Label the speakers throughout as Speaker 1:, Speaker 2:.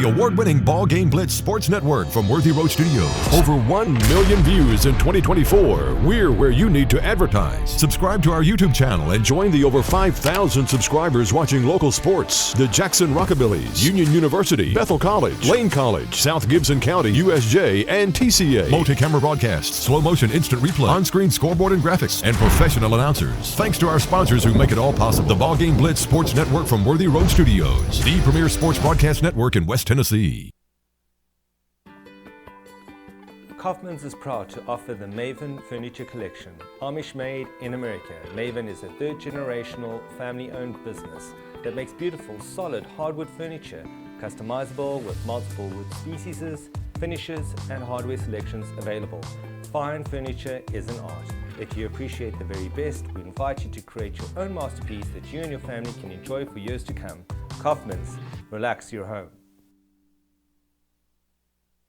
Speaker 1: award-winning Ball Game Blitz Sports Network from Worthy Road Studios. Over 1 million views in 2024. We're where you need to advertise. Subscribe to our YouTube channel and join the over 5,000 subscribers watching local sports. The Jackson Rockabillys, Union University, Bethel College, Lane College, South Gibson County, USJ, and TCA. Multi-camera broadcasts, slow motion instant replay, on-screen scoreboard and graphics, and professional announcers. Thanks to our sponsors who make it all possible. The Ball Game Blitz Sports Network from Worthy Road Studios, the premier sports broadcast network in West Tennessee.
Speaker 2: Kaufman's is proud to offer the Maven Furniture Collection. Amish-made in America, Maven is a third-generational, family-owned business that makes beautiful, solid hardwood furniture, customizable with multiple wood species, finishes, and hardware selections available. Fine furniture is an art. If you appreciate the very best, we invite you to create your own masterpiece that you and your family can enjoy for years to come. Kaufman's, relax your home.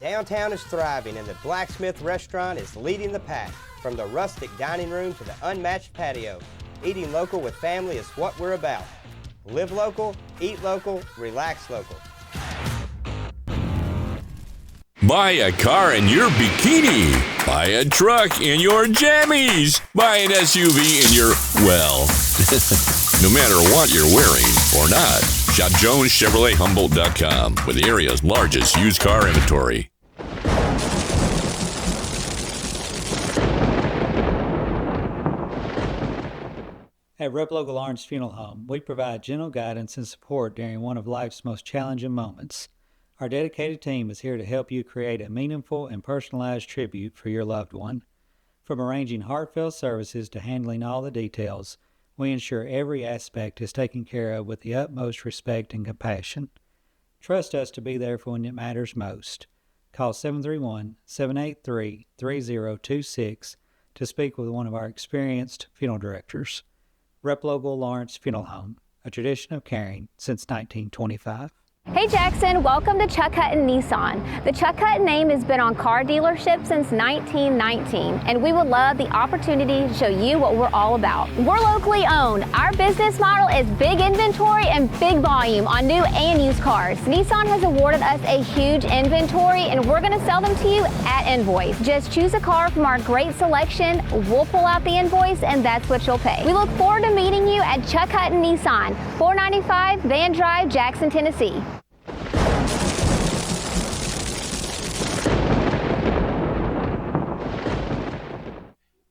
Speaker 3: Downtown is thriving and the Blacksmith Restaurant is leading the pack. From the rustic dining room to the unmatched patio, eating local with family is what we're about. Live local, eat local, relax local.
Speaker 4: Buy a car in your bikini. Buy a truck in your jammies. Buy an SUV in your, well, no matter what you're wearing or not. Shop JonesChevroletHumboldt.com with the area's largest used car inventory.
Speaker 5: At Rep Local Lawrence Funeral Home, we provide gentle guidance and support during one of life's most challenging moments. Our dedicated team is here to help you create a meaningful and personalized tribute for your loved one. From arranging heartfelt services to handling all the details, we ensure every aspect is taken care of with the utmost respect and compassion. Trust us to be there for when it matters most. Call 731-783-3026 to speak with one of our experienced funeral directors. Rep Local Lawrence Funeral Home, a tradition of caring since 1925.
Speaker 6: Hey Jackson, welcome to Chuck Hutton Nissan. The Chuck Hutton name has been on car dealerships since 1919, and we would love the opportunity to show you what we're all about. We're locally owned. Our business model is big inventory and big volume on new and used cars. Nissan has awarded us a huge inventory, and we're going to sell them to you at invoice. Just choose a car from our great selection, we'll pull out the invoice, and that's what you'll pay. We look forward to meeting you at Chuck Hutton Nissan, 495 Van Drive, Jackson, Tennessee.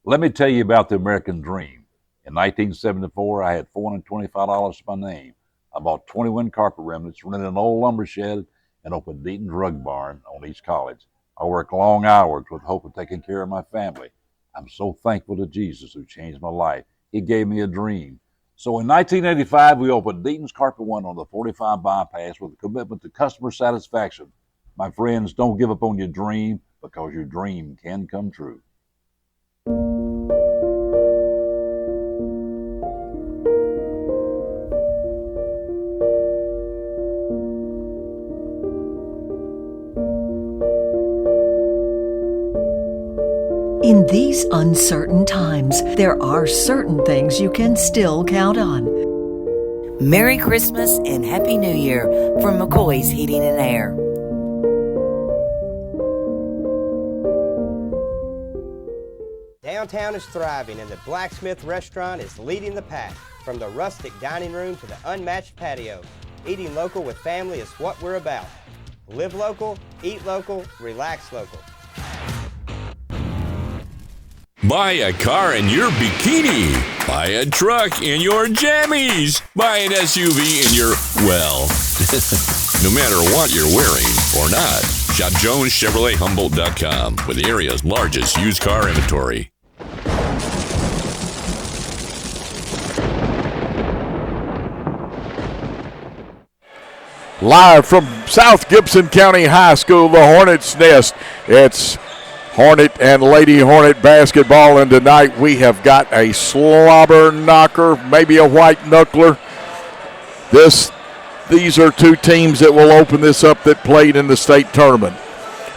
Speaker 7: Let me tell you about the American dream. In 1974, I had $425 to my name. I bought 21 carpet remnants, rented an old lumber shed, and opened Deaton's Rug Barn on East College. I worked long hours with hope of taking care of my family. I'm so thankful to Jesus who changed my life. He gave me a dream. So in 1985, we opened Deaton's Carpet One on the 45 bypass with a commitment to customer satisfaction. My friends, don't give up on your dream because your dream can come true.
Speaker 8: In these uncertain times, there are certain things you can still count on.
Speaker 9: Merry Christmas and Happy New Year from McCoy's Heating and Air.
Speaker 3: Downtown is thriving and the Blacksmith Restaurant is leading the pack. From the rustic dining room to the unmatched patio, eating local with family is what we're about. Live local, eat local, relax local.
Speaker 4: Buy a car in your bikini. Buy a truck in your jammies. Buy an SUV in your, well, no matter what you're wearing or not. Shop JonesChevroletHumboldt.com with the area's largest used car inventory.
Speaker 10: Live from South Gibson County High School, the Hornets' Nest. It's Hornet and Lady Hornet basketball, and tonight we have got a slobber knocker, maybe a white knuckler. These are two teams that will open this up that played in the state tournament.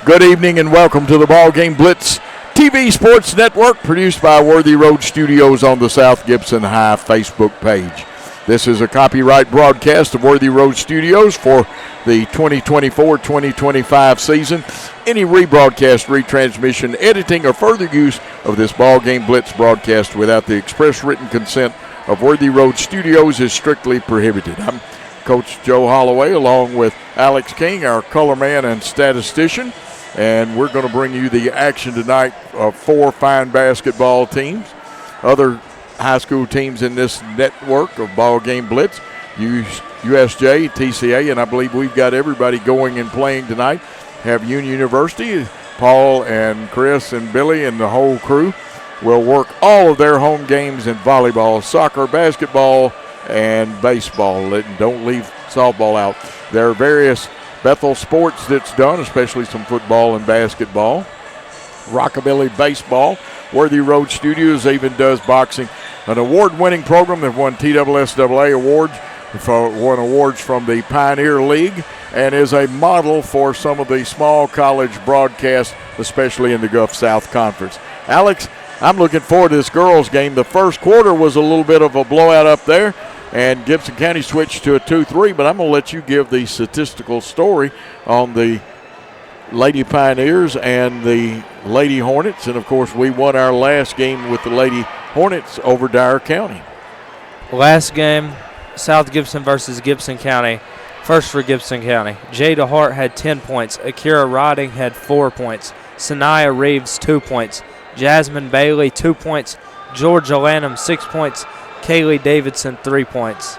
Speaker 10: Good evening and welcome to the Ball Game Blitz TV Sports Network, produced by Worthy Road Studios on the South Gibson High Facebook page. This is a copyright broadcast of Worthy Road Studios for the 2024-2025 season. Any rebroadcast, retransmission, editing, or further use of this Ball Game Blitz broadcast without the express written consent of Worthy Road Studios is strictly prohibited. I'm Coach Joe Holloway along with Alex King, our color man and statistician, and we're going to bring you the action tonight of 4 fine basketball teams. Other high school teams in this network of Ball Game Blitz, USJ, TCA, and I believe we've got everybody going and playing tonight. Have Union University, Paul and Chris and Billy and the whole crew will work all of their home games in volleyball, soccer, basketball, and baseball. Don't leave softball out. There are various Bethel sports that's done, especially some football and basketball. Rockabilly baseball. Worthy Road Studios even does boxing. An award-winning program that won TSSAA awards, won awards from the Pioneer League, and is a model for some of the small college broadcasts, especially in the Gulf South Conference. Alex, I'm looking forward to this girls' game. The first quarter was a little bit of a blowout up there, and Gibson County switched to a 2-3, but I'm going to let you give the statistical story on the Lady Pioneers and the Lady Hornets. And, of course, we won our last game with the Lady Hornets over Dyer County.
Speaker 11: Last game, South Gibson versus Gibson County. First for Gibson County. Jada Hart had 10 points. Akira Riding had 4 points. Sanaya Reeves, 2 points. Jasmine Bailey, 2 points. Georgia Lanham, 6 points. Kaylee Davidson, 3 points.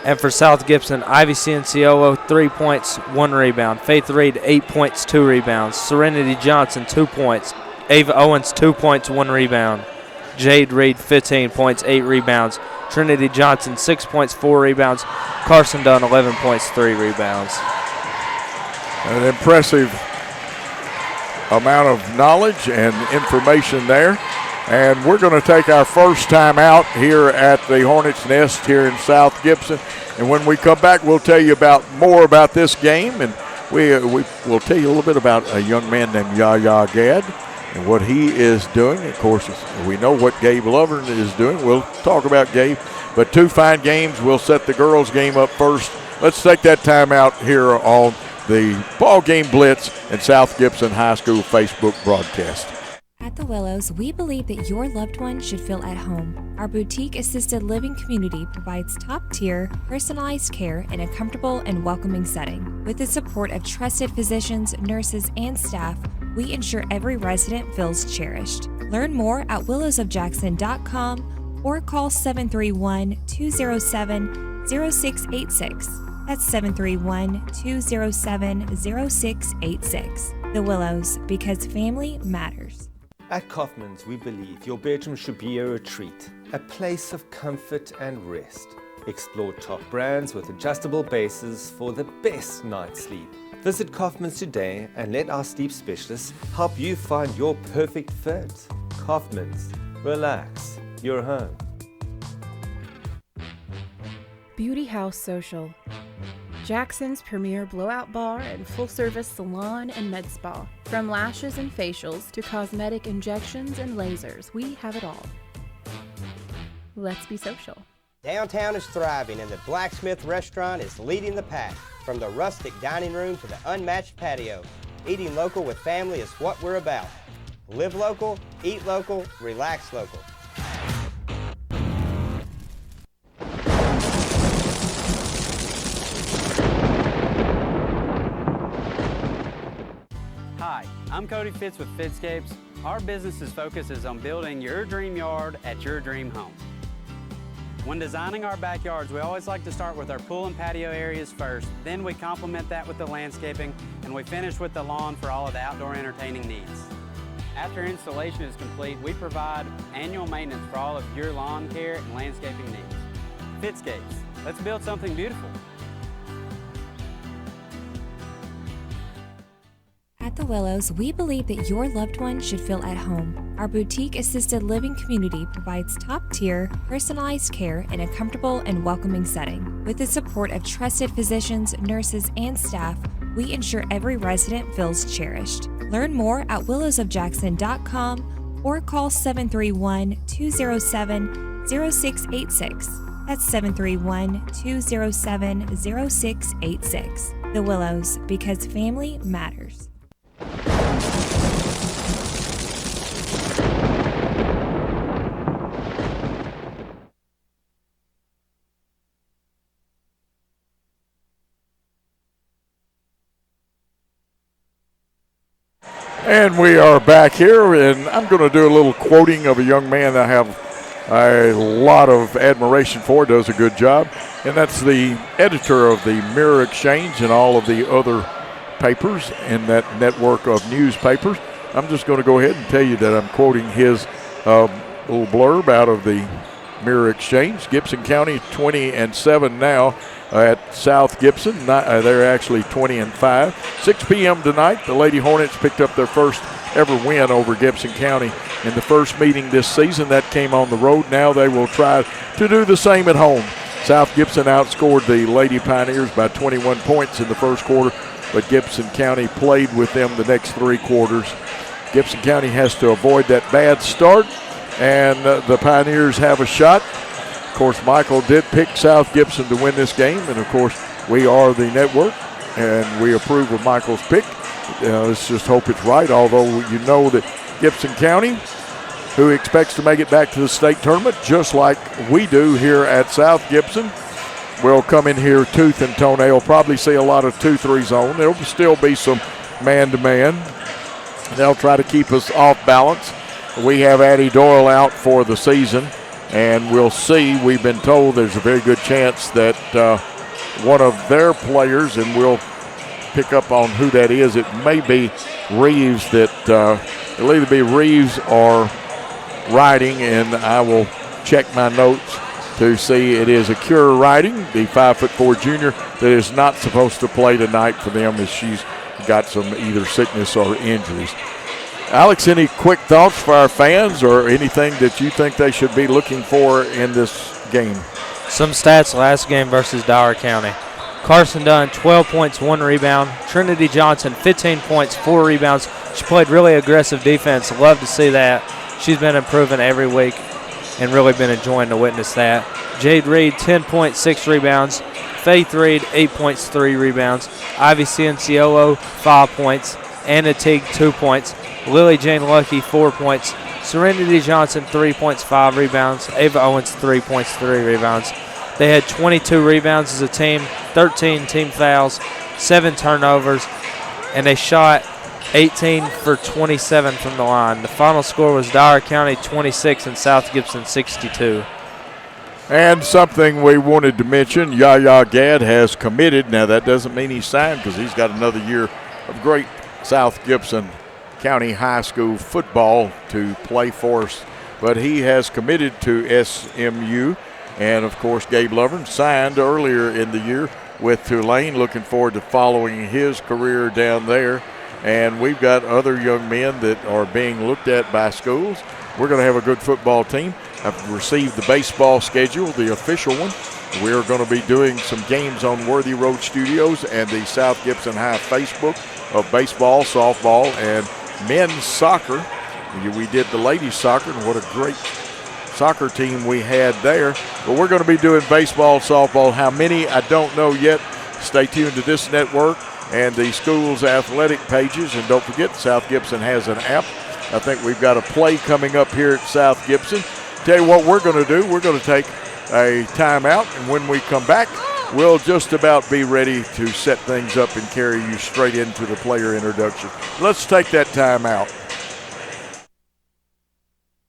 Speaker 11: And for South Gibson, Ivy Cianciolo, 3 points, 1 rebound. Faith Reed, 8 points, 2 rebounds. Serenity Johnson, 2 points. Ava Owens, 2 points, 1 rebound. Jade Reed, 15 points, 8 rebounds. Trinity Johnson, 6 points, 4 rebounds. Carson Dunn, 11 points, 3 rebounds.
Speaker 10: An impressive amount of knowledge and information there. And we're going to take our first time out here at the Hornets' Nest here in South Gibson. And when we come back, we'll tell you more about this game. And we'll tell you a little bit about a young man named Yaya Gad and what he is doing. Of course, we know what Gabe Lovern is doing. We'll talk about Gabe. But 2 fine games. We'll set the girls' game up first. Let's take that time out here on the Ball Game Blitz and South Gibson High School Facebook broadcast.
Speaker 12: At the Willows, we believe that your loved one should feel at home. Our boutique assisted living community provides top-tier, personalized care in a comfortable and welcoming setting. With the support of trusted physicians, nurses, and staff, we ensure every resident feels cherished. Learn more at willowsofjackson.com or call 731-207-0686. That's 731-207-0686. The Willows, because family matters.
Speaker 2: At Kaufman's, we believe your bedroom should be a retreat, a place of comfort and rest. Explore top brands with adjustable bases for the best night's sleep. Visit Kaufman's today and let our sleep specialists help you find your perfect fit. Kaufman's, relax, you're home.
Speaker 13: Beauty House Social, Jackson's premier blowout bar and full-service salon and med spa. From lashes and facials to cosmetic injections and lasers, we have it all. Let's be social.
Speaker 3: Downtown is thriving and the Blacksmith Restaurant is leading the pack. From the rustic dining room to the unmatched patio, eating local with family is what we're about. Live local, eat local, relax local.
Speaker 14: Hi, I'm Cody Fitz with Fitscapes. Our business's focus is on building your dream yard at your dream home. When designing our backyards, we always like to start with our pool and patio areas first, then we complement that with the landscaping, and we finish with the lawn for all of the outdoor entertaining needs. After installation is complete, we provide annual maintenance for all of your lawn care and landscaping needs. Fitscapes, let's build something beautiful.
Speaker 12: At the Willows, we believe that your loved one should feel at home. Our boutique assisted living community provides top-tier, personalized care in a comfortable and welcoming setting. With the support of trusted physicians, nurses, and staff, we ensure every resident feels cherished. Learn more at willowsofjackson.com or call 731-207-0686. That's 731-207-0686. The Willows, because family matters.
Speaker 10: And we are back here, and I'm going to do a little quoting of a young man that I have a lot of admiration for, does a good job, and that's the editor of the Mirror Exchange and all of the other papers in that network of newspapers. I'm just going to go ahead and tell you that I'm quoting his little blurb out of the Mirror Exchange. Gibson County 20-7 now at South Gibson. They're actually 20-5. 6 p.m. tonight, the Lady Hornets picked up their first ever win over Gibson County in the first meeting this season. That came on the road. Now they will try to do the same at home. South Gibson outscored the Lady Pioneers by 21 points in the first quarter, but Gibson County played with them the next 3 quarters. Gibson County has to avoid that bad start, and the Pioneers have a shot. Of course, Michael did pick South Gibson to win this game, and of course, we are the network, and we approve of Michael's pick. Let's just hope it's right, although you know that Gibson County, who expects to make it back to the state tournament, just like we do here at South Gibson, will come in here tooth and toenail, probably see a lot of 2-3 zone. There will still be some man-to-man. They'll try to keep us off balance. We have Addie Doyle out for the season, and we'll see. We've been told there's a very good chance that one of their players, and we'll pick up on who that is. It may be Reeves. It'll either be Reeves or Riding, and I will check my notes to see it is Akira Riding, the 5'4" junior, that is not supposed to play tonight for them as she's got some either sickness or injuries. Alex, any quick thoughts for our fans or anything that you think they should be looking for in this game?
Speaker 11: Some stats last game versus Dyer County. Carson Dunn, 12 points, 1 rebound. Trinity Johnson, 15 points, 4 rebounds. She played really aggressive defense. Love to see that. She's been improving every week and really been enjoying to witness that. Jade Reed, 10 points, 6 rebounds. Faith Reed, 8 points, 3 rebounds. Ivy Cienciolo, 5 points. Anna Teague, 2 points. Lily Jane Lucky, 4 points. Serenity Johnson, 3 points, 5 rebounds. Ava Owens, 3 points, 3 rebounds. They had 22 rebounds as a team, 13 team fouls, 7 turnovers, and they shot 18 for 27 from the line. The final score was Dyer County 26 and South Gibson 62.
Speaker 10: And something we wanted to mention, Yaya Gadd has committed. Now, that doesn't mean he's signed because he's got another year of great South Gibson County High School football to play for us. But he has committed to SMU. And, of course, Gabe Lovern signed earlier in the year with Tulane. Looking forward to following his career down there. And we've got other young men that are being looked at by schools. We're going to have a good football team. I've received the baseball schedule, the official one. We're going to be doing some games on Worthy Road Studios and the South Gibson High Facebook of baseball, softball, and men's soccer. We did the ladies' soccer, and what a great soccer team we had there. But we're going to be doing baseball, softball. How many, I don't know yet. Stay tuned to this network and the school's athletic pages. And don't forget, South Gibson has an app. I think we've got a play coming up here at South Gibson. Tell you what we're going to do. We're going to take a timeout, and when we come back, we'll just about be ready to set things up and carry you straight into the player introduction. Let's take that timeout.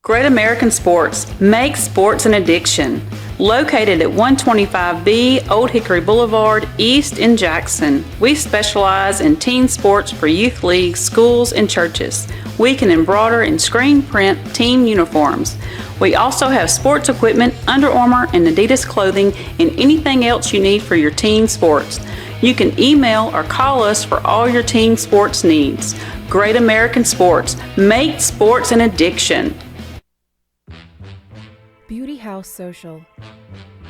Speaker 15: Great American Sports. Make sports an addiction. Located at 125B Old Hickory Boulevard, East in Jackson. We specialize in teen sports for youth leagues, schools, and churches. We can embroider and screen print team uniforms. We also have sports equipment, Under Armour, and Adidas clothing, and anything else you need for your teen sports. You can email or call us for all your teen sports needs. Great American Sports. Make sports an addiction.
Speaker 13: Beauty House Social.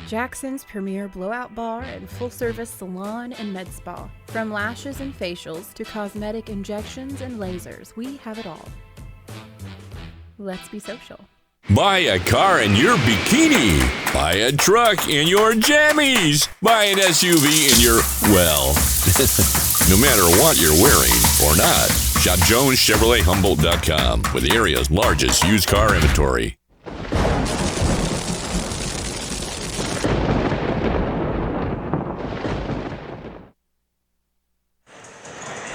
Speaker 13: Jackson's premier blowout bar and full-service salon and med spa. From lashes and facials to cosmetic injections and lasers, we have it all. Let's be social.
Speaker 4: Buy a car in your bikini. Buy a truck in your jammies. Buy an SUV in your, well, no matter what you're wearing or not. Shop JonesChevroletHumboldt.com with the area's largest used car inventory.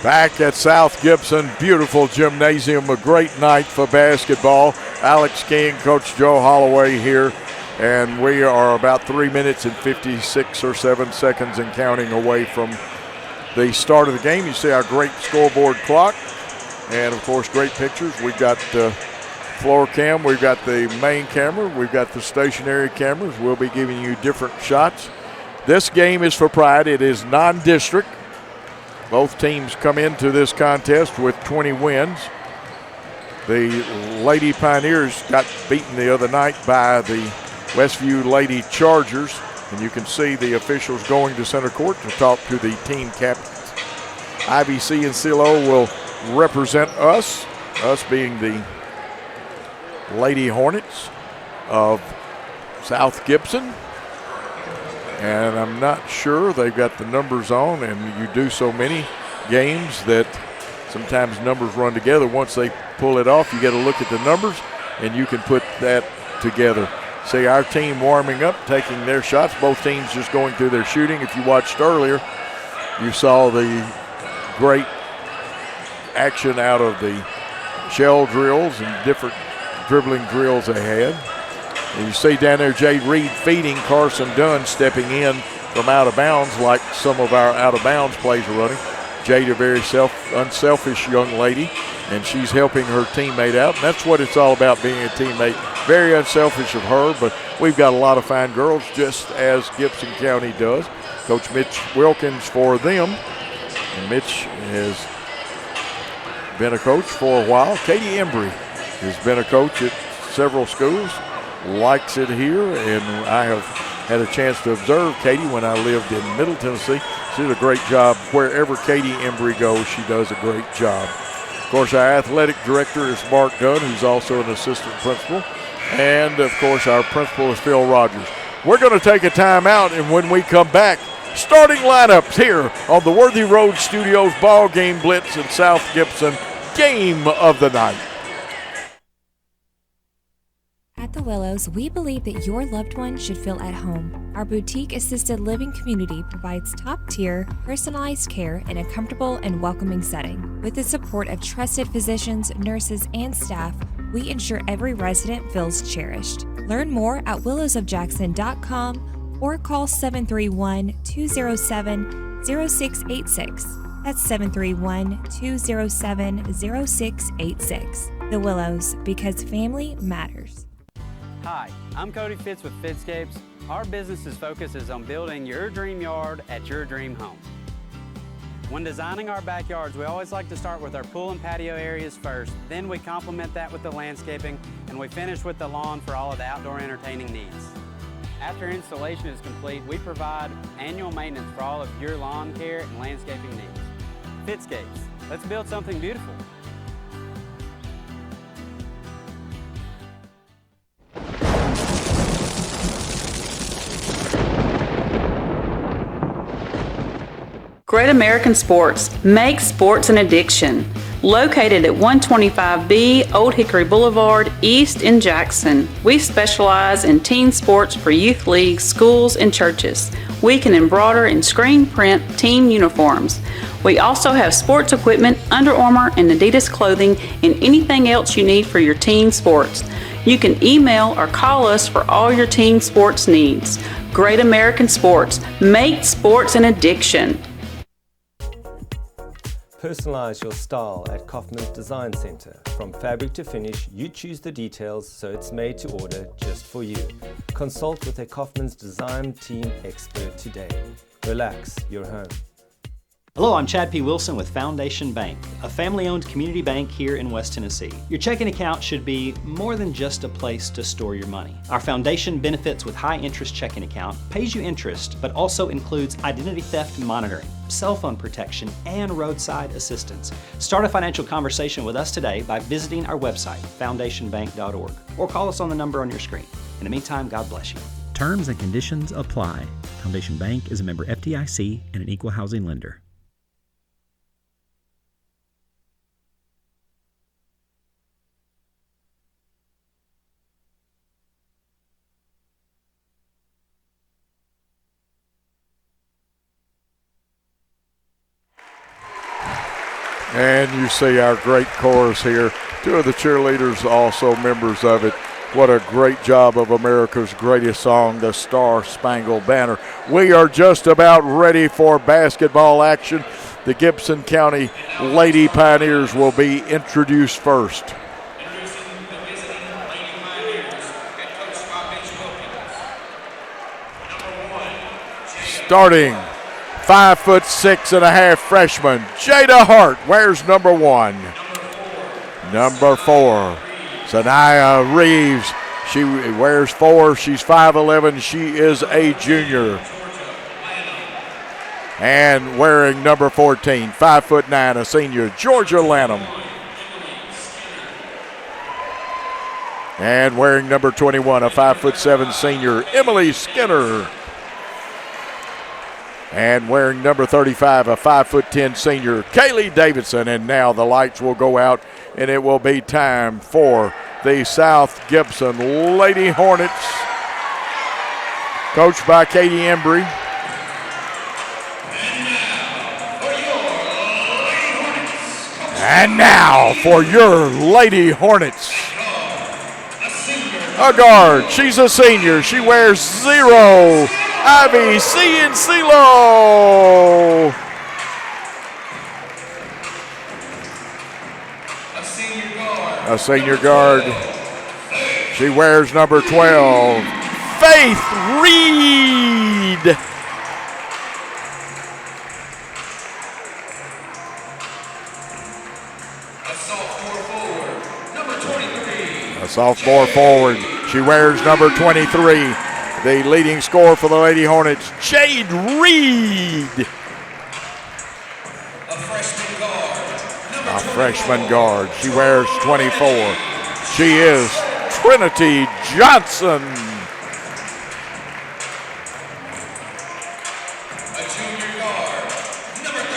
Speaker 10: Back at South Gibson, beautiful gymnasium, a great night for basketball. Alex King, Coach Joe Holloway here, and we are about 3 minutes and 56 or 7 seconds and counting away from the start of the game. You see our great scoreboard clock, and of course, great pictures. We've got the floor cam, we've got the main camera, we've got the stationary cameras. We'll be giving you different shots. This game is for pride. It is non-district. Both teams come into this contest with 20 wins. The Lady Pioneers got beaten the other night by the Westview Lady Chargers, and you can see the officials going to center court to talk to the team captains. IBC and CLO will represent us being the Lady Hornets of South Gibson. And I'm not sure they've got the numbers on, and you do so many games that sometimes numbers run together. Once they pull it off, you got to look at the numbers, and you can put that together. See our team warming up, taking their shots. Both teams just going through their shooting. If you watched earlier, you saw the great action out of the shell drills and different dribbling drills they had. And you see down there Jade Reed feeding Carson Dunn, stepping in from out of bounds like some of our out of bounds plays are running. Jade, a very unselfish young lady, and she's helping her teammate out. And that's what it's all about, being a teammate. Very unselfish of her, but we've got a lot of fine girls, just as Gibson County does. Coach Mitch Wilkins for them. And Mitch has been a coach for a while. Katie Embry has been a coach at several schools. Likes it here, and I have had a chance to observe Katie when I lived in Middle Tennessee. She did a great job. Wherever Katie Embry goes, she does a great job. Of course, our athletic director is Mark Dunn, who's also an assistant principal. And, of course, our principal is Phil Rogers. We're going to take a timeout, and when we come back, starting lineups here on the Worthy Road Studios Ball Game Blitz in South Gibson, game of the night.
Speaker 12: At the Willows, we believe that your loved one should feel at home. Our boutique assisted living community provides top-tier, personalized care in a comfortable and welcoming setting. With the support of trusted physicians, nurses, and staff, we ensure every resident feels cherished. Learn more at willowsofjackson.com or call 731-207-0686. That's 731-207-0686. The Willows, because family matters.
Speaker 14: Hi, I'm Cody Fitz with Fitscapes. Our business's focus is on building your dream yard at your dream home. When designing our backyards, we always like to start with our pool and patio areas first, then we complement that with the landscaping, and we finish with the lawn for all of the outdoor entertaining needs. After installation is complete, we provide annual maintenance for all of your lawn care and landscaping needs. Fitscapes, let's build something beautiful.
Speaker 15: Great American Sports. Make sports an addiction. Located at 125B Old Hickory Boulevard, East in Jackson. We specialize in teen sports for youth leagues, schools, and churches. We can embroider and screen print team uniforms. We also have sports equipment, Under Armour and Adidas clothing, and anything else you need for your teen sports. You can email or call us for all your teen sports needs. Great American Sports. Make sports an addiction.
Speaker 2: Personalize your style at Kaufman's Design Center. From fabric to finish, you choose the details so it's made to order just for you. Consult with a Kaufman's Design Team expert today. Relax, you're home.
Speaker 16: Hello, I'm Chad P. Wilson with Foundation Bank, a family-owned community bank here in West Tennessee. Your checking account should be more than just a place to store your money. Our Foundation Benefits with High Interest checking account pays you interest, but also includes identity theft monitoring. cell phone protection, and roadside assistance. Start a financial conversation with us today by visiting our website, foundationbank.org, or call us on the number on your screen. In the meantime, God bless you.
Speaker 17: Terms and conditions apply. Foundation Bank is a member FDIC and an equal housing lender.
Speaker 10: And you see our great chorus here. Two of the cheerleaders also members of it. What a great job of America's greatest song, the Star Spangled Banner. We are just about ready for basketball action. The Gibson County Lady Pioneers will be introduced first. Starting 5'6.5" freshman Jada Hart wears number 1. Number 4, Sanaya Reeves. She wears 4. She's 5'11". She is a junior. And wearing number 14, 5'9", a senior, Georgia Lanham. And wearing number 21, a 5'7" senior, Emily Skinner. And wearing number 35, a 5'10" senior, Kaylee Davidson. And now the lights will go out, and it will be time for the South Gibson Lady Hornets, coached by Katie Embry. And now for your Lady Hornets. A guard, she's a senior, she wears 0. Ivy Ciancillo. A senior guard. She wears number 12. Faith Reed. A sophomore forward. She wears number 23. The leading scorer for the Lady Hornets, Jade Reed. A freshman guard. She wears 24. She is Trinity Johnson.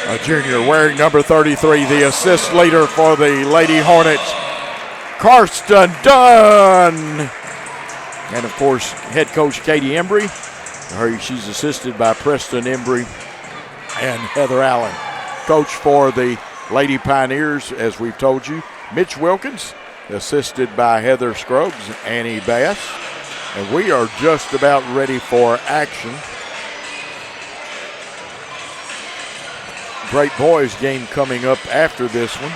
Speaker 10: A junior wearing number 33, the assist leader for the Lady Hornets, Karsten Dunn. And, of course, head coach Katie Embry. She's assisted by Preston Embry and Heather Allen. Coach for the Lady Pioneers, as we've told you, Mitch Wilkins, assisted by Heather Scruggs, Annie Bass. And we are just about ready for action. Great boys game coming up after this one.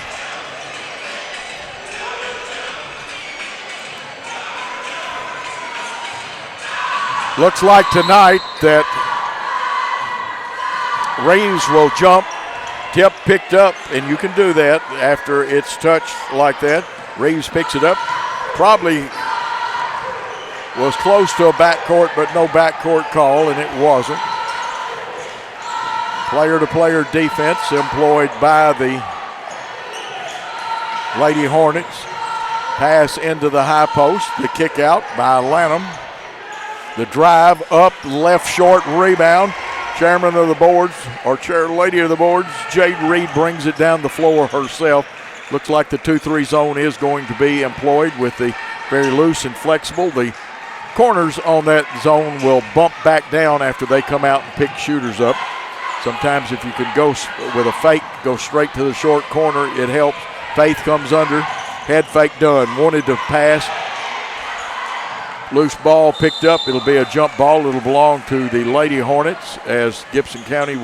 Speaker 10: Looks like tonight that Reeves will jump, tip picked up, and you can do that after it's touched like that. Reeves picks it up. Probably was close to a backcourt, but no backcourt call, and it wasn't. Player-to-player defense employed by the Lady Hornets. Pass into the high post, the kick out by Lanham. The drive up, left short, rebound. Chairman of the boards, or chair lady of the boards, Jade Reed brings it down the floor herself. Looks like the 2-3 zone is going to be employed with the very loose and flexible. The corners on that zone will bump back down after they come out and pick shooters up. Sometimes if you can go with a fake, go straight to the short corner, it helps. Faith comes under, head fake done. Wanted to pass. Loose ball picked up. It'll be a jump ball. It'll belong to the Lady Hornets as Gibson County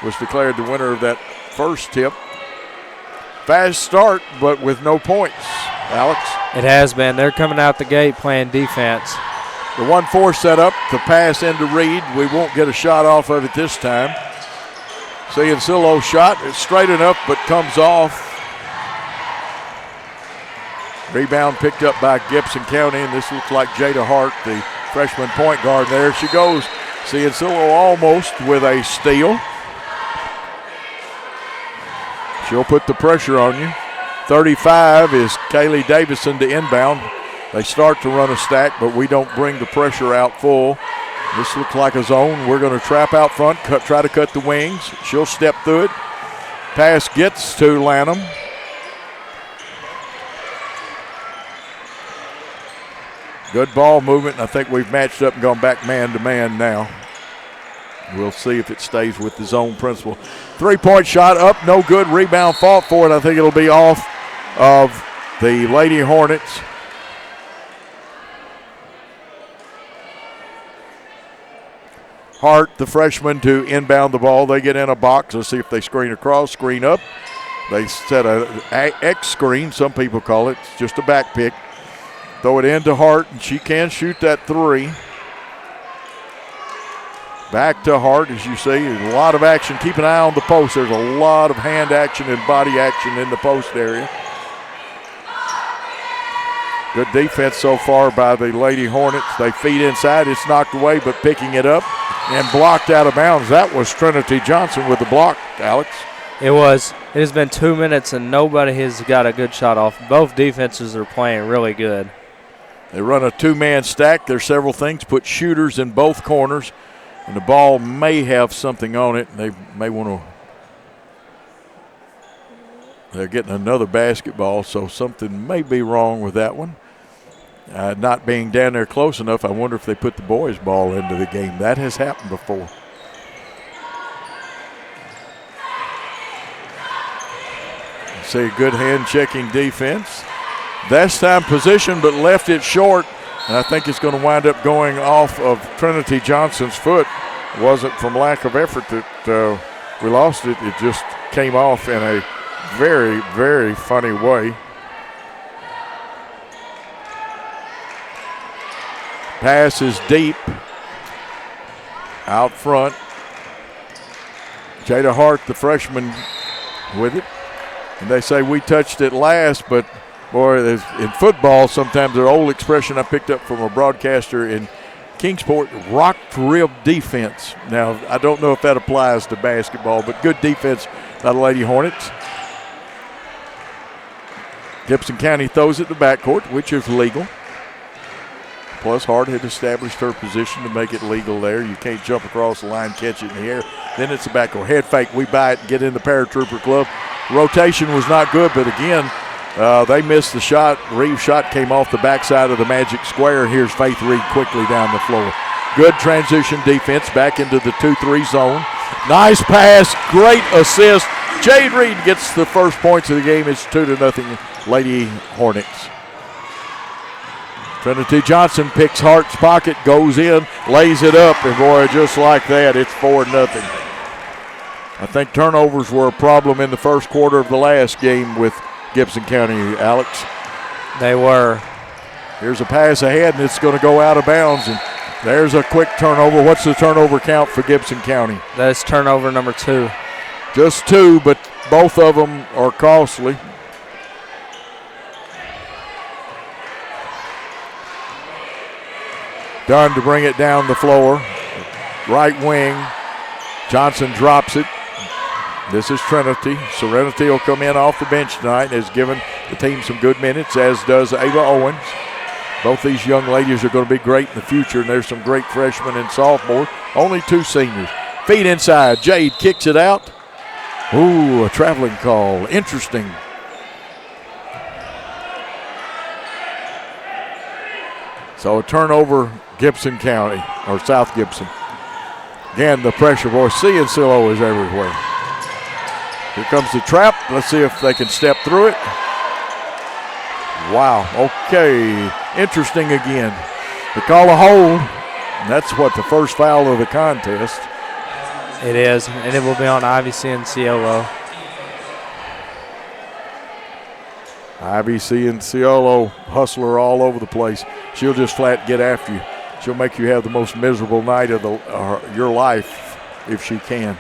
Speaker 10: was declared the winner of that first tip. Fast start, but with no points. Alex?
Speaker 11: It has been. They're coming out the gate playing defense.
Speaker 10: The 1-4 setup, the pass into Reed. We won't get a shot off of it this time. Ciancillo shot. It's straight enough, but comes off. Rebound picked up by Gibson County, and this looks like Jada Hart, the freshman point guard. There she goes. Ciancillo almost with a steal. She'll put the pressure on you. 35 is Kaylee Davison to inbound. They start to run a stack, but we don't bring the pressure out full. This looks like a zone. We're going to trap out front, try to cut the wings. She'll step through it. Pass gets to Lanham. Good ball movement, and I think we've matched up and gone back man-to-man now. We'll see if it stays with the zone principle. Three-point shot up, no good. Rebound fought for it. I think it'll be off of the Lady Hornets. Hart, the freshman, to inbound the ball. They get in a box. Let's see if they screen across, screen up. They set a X screen, some people call it. It's just a back pick. Throw it into Hart, and she can shoot that three. Back to Hart, as you see. A lot of action. Keep an eye on the post. There's a lot of hand action and body action in the post area. Good defense so far by the Lady Hornets. They feed inside. It's knocked away, but picking it up and blocked out of bounds. That was Trinity Johnson with the block, Alex.
Speaker 11: It was. It has been 2 minutes, and nobody has got a good shot off. Both defenses are playing really good.
Speaker 10: They run a two-man stack. There's several things. Put shooters in both corners, and the ball may have something on it. They may want to. They're getting another basketball, so something may be wrong with that one. Not being down there close enough, I wonder if they put the boys' ball into the game. That has happened before. See a good hand-checking defense. This time position, but left it short. And I think it's going to wind up going off of Trinity Johnson's foot. It wasn't from lack of effort that we lost it. It just came off in a very, very funny way. Pass is deep out front. Jada Hart, the freshman, with it. And they say we touched it last, but boy, in football, sometimes their old expression I picked up from a broadcaster in Kingsport, rocked rib defense. Now, I don't know if that applies to basketball, but good defense by the Lady Hornets. Gibson County throws it to backcourt, which is legal. Plus, Hart had established her position to make it legal there. You can't jump across the line, catch it in the air. Then it's a backcourt head fake. We buy it and get in the paratrooper club. Rotation was not good, but again, they missed the shot. Reeves' shot came off the backside of the magic square. Here's Faith Reed quickly down the floor. Good transition defense back into the 2-3 zone. Nice pass, great assist. Jade Reed gets the first points of the game. It's 2-0 Lady Hornets. Trinity Johnson picks Hart's pocket, goes in, lays it up, and boy, just like that, it's 4-0. I think turnovers were a problem in the first quarter of the last game with Gibson County, Alex.
Speaker 11: They were.
Speaker 10: Here's a pass ahead, and it's going to go out of bounds, and there's a quick turnover. What's the turnover count for Gibson County?
Speaker 11: That's turnover number 2.
Speaker 10: Just 2, but both of them are costly. Dunn to bring it down the floor. Right wing. Johnson drops it. This is Trinity. Serenity will come in off the bench tonight and has given the team some good minutes, as does Ava Owens. Both these young ladies are going to be great in the future, and there's some great freshmen and sophomores. Only 2 seniors. Feet inside. Jade kicks it out. Ooh, a traveling call. Interesting. So a turnover, Gibson County, or South Gibson. Again, the pressure, boy. C&CLO is everywhere. Here comes the trap. Let's see if they can step through it. Wow, okay. Interesting again. They call a hold. And that's what, the first foul of the contest.
Speaker 11: It is, and it will be on Ivy C&CLO.
Speaker 10: Ivy C&CLO, hustler all over the place. She'll just flat get after you. She'll make you have the most miserable night of your life if she can.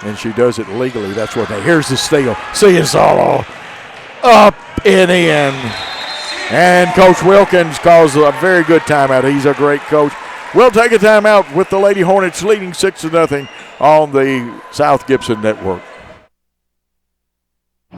Speaker 10: And she does it legally. That's what here's the steal. C&CLO up and in. And Coach Wilkins calls a very good timeout. He's a great coach. We'll take a timeout with the Lady Hornets leading 6-0 on the South Gibson Network.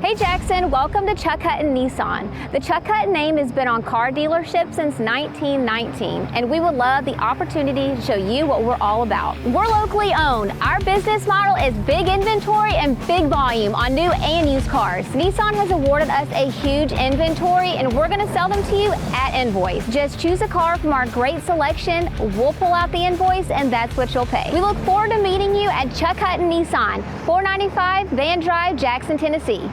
Speaker 6: Hey Jackson, welcome to Chuck Hutton Nissan. The Chuck Hutton name has been on car dealerships since 1919, and we would love the opportunity to show you what we're all about. We're locally owned. Our business model is big inventory and big volume on new and used cars. Nissan has awarded us a huge inventory, and we're going to sell them to you at invoice. Just choose a car from our great selection, we'll pull out the invoice, and that's what you'll pay. We look forward to meeting you at Chuck Hutton Nissan, 495 Van Drive, Jackson, Tennessee.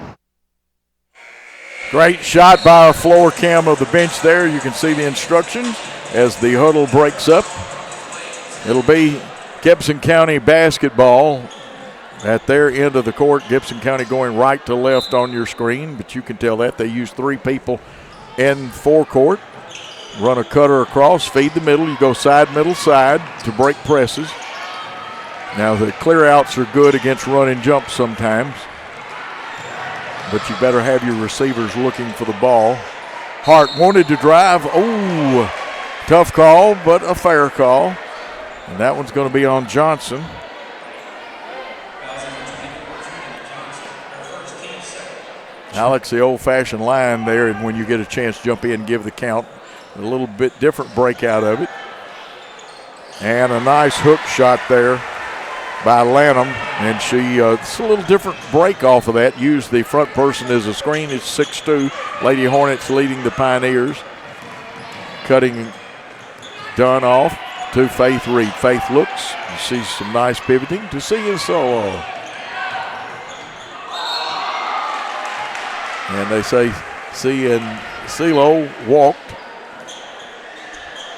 Speaker 10: Great shot by our floor cam of the bench there. You can see the instructions as the huddle breaks up. It'll be Gibson County basketball at their end of the court. Gibson County going right to left on your screen, but you can tell that they use 3 people in forecourt. Run a cutter across, feed the middle. You go side, middle, side to break presses. Now the clear outs are good against run and jump sometimes, but you better have your receivers looking for the ball. Hart wanted to drive. Oh, tough call, but a fair call. And that one's going to be on Johnson. Alex, the old-fashioned line there, and when you get a chance, jump in and give the count. A little bit different breakout of it. And a nice hook shot there by Lanham, and it's a little different break off of that. Use the front person as a screen. It's 6'2". Lady Hornets leading the Pioneers. Cutting done off to Faith Reed. Faith looks and sees some nice pivoting to Cianciolo. And they say Cianciolo walked.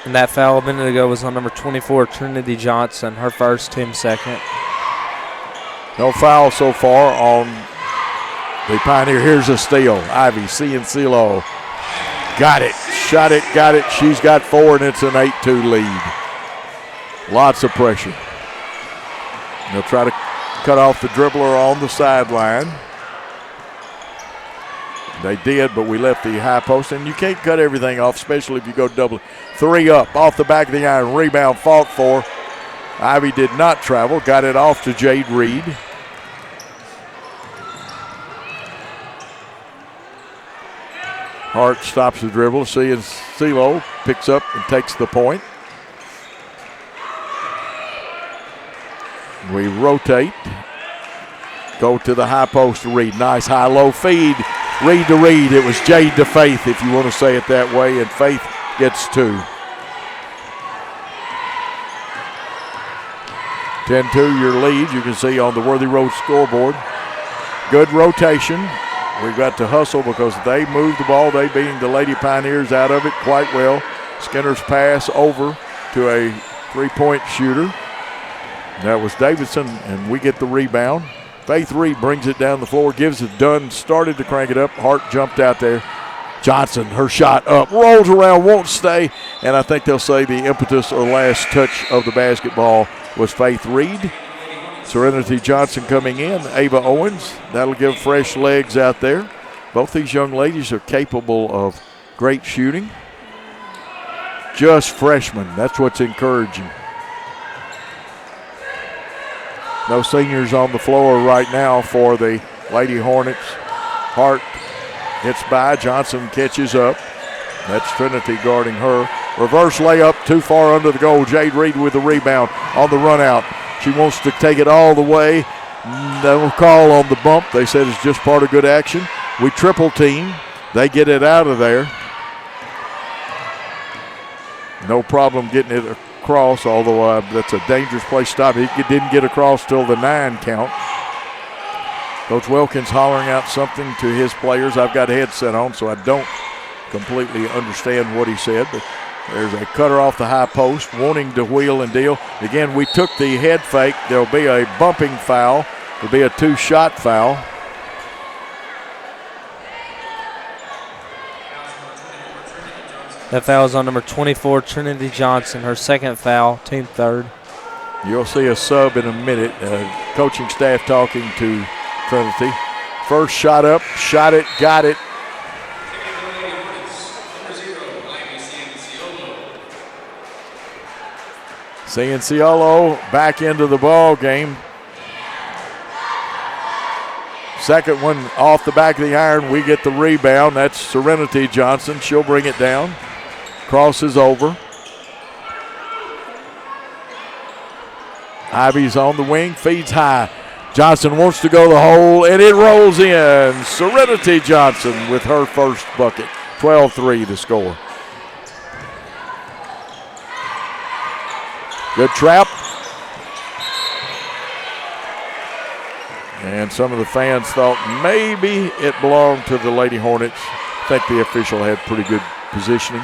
Speaker 11: And that foul a minute ago was on number 24, Trinity Johnson, her first, team second.
Speaker 10: No foul so far on the Pioneer. Here's a steal. Ivy, Cianciolo. Got it. Shot it, got it. She's got 4, and it's an 8-2 lead. Lots of pressure. They'll try to cut off the dribbler on the sideline. They did, but we left the high post, and you can't cut everything off, especially if you go double. 3 up, off the back of the iron, rebound fought for. Ivy did not travel, got it off to Jade Reed. Hart stops the dribble. Cianciolo picks up and takes the point. We rotate. Go to the high post to Reed. Nice high-low feed. Reed to Reed. It was Jade to Faith, if you want to say it that way, and Faith gets 2. 10-2 your lead. You can see on the Worthy Road scoreboard. Good rotation. We've got to hustle because they moved the ball, they being the Lady Pioneers, out of it quite well. Skinner's pass over to a 3-point shooter. That was Davidson, and we get the rebound. Faith Reed brings it down the floor, gives it Dunn, started to crank it up. Hart jumped out there. Johnson, her shot up, rolls around, won't stay, and I think they'll say the impetus or last touch of the basketball was Faith Reed. Serenity Johnson coming in, Ava Owens. That'll give fresh legs out there. Both these young ladies are capable of great shooting. Just freshmen, that's what's encouraging. No seniors on the floor right now for the Lady Hornets. Hart hits by, Johnson catches up. That's Trinity guarding her. Reverse layup, too far under the goal. Jade Reed with the rebound on the run out. She wants to take it all the way. No call on the bump. They said it's just part of good action. We triple team. They get it out of there. No problem getting it across, although that's a dangerous place to stop. He didn't get across till the 9 count. Coach Wilkins hollering out something to his players. I've got a headset on, so I don't completely understand what he said, but there's a cutter off the high post, wanting to wheel and deal. Again, we took the head fake. There'll be a bumping foul. There'll be a 2-shot foul.
Speaker 11: That foul is on number 24, Trinity Johnson, her second foul, team third.
Speaker 10: You'll see a sub in a minute. Coaching staff talking to Trinity. First shot up, shot it, got it. Cianciolo back into the ball game. Second one off the back of the iron. We get the rebound. That's Serenity Johnson. She'll bring it down. Crosses over. Ivy's on the wing. Feeds high. Johnson wants to go the hole, and it rolls in. Serenity Johnson with her first bucket. 12-3 the score. Good trap. And some of the fans thought maybe it belonged to the Lady Hornets. I think the official had pretty good positioning.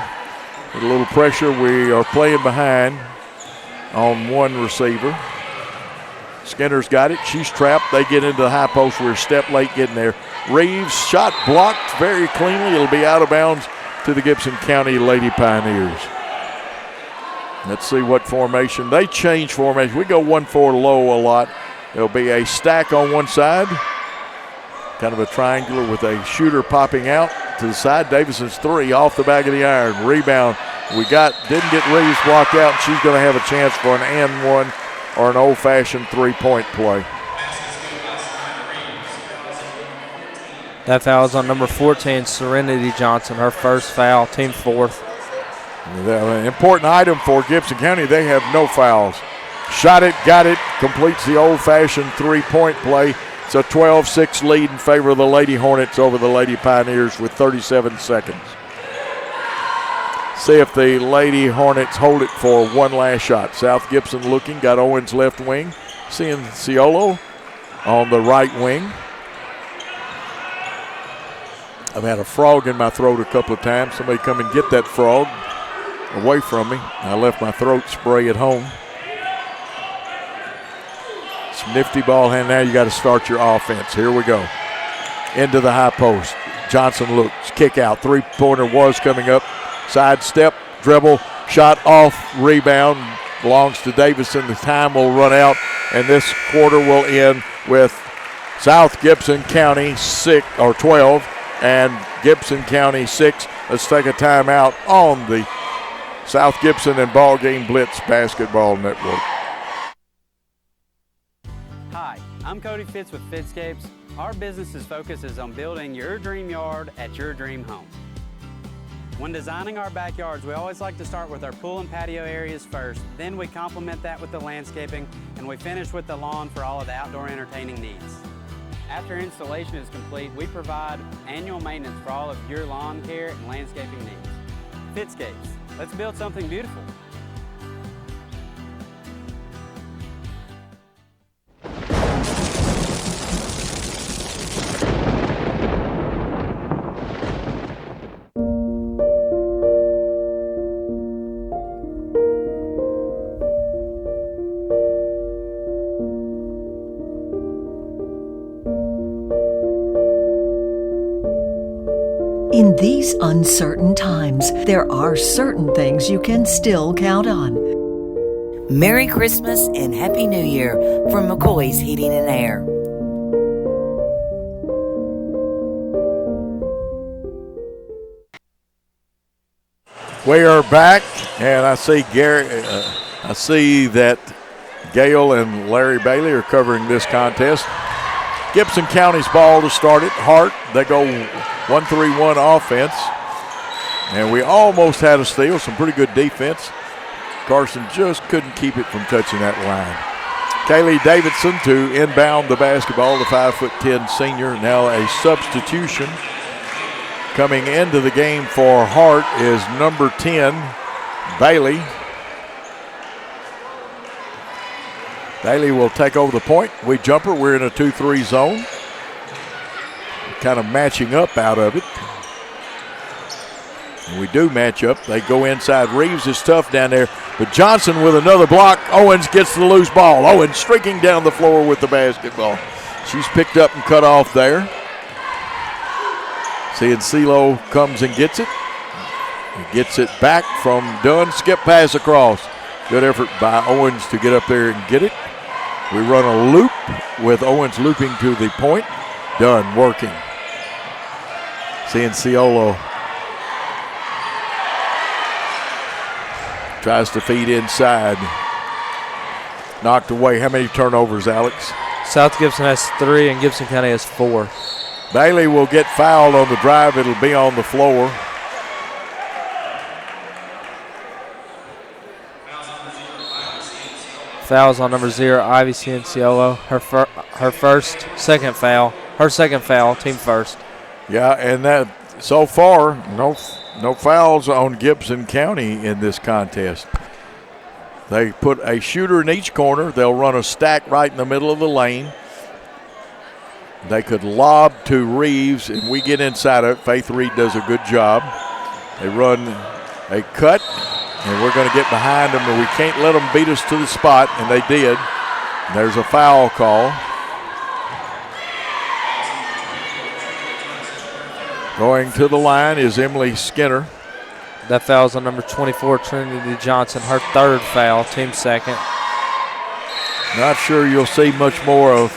Speaker 10: With a little pressure, we are playing behind on one receiver. Skinner's got it. She's trapped. They get into the high post. We're a step late getting there. Reeves shot blocked very cleanly. It'll be out of bounds to the Gibson County Lady Pioneers. Let's see what formation. They change formation. We go 1-4 low a lot. There'll be a stack on one side, kind of a triangular with a shooter popping out to the side. Davison's three off the back of the iron. Rebound. Didn't get Reeves blocked out. She's going to have a chance for an and one or an old-fashioned three-point play.
Speaker 11: That foul is on number 14, Serenity Johnson, her first foul, team fourth.
Speaker 10: An important item for Gibson County. They have no fouls. Shot it, got it, completes the old-fashioned three-point play. It's a 12-6 lead in favor of the Lady Hornets over the Lady Pioneers with 37 seconds. See if the Lady Hornets hold it for one last shot. South Gibson looking, got Owens left wing. Seeing Ciolo on the right wing. I've had a frog in my throat a couple of times. Somebody come and get that frog away from me. I left my throat spray at home. Some nifty ball hand. Now you got to start your offense. Here we go. Into the high post. Johnson looks. Kick out. Three-pointer was coming up. Side step. Dribble. Shot off. Rebound. Belongs to Davison. The time will run out. And this quarter will end with South Gibson County 12 and Gibson County 6. Let's take a timeout on the South Gibson and Ball Game Blitz Basketball Network.
Speaker 14: Hi, I'm Cody Fitz with Fitscapes. Our business's focus is on building your dream yard at your dream home. When designing our backyards, we always like to start with our pool and patio areas first. Then we complement that with the landscaping, and we finish with the lawn for all of the outdoor entertaining needs. After installation is complete, we provide annual maintenance for all of your lawn care and landscaping needs. Fitscapes, let's build something beautiful.
Speaker 8: In these uncertain times, there are certain things you can still count on.
Speaker 9: Merry Christmas and Happy New Year from McCoy's Heating and Air.
Speaker 10: We are back, and I see I see that Gail and Larry Bailey are covering this contest. Gibson County's ball to start it. Hart, they go 1-3-1 offense. And we almost had a steal, some pretty good defense. Carson just couldn't keep it from touching that line. Kaylee Davidson to inbound the basketball, the 5'10" senior. Now a substitution. Coming into the game for Hart is number 10, Bailey. Bailey will take over the point. We jumper. We're in a 2-3 zone. Kind of matching up out of it. And we do match up. They go inside. Reeves is tough down there. But Johnson with another block. Owens gets the loose ball. Owens streaking down the floor with the basketball. She's picked up and cut off there. Seeing CeeLo comes and gets it. He gets it back from Dunn. Skip pass across. Good effort by Owens to get up there and get it. We run a loop with Owens looping to the point. Dunn working. Seeing Ciolo. Tries to feed inside. Knocked away. How many turnovers, Alex?
Speaker 11: South Gibson has 3 and Gibson County has 4.
Speaker 10: Bailey will get fouled on the drive. It'll be on the floor.
Speaker 11: Fouls on number 0, Ivy Cienciolo. Her second foul, team first.
Speaker 10: Yeah, and that so far, no fouls on Gibson County in this contest. They put a shooter in each corner. They'll run a stack right in the middle of the lane. They could lob to Reeves, and we get inside of it. Faith Reed does a good job. They run a cut, and we're going to get behind them, and we can't let them beat us to the spot, and they did. There's a foul call. Going to the line is Emily Skinner.
Speaker 11: That foul's on number 24, Trinity Johnson. Her 3rd foul, team 2nd.
Speaker 10: Not sure you'll see much more of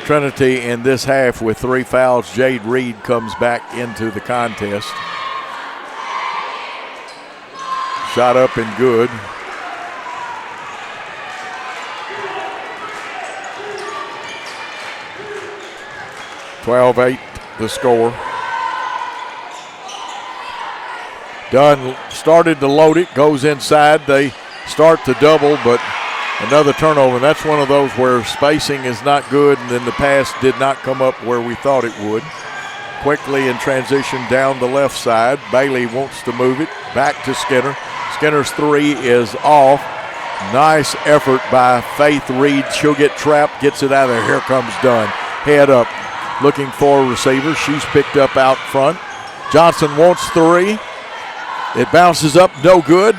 Speaker 10: Trinity in this half with 3 fouls. Jade Reed comes back into the contest. Shot up and good. (12-8) the score. Dunn started to load it, goes inside. They start to double, but another turnover. That's one of those where spacing is not good, and then the pass did not come up where we thought it would. Quickly in transition down the left side. Bailey wants to move it back to Skinner. Skinner's 3 is off. Nice effort by Faith Reed. She'll get trapped, gets it out of there. Here comes Dunn. Head up, looking for a receiver. She's picked up out front. Johnson wants 3. It bounces up, no good.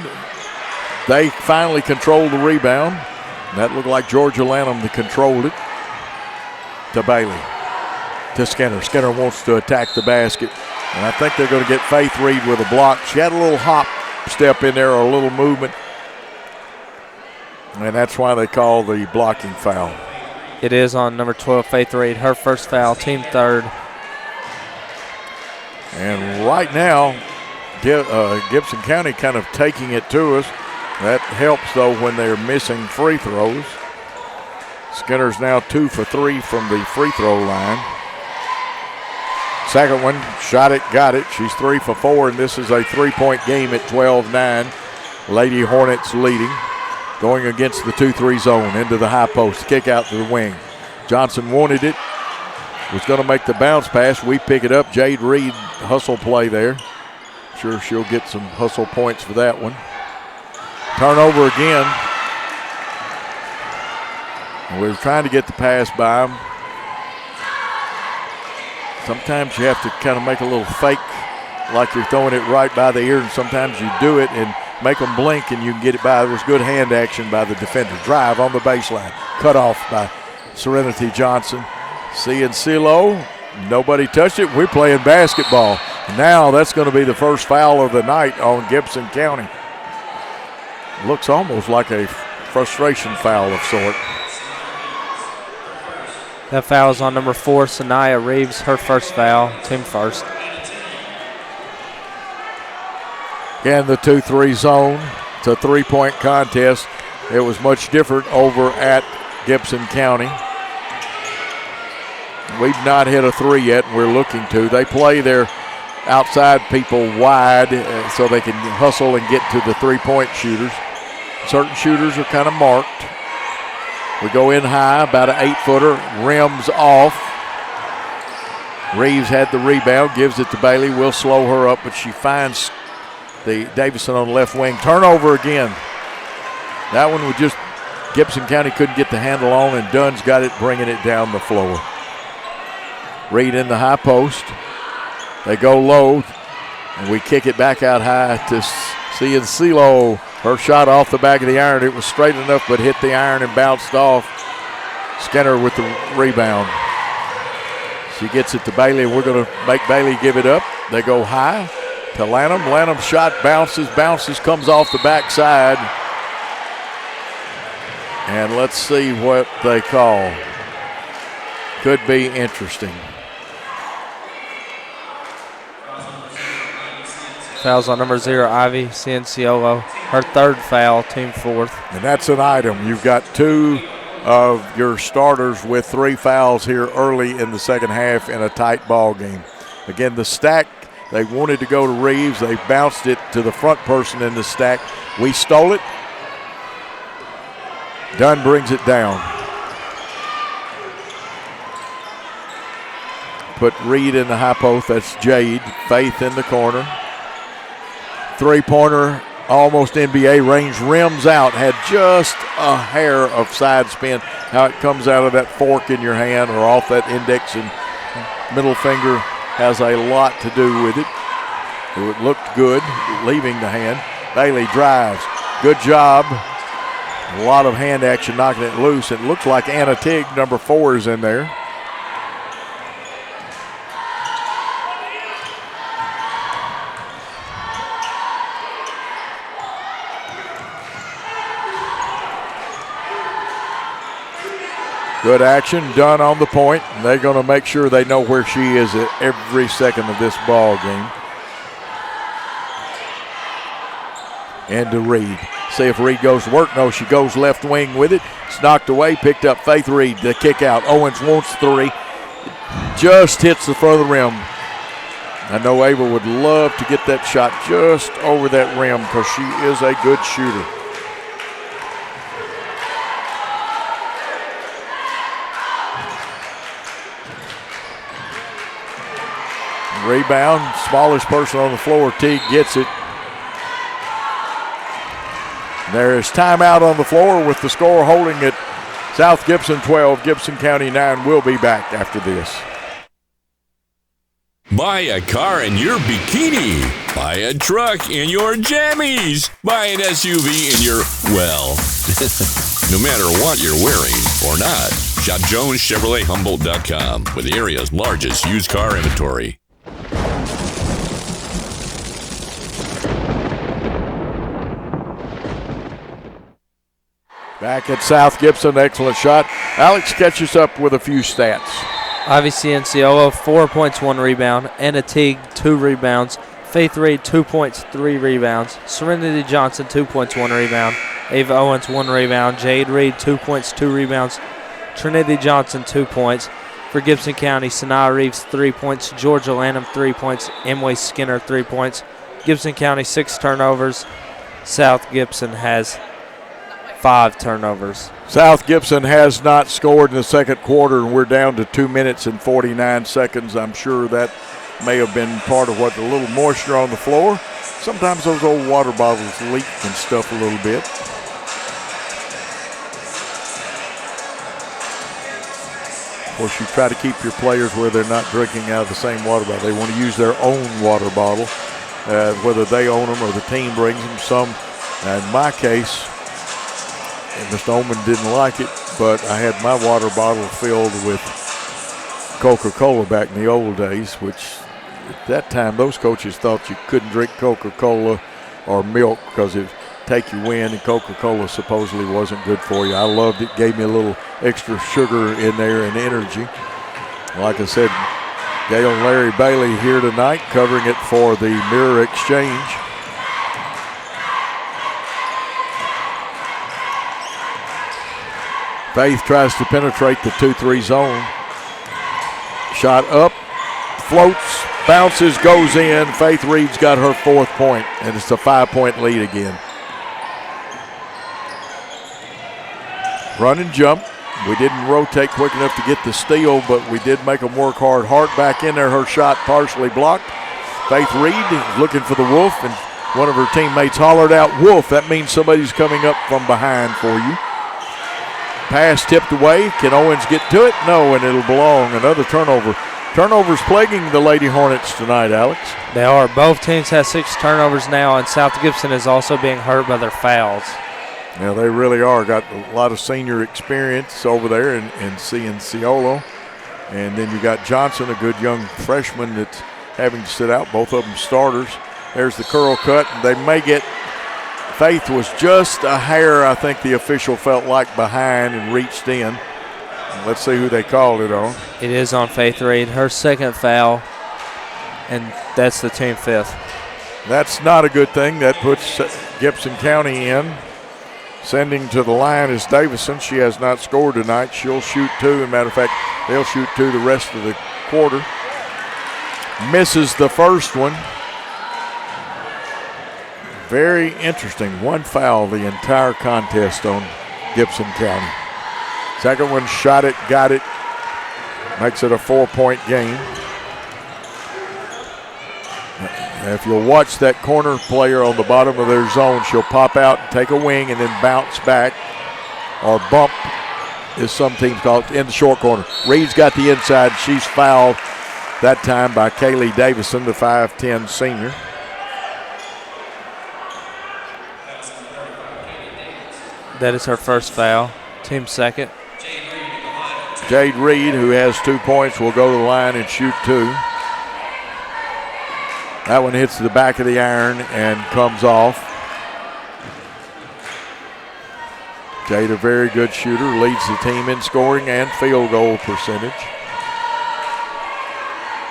Speaker 10: They finally controlled the rebound. That looked like Georgia Lanham that controlled it. To Bailey. To Skinner. Skinner wants to attack the basket. And I think they're going to get Faith Reed with a block. She had a little hop step in there, or a little movement. And that's why they call the blocking foul.
Speaker 11: It is on number 12, Faith Reed. Her 1st foul, team 3rd.
Speaker 10: And right now, Gibson County kind of taking it to us. That helps, though, when they're missing free throws. Skinner's now 2 for 3 from the free throw line. Second one, shot it, got it. She's 3 for 4, and this is a 3-point game at 12-9. Lady Hornets leading. Going against the 2-3 zone into the high post. Kick out to the wing. Johnson wanted it. Was going to make the bounce pass. We pick it up. Jade Reed, hustle play there. Sure she'll get some hustle points for that one. Turnover again. And we're trying to get the pass by them. Sometimes you have to kind of make a little fake like you're throwing it right by the ear, and sometimes you do it and make them blink and you can get it by. There was good hand action by the defender. Drive on the baseline. Cut off by Serenity Johnson. Cienciolo, nobody touched it. We're playing basketball. Now that's going to be the first foul of the night on Gibson County. Looks almost like a frustration foul of sort.
Speaker 11: That foul is on number 4, Sanaya Reeves. Her 1st foul, team 1st.
Speaker 10: Again, the 2-3 zone. It's a 3-point contest. It was much different over at Gibson County. We've not hit a 3 yet, and we're looking to. They play their outside people wide so they can hustle and get to the 3-point shooters. Certain shooters are kind of marked. We go in high, about an 8-footer, rims off. Reeves had the rebound, gives it to Bailey. We'll slow her up, but she finds the Davison on the left wing. Turnover again. That one was just Gibson County couldn't get the handle on, and Dunn's got it, bringing it down the floor. Reed in the high post. They go low, and we kick it back out high to Cienciolo. Her shot off the back of the iron. It was straight enough, but hit the iron and bounced off. Skinner with the rebound. She gets it to Bailey, and we're going to make Bailey give it up. They go high to Lanham. Lanham's shot bounces, comes off the backside. And let's see what they call. Could be interesting.
Speaker 11: Fouls on number 0, Ivy Cienciolo. Her 3rd foul, team 4th.
Speaker 10: And that's an item. You've got 2 of your starters with 3 fouls here early in the second half in a tight ball game. Again, the stack, they wanted to go to Reeves. They bounced it to the front person in the stack. We stole it. Dunn brings it down. Put Reed in the high post. That's Jade. Faith in the corner. Three-pointer, almost NBA range, rims out. Had just a hair of side spin. How it comes out of that fork in your hand or off that index and middle finger has a lot to do with it. It looked good leaving the hand. Bailey drives. Good job. A lot of hand action knocking it loose. It looks like Anna Tigg, number 4, is in there. Good action done on the point. And they're going to make sure they know where she is at every second of this ball game. And to Reed. See if Reed goes to work. No, she goes left wing with it. It's knocked away, picked up Faith Reed. The kick out. Owens wants 3. Just hits the front of the rim. I know Ava would love to get that shot just over that rim because she is a good shooter. Rebound, smallest person on the floor, Teague gets it. There is timeout on the floor with the score holding at South Gibson 12, Gibson County 9. We'll be back after this.
Speaker 4: Buy a car in your bikini. Buy a truck in your jammies. Buy an SUV in your, well, no matter what you're wearing or not. Shop JonesChevroletHumboldt.com with the area's largest used car inventory.
Speaker 10: Back at South Gibson, excellent shot. Alex catches up with a few stats.
Speaker 11: Ivy Cianciolo, 4 points, 1 rebound. Anna Teague, 2 rebounds. Faith Reed, 2 points, 3 rebounds. Serenity Johnson, 2 points, 1 rebound. Ava Owens, 1 rebound. Jade Reed, 2 points, 2 rebounds. Trinity Johnson, 2 points. For Gibson County, Sanaa Reeves, 3 points. Georgia Lanham, 3 points. Emily Skinner, 3 points. Gibson County, 6 turnovers. South Gibson has 5 turnovers.
Speaker 10: South Gibson has not scored in the second quarter, and we're down to 2 minutes and 49 seconds. I'm sure that may have been part of what, a little moisture on the floor. Sometimes those old water bottles leak and stuff a little bit. Of course, you try to keep your players where they're not drinking out of the same water bottle. They want to use their own water bottle, whether they own them or the team brings them. Some, in my case, and Mr. Oman didn't like it, but I had my water bottle filled with Coca-Cola back in the old days, which at that time those coaches thought you couldn't drink Coca-Cola or milk because it'd take you in, and Coca-Cola supposedly wasn't good for you. I loved it, gave me a little extra sugar in there and energy. Like I said, Gail and Larry Bailey here tonight covering it for the Mirror Exchange. Faith tries to penetrate the 2-3 zone. Shot up, floats, bounces, goes in. Faith Reed's got her 4th point, and it's a 5-point lead again. Run and jump. We didn't rotate quick enough to get the steal, but we did make them work hard. Hart back in there, her shot partially blocked. Faith Reed is looking for the Wolf, and one of her teammates hollered out, "Wolf." That means somebody's coming up from behind for you. Pass tipped away. Can Owens get to it? No, and it'll belong. Another turnover. Turnovers plaguing the Lady Hornets tonight, Alex.
Speaker 11: They are. Both teams have 6 turnovers now, and South Gibson is also being hurt by their fouls.
Speaker 10: Yeah, they really are. Got a lot of senior experience over there in Cianciolo. And then you got Johnson, a good young freshman that's having to sit out. Both of them starters. There's the curl cut, and they may get Faith was just a hair, I think the official felt like, behind and reached in. Let's see who they called it on.
Speaker 11: It is on Faith Reed, her 2nd foul, and that's the team 5th.
Speaker 10: That's not a good thing. That puts Gibson County in. Sending to the line is Davison. She has not scored tonight. She'll shoot 2. As a matter of fact, they'll shoot 2 the rest of the quarter. Misses the first one. Very interesting. 1 foul the entire contest on Gibson County. Second one, shot it, got it. Makes it a 4-point game. If you'll watch that corner player on the bottom of their zone, she'll pop out and take a wing and then bounce back, or bump, as some teams call it, in the short corner. Reed's got the inside. She's fouled that time by Kaylee Davison, the 5'10 senior.
Speaker 11: That is her first foul. Team second.
Speaker 10: Jade Reed, who has 2 points, will go to the line and shoot 2. That one hits the back of the iron and comes off. Jade, a very good shooter, leads the team in scoring and field goal percentage.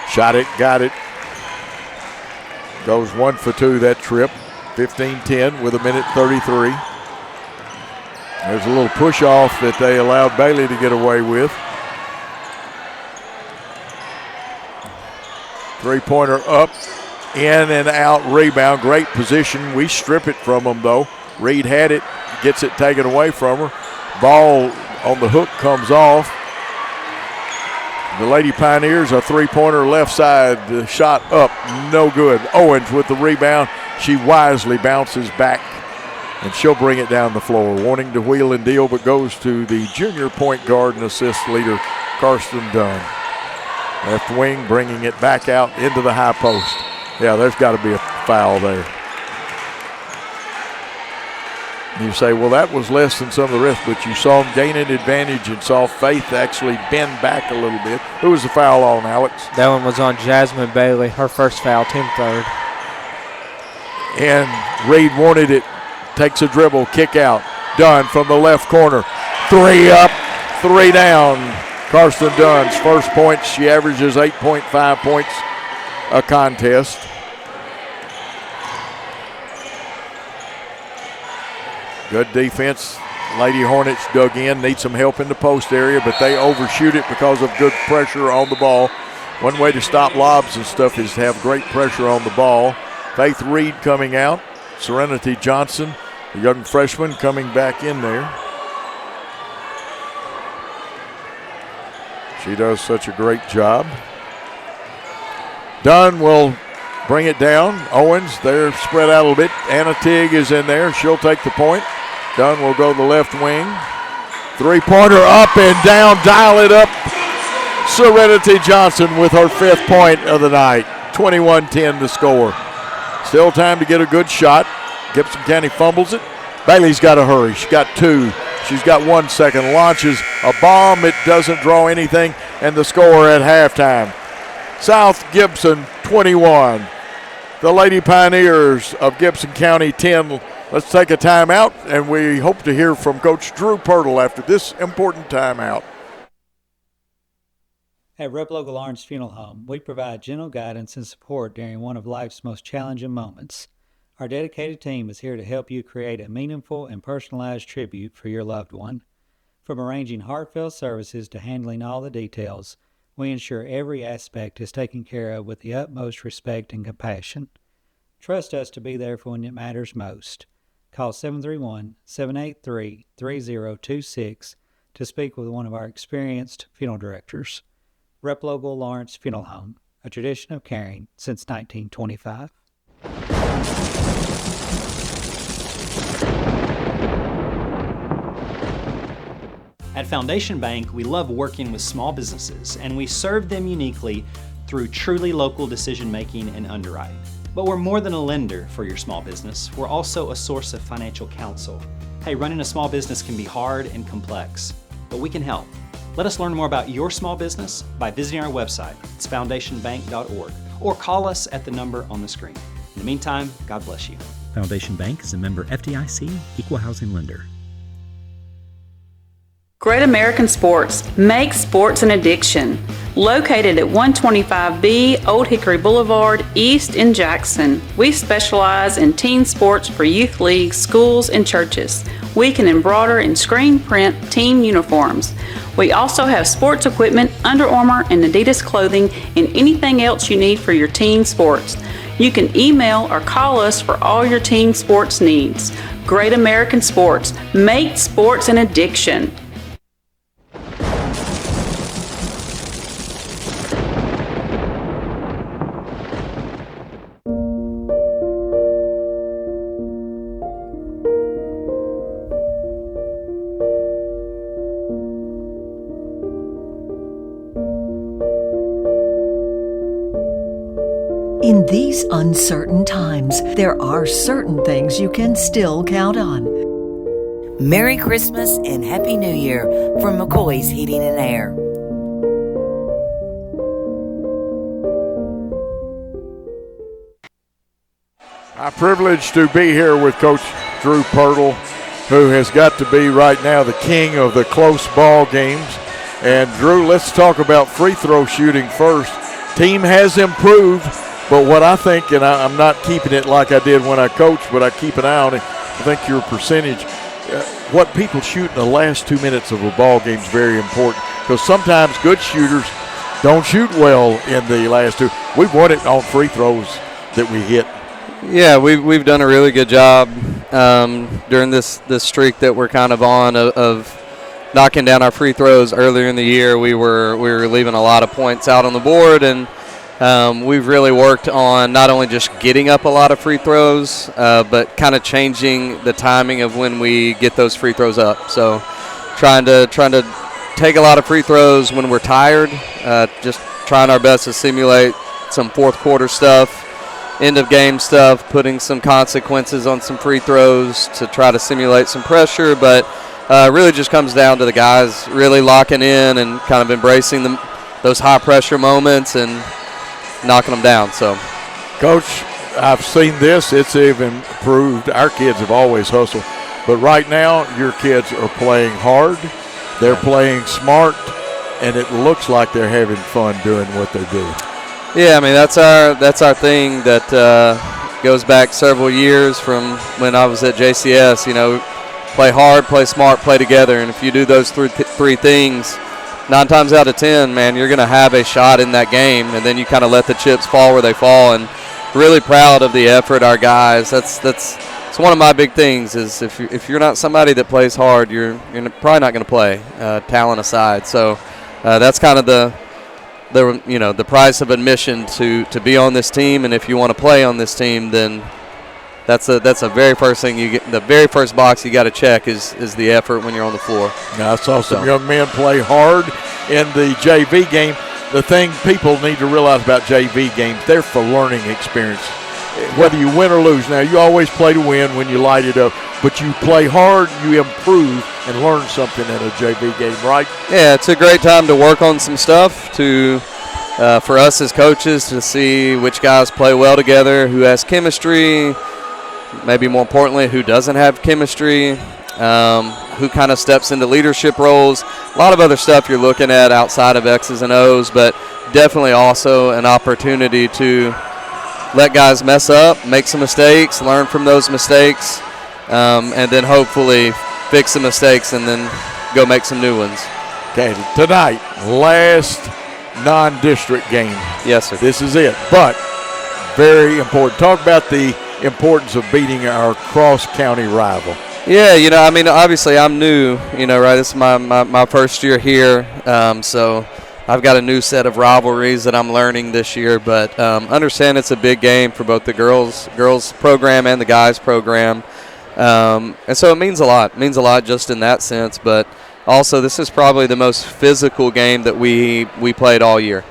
Speaker 10: Shot it, got it. Goes 1 for 2 that trip. 15-10 with 1:33. There's a little push off that they allowed Bailey to get away with. 3-pointer up, in and out rebound. Great position. We strip it from them though. Reed had it, gets it taken away from her. Ball on the hook comes off. The Lady Pioneers, a 3-pointer left side, the shot up, no good. Owens with the rebound. She wisely bounces back, and she'll bring it down the floor. Wanting to wheel and deal, but goes to the junior point guard and assist leader, Karsten Dunn. Left wing, bringing it back out into the high post. Yeah, there's got to be a foul there. You say, well, that was less than some of the rest, but you saw them gain an advantage and saw Faith actually bend back a little bit. Who was the foul on, Alex?
Speaker 11: That one was on Jasmine Bailey, her first foul, team third.
Speaker 10: And Reed wanted it, takes a dribble, kick out. Dunn from the left corner. 3 up, 3 down. Karsten Dunn's first points. She averages 8.5 points a contest. Good defense. Lady Hornets dug in, need some help in the post area, but they overshoot it because of good pressure on the ball. One way to stop lobs and stuff is to have great pressure on the ball. Faith Reed coming out. Serenity Johnson, the young freshman, coming back in there. She does such a great job. Dunn will bring it down. Owens, they're spread out a little bit. Anna Tigg is in there. She'll take the point. Dunn will go the left wing. 3-pointer up and down, dial it up. Serenity Johnson with her 5th point of the night. 21-10 to score. Still time to get a good shot. Gibson County fumbles it. Bailey's got to hurry. She's got 2. She's got 1 second. Launches a bomb. It doesn't draw anything. And the score at halftime. South Gibson 21. The Lady Pioneers of Gibson County 10. Let's take a timeout, and we hope to hear from Coach Drew Pirtle after this important timeout.
Speaker 5: At Replogle Lawrence Funeral Home, we provide gentle guidance and support during one of life's most challenging moments. Our dedicated team is here to help you create a meaningful and personalized tribute for your loved one. From arranging heartfelt services to handling all the details, we ensure every aspect is taken care of with the utmost respect and compassion. Trust us to be there for when it matters most. Call 731-783-3026 to speak with one of our experienced funeral directors. Replogle Lawrence Funeral Home, a tradition of caring since 1925.
Speaker 16: At Foundation Bank, we love working with small businesses, and we serve them uniquely through truly local decision-making and underwriting. But we're more than a lender for your small business. We're also a source of financial counsel. Hey, running a small business can be hard and complex, but we can help. Let us learn more about your small business by visiting our website. It's foundationbank.org, or call us at the number on the screen. In the meantime, God bless you.
Speaker 17: Foundation Bank is a member FDIC, equal housing lender.
Speaker 15: Great American Sports. Make sports an addiction. Located at 125B Old Hickory Boulevard, East in Jackson, we specialize in teen sports for youth leagues, schools, and churches. We can embroider and screen print team uniforms. We also have sports equipment, Under Armour, and Adidas clothing, and anything else you need for your teen sports. You can email or call us for all your teen sports needs. Great American Sports. Make sports an addiction.
Speaker 8: In these uncertain times, there are certain things you can still count on.
Speaker 9: Merry Christmas and Happy New Year from McCoy's Heating and Air.
Speaker 10: I'm privileged to be here with Coach Drew Pirtle, who has got to be right now the king of the close ball games. And Drew, let's talk about free throw shooting first. Team has improved, but what I think, and I'm not keeping it like I did when I coached, but I keep an eye on it. I think your percentage, what people shoot in the last 2 minutes of a ball game is very important, because sometimes good shooters don't shoot well in the last two. We've won it on free throws that we hit.
Speaker 18: Yeah, we've done a really good job during this streak that we're kind of on of knocking down our free throws. Earlier in the year, we were leaving a lot of points out on the board, and we've really worked on not only just getting up a lot of free throws, but kind of changing the timing of when we get those free throws up. So trying to take a lot of free throws when we're tired, just trying our best to simulate some fourth quarter stuff, end of game stuff, putting some consequences on some free throws to try to simulate some pressure. But really just comes down to the guys really locking in and kind of embracing those high pressure moments and knocking them down. So,
Speaker 10: Coach, I've seen this. It's even improved. Our kids have always hustled. But right now, your kids are playing hard. They're playing smart, and it looks like they're having fun doing what they're doing.
Speaker 18: Yeah, I mean, that's our thing that goes back several years from when I was at JCS. You know, play hard, play smart, play together. And if you do those three things, 9 times out of 10, man, you're going to have a shot in that game, and then you kind of let the chips fall where they fall. And really proud of the effort, our guys. That's one of my big things is if you're not somebody that plays hard, you're probably not going to play, talent aside. So that's kind of the price of admission to be on this team. And if you want to play on this team, then that's the very first thing you get. The very first box you got to check is the effort when you're on the floor.
Speaker 10: Now, I saw some young men play hard in the JV game. The thing people need to realize about JV games, they're for learning experience. Whether you win or lose. Now, you always play to win when you light it up, but you play hard, you improve, and learn something in a JV game, right?
Speaker 18: Yeah, it's a great time to work on some stuff for us as coaches to see which guys play well together, who has chemistry, maybe more importantly, who doesn't have chemistry, who kind of steps into leadership roles. A lot of other stuff you're looking at outside of X's and O's, but definitely also an opportunity to let guys mess up, make some mistakes, learn from those mistakes, and then hopefully fix the mistakes and then go make some new ones.
Speaker 10: Okay, tonight, last non-district game.
Speaker 18: Yes, sir.
Speaker 10: This is it, but very important. Talk about the importance of beating our cross-county rival.
Speaker 18: Yeah, I mean, obviously I'm new, right? This is my first year here, so I've got a new set of rivalries that I'm learning this year, but understand it's a big game for both the girls program and the guys program, and so it means a lot. It means a lot just in that sense, but also this is probably the most physical game that we played all year.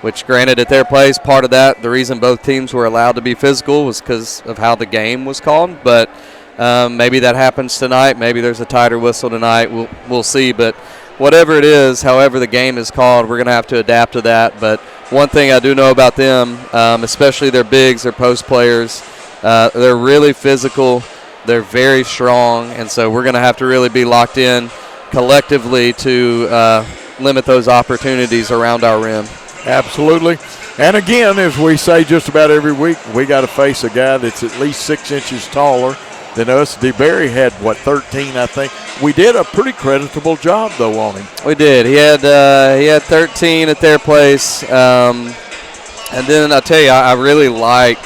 Speaker 18: Which, granted, at their place, part of that, the reason both teams were allowed to be physical was because of how the game was called. But maybe that happens tonight. Maybe there's a tighter whistle tonight. We'll see. But whatever it is, however the game is called, we're going to have to adapt to that. But one thing I do know about them, especially their bigs, their post players, they're really physical. They're very strong. And so we're going to have to really be locked in collectively to limit those opportunities around our rim.
Speaker 10: Absolutely. And again, as we say just about every week, we got to face a guy that's at least 6 inches taller than us. DeBerry had, 13, I think. We did a pretty creditable job, though, on him.
Speaker 18: We did. He had 13 at their place. And then I'll tell you, I really like,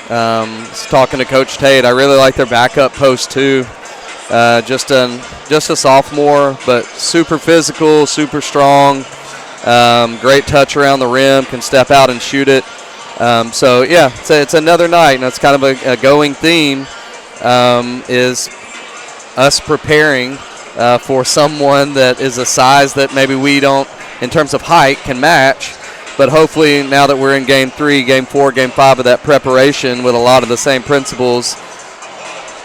Speaker 18: talking to Coach Tate, I really like their backup post, too. Just a sophomore, but super physical, super strong. Great touch around the rim, can step out and shoot it. So, yeah, it's another night, and it's kind of a going theme, is us preparing for someone that is a size that maybe we don't, in terms of height, can match. But hopefully now that we're in Game 3, Game 4, Game 5 of that preparation with a lot of the same principles,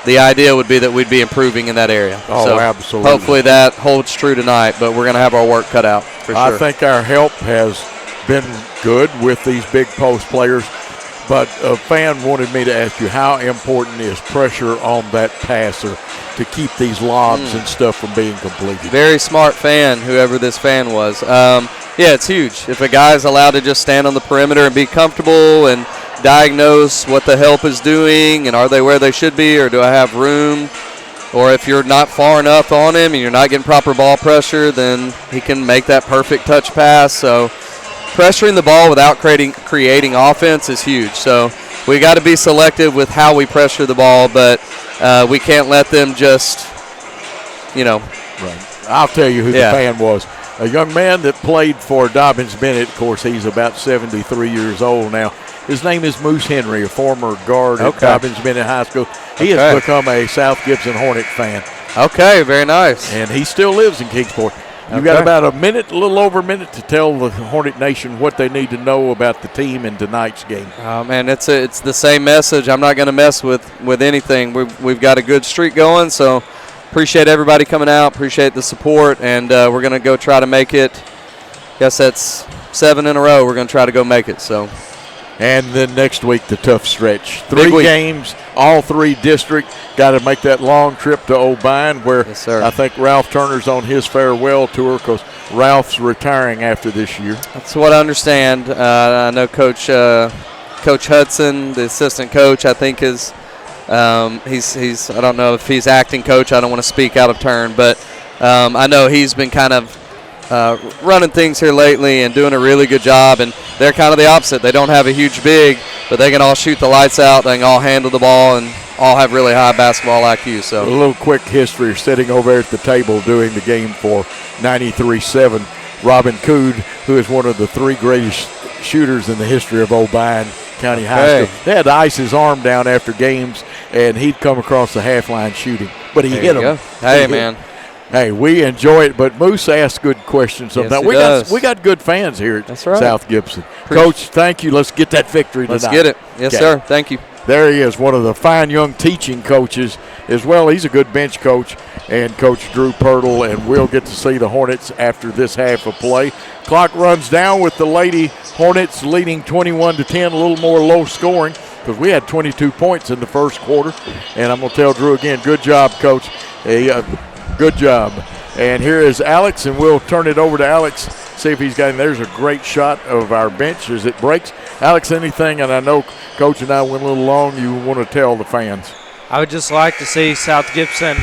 Speaker 18: the idea would be that we'd be improving in that area.
Speaker 10: Oh,
Speaker 18: so
Speaker 10: absolutely.
Speaker 18: Hopefully that holds true tonight, but we're going to have our work cut out for sure.
Speaker 10: I think our help has been good with these big post players, but a fan wanted me to ask you, how important is pressure on that passer to keep these lobs and stuff from being completed?
Speaker 18: Very smart fan, whoever this fan was. Yeah, it's huge. If a guy's allowed to just stand on the perimeter and be comfortable and diagnose what the help is doing and are they where they should be, or do I have room, or if you're not far enough on him and you're not getting proper ball pressure, then he can make that perfect touch pass. So pressuring the ball without creating offense is huge. So we got to be selective with how we pressure the ball, but we can't let them just,
Speaker 10: Right. I'll tell you who the fan was. A young man that played for Dobbins Bennett. Of course, he's about 73 years old now. His name is Moose Henry, a former guard at Dobbins Bennett High School. He has become a South Gibson Hornet fan.
Speaker 18: Okay, very nice.
Speaker 10: And he still lives in Kingsport. You've got about a little over a minute to tell the Hornet Nation what they need to know about the team in tonight's game.
Speaker 18: Oh, man, it's the same message. I'm not going to mess with anything. We've got a good streak going, so appreciate everybody coming out, appreciate the support, and we're going to go try to make it. I guess that's 7 in a row. We're going to try to go make it. So.
Speaker 10: And then next week, the tough stretch. 3 games, all 3 district. Got to make that long trip to O'Bine, where I think Ralph Turner's on his farewell tour because Ralph's retiring after this year.
Speaker 18: That's what I understand. I know Coach Hudson, the assistant coach, I think is he's I don't know if he's acting coach. I don't want to speak out of turn, but I know he's been kind of running things here lately and doing a really good job, and they're kind of the opposite. They don't have a huge big, but they can all shoot the lights out. They can all handle the ball and all have really high basketball IQ. So
Speaker 10: a little quick history. Sitting over at the table doing the game for 93-7, Robin Cood, who is one of the 3 greatest shooters in the history of O'Bine County High School. They had to ice his arm down after games, and he'd come across the half line shooting, but he hit him.
Speaker 18: Hey, man.
Speaker 10: Hey, we enjoy it, but Moose asks good questions sometimes.
Speaker 18: Yes,
Speaker 10: we got good fans here at
Speaker 18: That's right.
Speaker 10: South Gibson. Coach, thank you. Let's get that victory tonight.
Speaker 18: Let's get it. Yes, sir. Thank you.
Speaker 10: There he is, one of the fine young teaching coaches as well. He's a good bench coach, and Coach Drew Pirtle, and we'll get to see the Hornets after this half of play. Clock runs down with the Lady Hornets leading 21-10, a little more low scoring because we had 22 points in the first quarter. And I'm going to tell Drew again, good job, Coach. Good job. And here is Alex, and we'll turn it over to Alex, see if he's got him. There's a great shot of our bench as it breaks. Alex, anything, and I know Coach and I went a little long, you want to tell the fans?
Speaker 11: I would just like to see South Gibson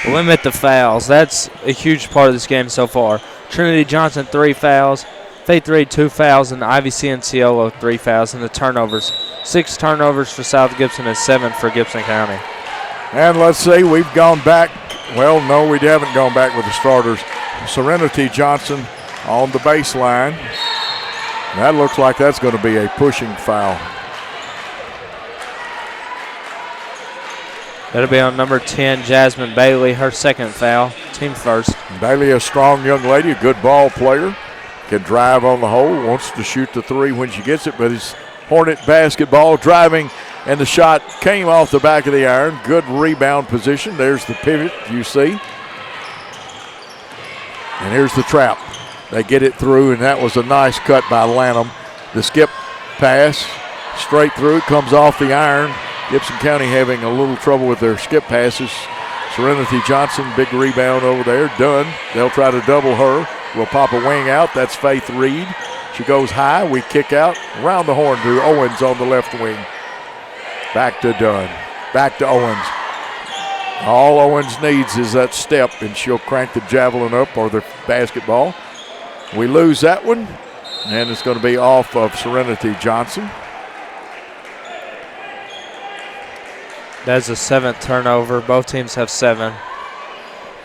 Speaker 11: limit the fouls. That's a huge part of this game so far. Trinity Johnson, 3 fouls. Faith Reed, 2 fouls. And Ivy Cianciolo, 3 fouls. And the turnovers, 6 turnovers for South Gibson and 7 for Gibson County.
Speaker 10: And let's see, we've gone back. Well, no, we haven't gone back with the starters. Serenity Johnson on the baseline. That looks like that's going to be a pushing foul.
Speaker 11: That'll be on number 10, Jasmine Bailey, her 2nd foul, team first.
Speaker 10: Bailey, a strong young lady, a good ball player, can drive on the hole, wants to shoot the 3 when she gets it, but it's Hornet basketball, driving, and the shot came off the back of the iron. Good rebound position. There's the pivot you see. And here's the trap. They get it through, and that was a nice cut by Lanham. The skip pass straight through, comes off the iron. Gibson County having a little trouble with their skip passes. Serenity Johnson, big rebound over there, done. They'll try to double her. will pop a wing out. That's Faith Reed. She goes high. We kick out around the horn to Owens on the left wing. Back to Dunn. Back to Owens. All Owens needs is that step, and she'll crank the javelin up or the basketball. We lose that one, and it's going to be off of Serenity Johnson.
Speaker 11: That's the 7th turnover. Both teams have 7.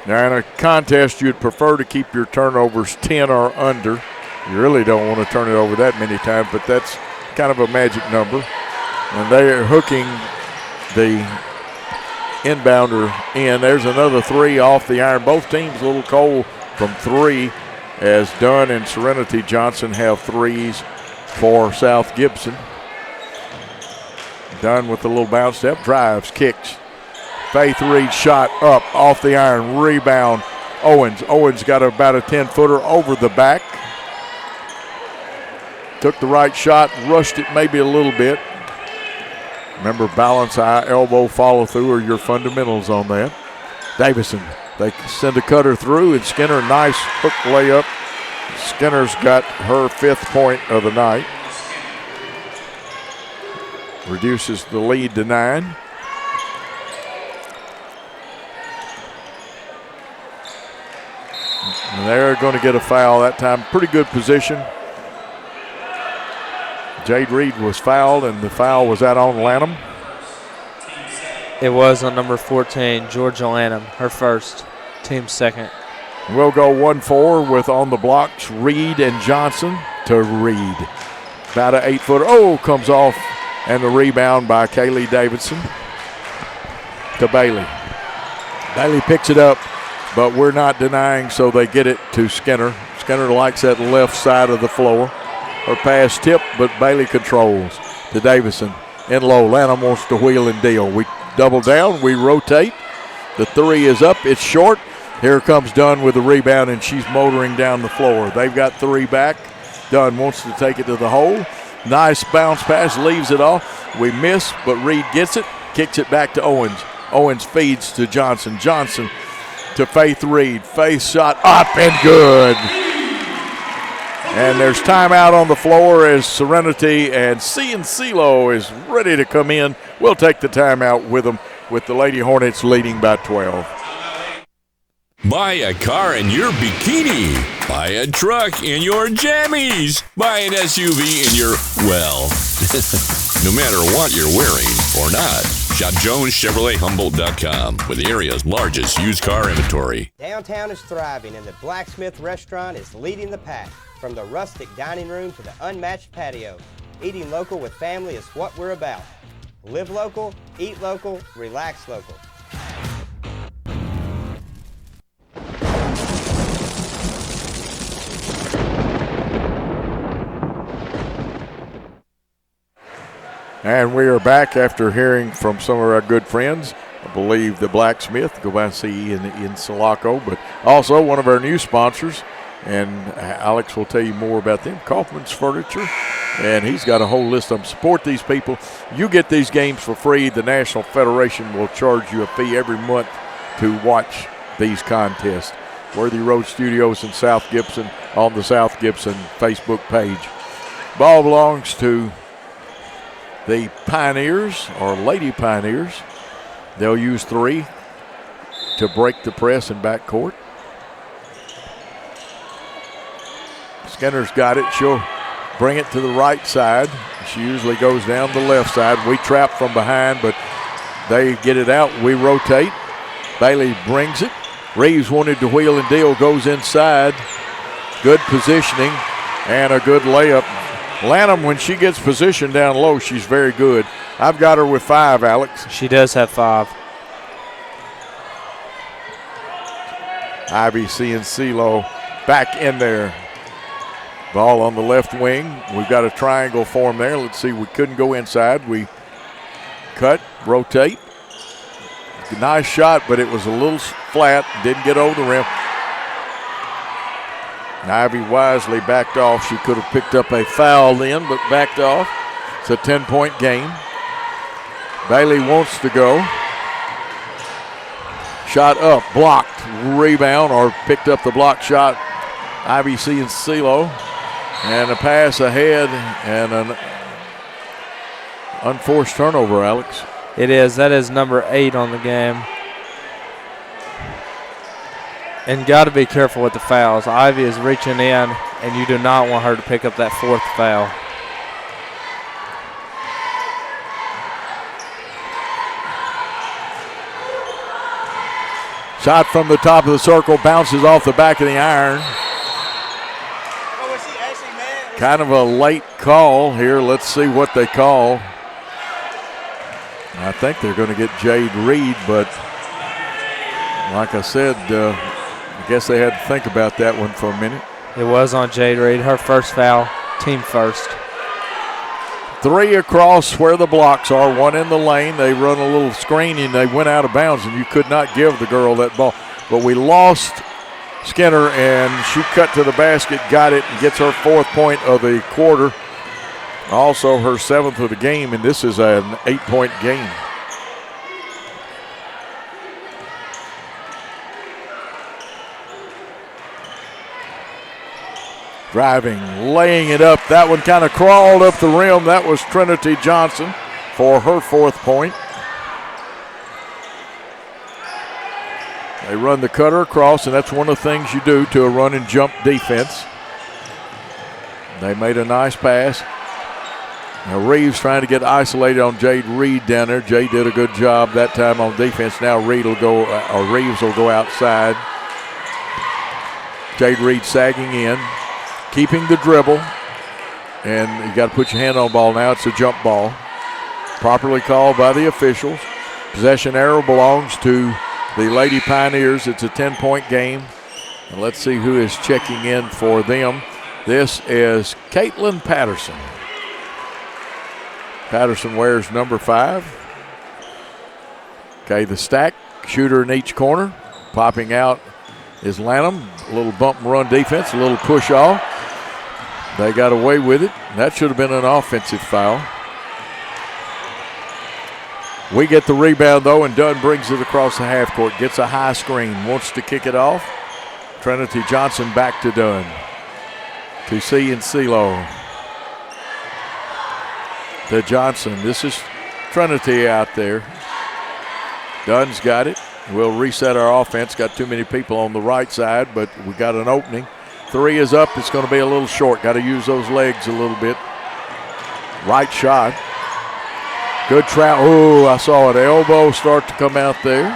Speaker 10: Now, in a contest, you'd prefer to keep your turnovers 10 or under. You really don't want to turn it over that many times, but that's kind of a magic number. And they are hooking the inbounder in. There's another 3 off the iron. Both teams a little cold from 3, as Dunn and Serenity Johnson have 3s for South Gibson. Dunn with a little bounce step, drives, kicks. Faith Reed shot up off the iron, rebound. Owens got about a 10-footer over the back. Took the right shot, rushed it maybe a little bit. Remember, balance, eye, elbow, follow through are your fundamentals on that. Davison, they send a cutter through, and Skinner, nice hook layup. Skinner's got her 5th point of the night. Reduces the lead to 9. And they're going to get a foul that time. Pretty good position. Jade Reed was fouled, and the foul was out on Lanham.
Speaker 11: It was on number 14, Georgia Lanham, her first, team second.
Speaker 10: We'll go 1-4 with on the blocks Reed and Johnson to Reed. About an 8-footer. Oh, comes off, and the rebound by Kaylee Davidson to Bailey. Bailey picks it up, but we're not denying, so they get it to Skinner. Skinner likes that left side of the floor. Her pass tip, but Bailey controls to Davison. In low, Lanham wants to wheel and deal. We double down, we rotate. The 3 is up, it's short. Here comes Dunn with the rebound, and she's motoring down the floor. They've got 3 back. Dunn wants to take it to the hole. Nice bounce pass, leaves it off. We miss, but Reed gets it, kicks it back to Owens. Owens feeds to Johnson. Johnson to Faith Reed. Faith shot up and good. And there's timeout on the floor as Serenity and CeeLo is ready to come in. We'll take the timeout with them, with the Lady Hornets leading by 12.
Speaker 4: Buy a car in your bikini. Buy a truck in your jammies. Buy an SUV in your, well, no matter what you're wearing or not. Shop JonesChevroletHumboldt.com with the area's largest used car inventory.
Speaker 3: Downtown is thriving, and the Blacksmith Restaurant is leading the pack. From the rustic dining room to the unmatched patio, eating local with family is what we're about. Live local, eat local, relax local.
Speaker 10: And we are back after hearing from some of our good friends. I believe the Blacksmith, go by and see in Sulaco, but also one of our new sponsors. And Alex will tell you more about them. Kaufman's Furniture, and he's got a whole list of them. Support these people. You get these games for free. The National Federation will charge you a fee every month to watch these contests. Worthy Road Studios in South Gibson on the South Gibson Facebook page. Ball belongs to the Pioneers, or Lady Pioneers. They'll use 3 to break the press in backcourt. Skinner's got it. She'll bring it to the right side. She usually goes down the left side. We trap from behind, but they get it out. We rotate. Bailey brings it. Reeves wanted to wheel and deal, goes inside. Good positioning and a good layup. Lanham, when she gets positioned down low, she's very good. I've got her with 5, Alex.
Speaker 11: She does have 5.
Speaker 10: Ivy and CeeLo back in there. Ball on the left wing. We've got a triangle form there. Let's see, we couldn't go inside. We cut, rotate. Nice shot, but it was a little flat. Didn't get over the rim. Ivy wisely backed off. She could have picked up a foul then, but backed off. It's a 10-point game. Bailey wants to go. Shot up, blocked, rebound, or picked up the block shot IBC and CeeLo. And a pass ahead and an unforced turnover, Alex.
Speaker 11: It is. That is number 8 on the game. And got to be careful with the fouls. Ivy is reaching in, and you do not want her to pick up that 4th foul.
Speaker 10: Shot from the top of the circle, bounces off the back of the iron. Kind of a late call here. Let's see what they call. I think they're going to get Jade Reed, but like I said, I guess they had to think about that one for a minute.
Speaker 11: It was on Jade Reed, her first foul, team first.
Speaker 10: 3 across where the blocks are, 1 in the lane. They run a little screen and they went out of bounds, and you could not give the girl that ball. But we lost Skinner, and she cut to the basket, got it, and gets her 4th point of the quarter. Also her 7th of the game, and this is an 8-point game. Driving, laying it up. That one kind of crawled up the rim. That was Trinity Johnson for her 4th point. They run the cutter across, and that's one of the things you do to a run and jump defense. They made a nice pass. Now Reeves trying to get isolated on Jade Reed down there. Jade did a good job that time on defense. Now Reeves will go outside. Jade Reed sagging in, keeping the dribble, and you got to put your hand on the ball now. It's a jump ball. Properly called by the officials. Possession arrow belongs to the Lady Pioneers. It's a 10-point game. And let's see who is checking in for them. This is Caitlin Patterson. Patterson wears number 5. Okay, the stack, shooter in each corner. Popping out is Lanham. A little bump and run defense, a little push off. They got away with it. That should have been an offensive foul. We get the rebound, though, and Dunn brings it across the half court. Gets a high screen, wants to kick it off. Trinity Johnson back to Dunn. To C and CeeLo. To Johnson. This is Trinity out there. Dunn's got it. We'll reset our offense. Got too many people on the right side, but we got an opening. 3 is up. It's going to be a little short. Got to use those legs a little bit. Right shot. Good trap. Oh, I saw an elbow start to come out there.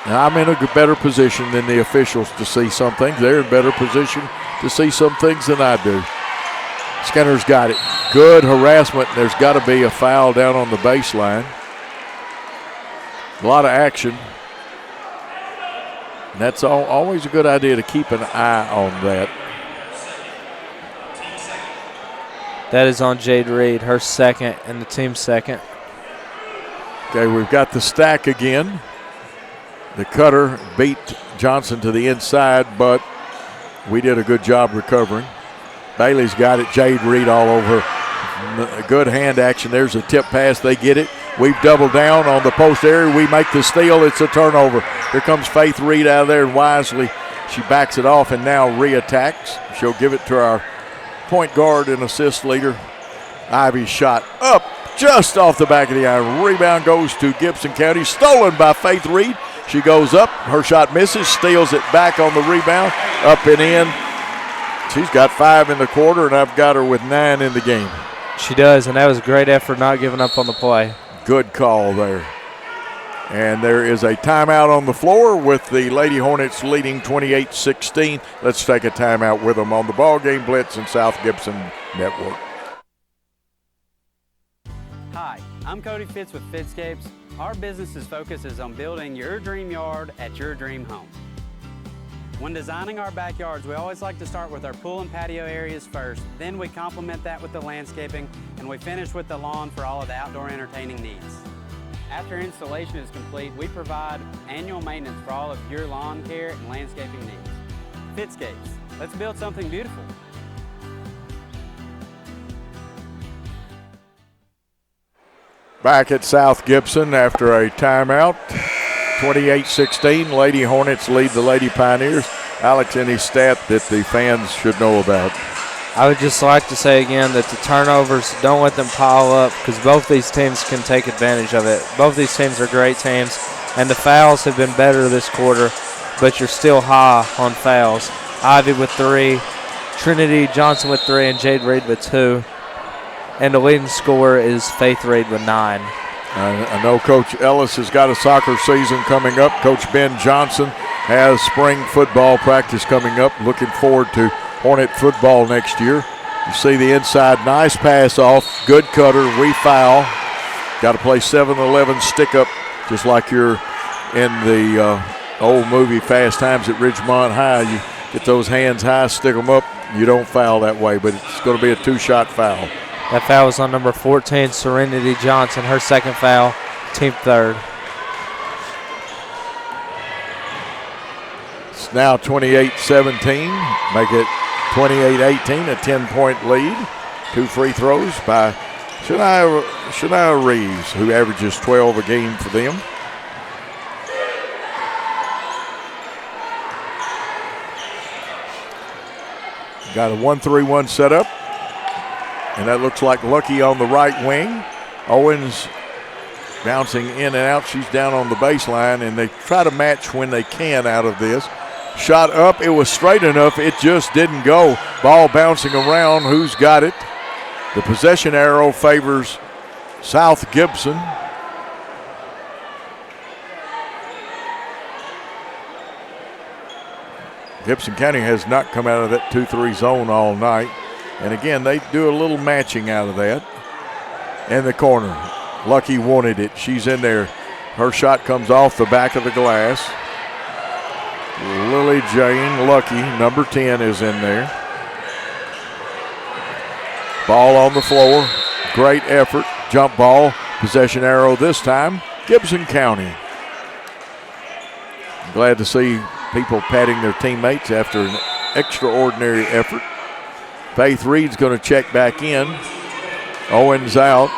Speaker 10: And I'm in a better position than the officials to see some things. They're in better position to see some things than I do. Skinner's got it. Good harassment. There's got to be a foul down on the baseline. A lot of action. And that's always a good idea to keep an eye on that.
Speaker 11: That is on Jade Reed, her 2nd and the team's 2nd.
Speaker 10: Okay, we've got the stack again. The cutter beat Johnson to the inside, but we did a good job recovering. Bailey's got it. Jade Reed all over. Good hand action. There's a tip pass. They get it. We've doubled down on the post area. We make the steal. It's a turnover. Here comes Faith Reed out of there, and wisely she backs it off and now re-attacks. She'll give it to our point guard and assist leader. Ivy's shot up just off the back of the iron. Rebound goes to Gibson County. Stolen by Faith Reed. She goes up. Her shot misses. Steals it back on the rebound. Up and in. She's got 5 in the quarter, and I've got her with 9 in the game.
Speaker 11: She does, and that was a great effort not giving up on the play.
Speaker 10: Good call there. And there is a timeout on the floor with the Lady Hornets leading 28-16. Let's take a timeout with them on the Ball Game Blitz and South Gibson Network.
Speaker 14: Hi, I'm Cody Fitz with Fitscapes. Our business's focus is on building your dream yard at your dream home. When designing our backyards, we always like to start with our pool and patio areas first. Then we complement that with the landscaping, and we finish with the lawn for all of the outdoor entertaining needs. After installation is complete, we provide annual maintenance for all of your lawn care and landscaping needs. Fitscapes, let's build something beautiful.
Speaker 10: Back at South Gibson after a timeout. 28-16, Lady Hornets lead the Lady Pioneers. Alex, any stat that the fans should know about?
Speaker 11: I would just like to say again that the turnovers, don't let them pile up because both these teams can take advantage of it. Both these teams are great teams, and the fouls have been better this quarter, but you're still high on fouls. Ivy with 3, Trinity Johnson with 3, and Jade Reed with 2. And the leading scorer is Faith Reed with 9.
Speaker 10: I know Coach Ellis has got a soccer season coming up. Coach Ben Johnson has spring football practice coming up. Looking forward to Hornet football next year. You see the inside, nice pass off, good cutter, refoul. Got to play 7-11 stick up just like you're in the old movie Fast Times at Ridgemont High. You get those hands high, stick them up. You don't foul that way, but it's going to be a 2-shot foul.
Speaker 11: That foul was on number 14, Serenity Johnson. Her second foul, team third.
Speaker 10: It's now 28-17. Make it 28-18, a 10-point lead. 2 free throws by Shania Reeves, who averages 12 a game for them. Got a 1-3-1 setup. And that looks like Lucky on the right wing. Owens bouncing in and out. She's down on the baseline, and they try to match when they can out of this. Shot up. It was straight enough. It just didn't go. Ball bouncing around. Who's got it? The possession arrow favors South Gibson. Gibson County has not come out of that 2-3 zone all night. And again, they do a little matching out of that. In the corner, Lucky wanted it. She's in there. Her shot comes off the back of the glass. Lily Jane Lucky, number 10, is in there. Ball on the floor. Great effort. Jump ball. Possession arrow this time. Gibson County. Glad to see people patting their teammates after an extraordinary effort. Faith Reed's going to check back in. Owens out.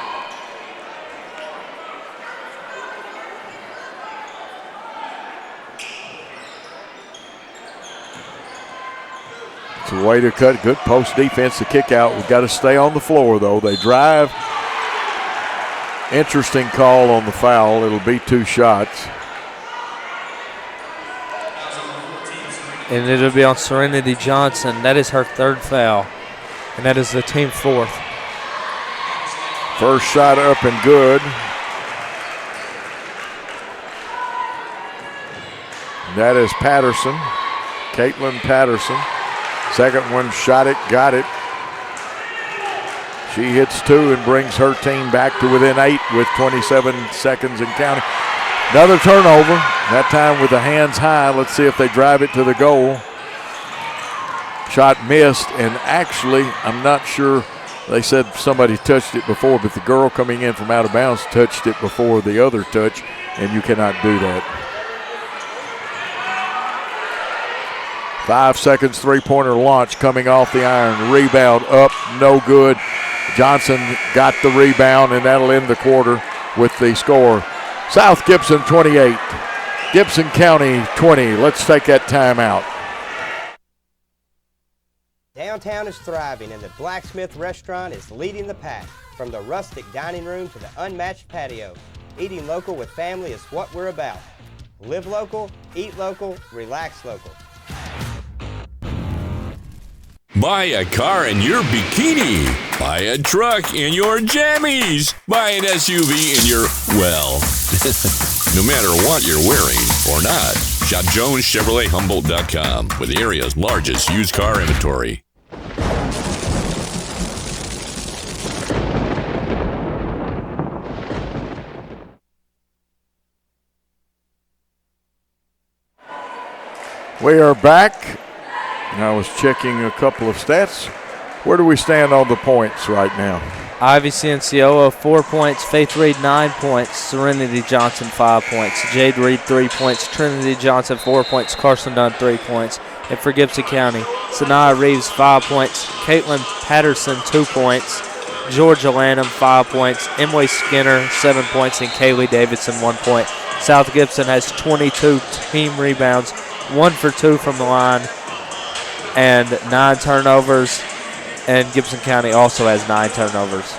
Speaker 10: It's a way to cut. Good post defense to kick out. We've got to stay on the floor, though. They drive. Interesting call on the foul. It'll be 2 shots.
Speaker 11: And it'll be on Serenity Johnson. That is her 3rd foul. And that is the team 4th.
Speaker 10: First shot up and good. That is Patterson. Caitlin Patterson. Second one, shot it, got it. She hits 2 and brings her team back to within 8 with 27 seconds and counting. Another turnover, that time with the hands high. Let's see if they drive it to the goal. Shot missed, and actually, I'm not sure. They said somebody touched it before, but the girl coming in from out of bounds touched it before the other touch, and you cannot do that. 5 seconds, 3-pointer launch coming off the iron. Rebound up, no good. Johnson got the rebound, and that'll end the quarter with the score. South Gibson 28, Gibson County 20. Let's take that timeout.
Speaker 3: Downtown is thriving, and the Blacksmith Restaurant is leading the pack. From the rustic dining room to the unmatched patio, eating local with family is what we're about. Live local, eat local, relax local.
Speaker 4: Buy a car in your bikini. Buy a truck in your jammies. Buy an SUV in your, well, no matter what you're wearing or not. Shop JonesChevroletHumboldt.com with the area's largest used car inventory.
Speaker 10: We are back. I was checking a couple of stats. Where do we stand on the points right now?
Speaker 11: Ivy Cianciolo, 4 points. Faith Reed, 9 points. Serenity Johnson, 5 points. Jade Reed, 3 points. Trinity Johnson, 4 points. Carson Dunn, 3 points. And for Gibson County, Sanaya Reeves, 5 points. Caitlin Patterson, 2 points. Georgia Lanham, 5 points. Emily Skinner, 7 points. And Kaylee Davidson, 1 point. South Gibson has 22 team rebounds. 1 for 2 from the line, and 9 turnovers. And Gibson County also has 9 turnovers.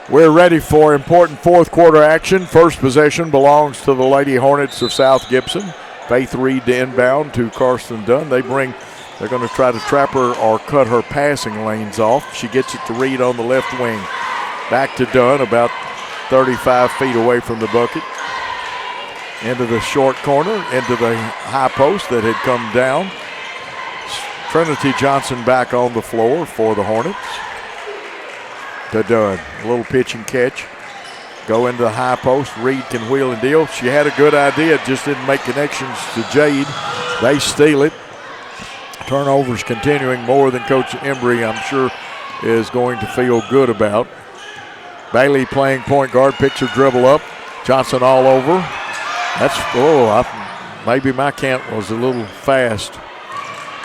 Speaker 10: We're ready for important fourth quarter action. First possession belongs to the Lady Hornets of South Gibson. Faith Reed to inbound to Karsten Dunn. They're going to try to trap her or cut her passing lanes off. She gets it to Reed on the left wing. Back to Dunn, about 35 feet away from the bucket. Into the short corner, into the high post that had come down. Trinity Johnson back on the floor for the Hornets. To Dunn, a little pitch and catch. Go into the high post. Reed can wheel and deal. She had a good idea, just didn't make connections to Jade. They steal it. Turnovers continuing more than Coach Embry, I'm sure, is going to feel good about. Bailey playing point guard, picks her dribble up. Johnson all over. Maybe my count was a little fast.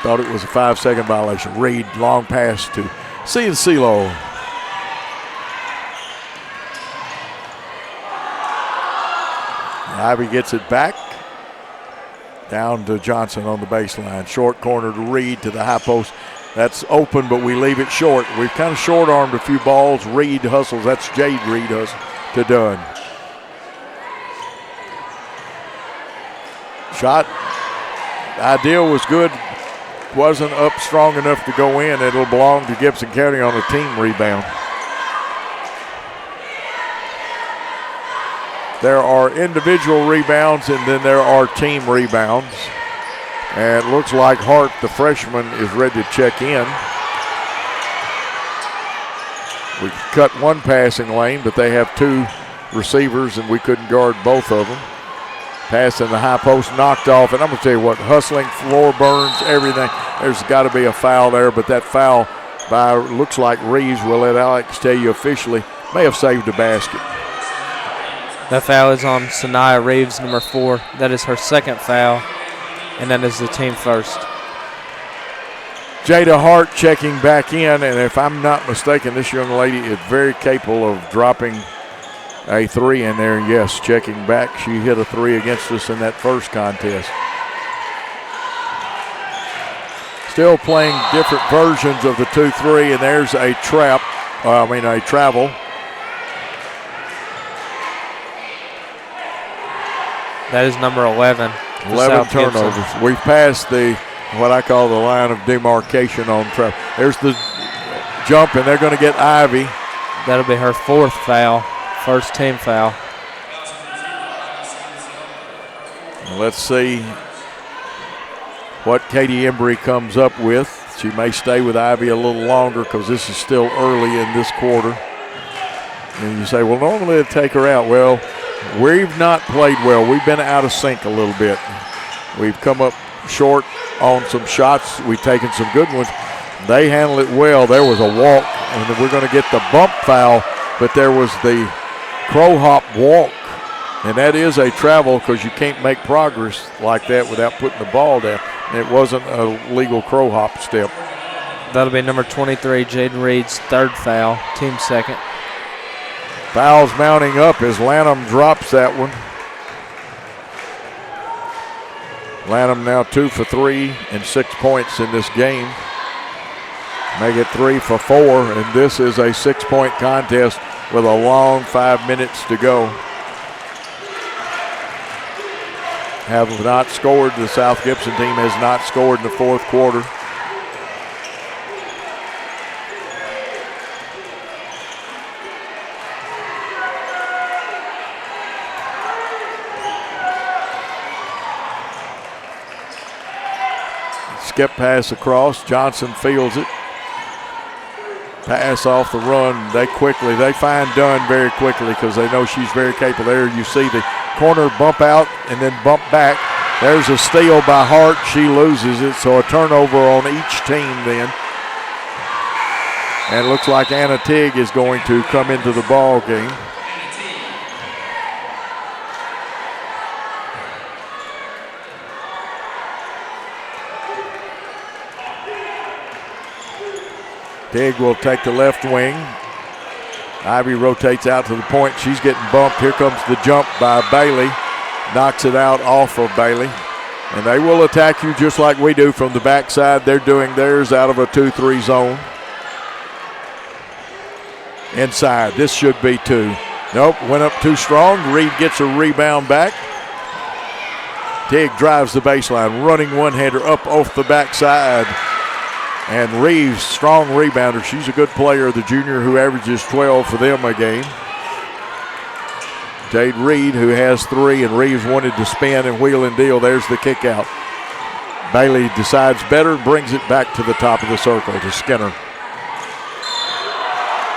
Speaker 10: Thought it was a 5-second violation. Reed, long pass to CeeLo. Ivy gets it back. Down to Johnson on the baseline. Short corner to Reed to the high post. That's open, but we leave it short. We've kind of short-armed a few balls. Reed hustles. That's Jade Reed hustles to Dunn. Shot. Idea was good. Wasn't up strong enough to go in. It'll belong to Gibson County on a team rebound. There are individual rebounds and then there are team rebounds. And it looks like Hart, the freshman, is ready to check in. We cut one passing lane, but they have 2 receivers and we couldn't guard both of them. Pass in the high post, knocked off. And I'm going to tell you what, hustling, floor burns, everything. There's got to be a foul there, but that foul by, looks like Reeves, will let Alex tell you officially, may have saved a basket.
Speaker 11: That foul is on Sanaya Reeves, number 4. That is her second foul, and that is the team first.
Speaker 10: Jada Hart checking back in, and if I'm not mistaken, this young lady is very capable of dropping a 3 in there. Yes, checking back. She hit a 3 against us in that first contest. Still playing different versions of the 2-3, and there's a a travel.
Speaker 11: That is number 11.
Speaker 10: 11 turnovers. We've passed what I call the line of demarcation on travel. There's the jump, and they're going to get Ivy.
Speaker 11: That'll be her 4th foul, first team foul.
Speaker 10: And let's see what Katie Embry comes up with. She may stay with Ivy a little longer because this is still early in this quarter. And you say, well, normally they'd take her out. Well, we've not played well. We've been out of sync a little bit. We've come up short on some shots. We've taken some good ones. They handle it well. There was a walk, and we're going to get the bump foul, but there was the crow hop walk, and that is a travel because you can't make progress like that without putting the ball down. It wasn't a legal crow hop step.
Speaker 11: That'll be number 23, Jaden Reed's 3rd foul, team 2nd.
Speaker 10: Fouls mounting up as Lanham drops that one. Lanham now 2 for 3 and 6 points in this game. Make it 3 for 4, and this is a 6-point contest with a long 5 minutes to go. Have not scored. The South Gibson team has not scored in the 4th quarter. Skip pass across. Johnson fields it. Pass off the run. They find Dunn very quickly because they know she's very capable. There you see the corner bump out and then bump back. There's a steal by Hart. She loses it, so a turnover on each team then. And it looks like Anna Tigg is going to come into the ball game. Tigg will take the left wing. Ivy rotates out to the point. She's getting bumped. Here comes the jump by Bailey. Knocks it out off of Bailey. And they will attack you just like we do from the backside. They're doing theirs out of a 2-3 zone. Inside, this should be 2. Nope, went up too strong. Reed gets a rebound back. Tig drives the baseline, running one-hander up off the backside. And Reeves, strong rebounder. She's a good player, the junior who averages 12 for them a game. Jade Reed, who has 3, and Reeves wanted to spin and wheel and deal. There's the kick out. Bailey decides better, brings it back to the top of the circle to Skinner.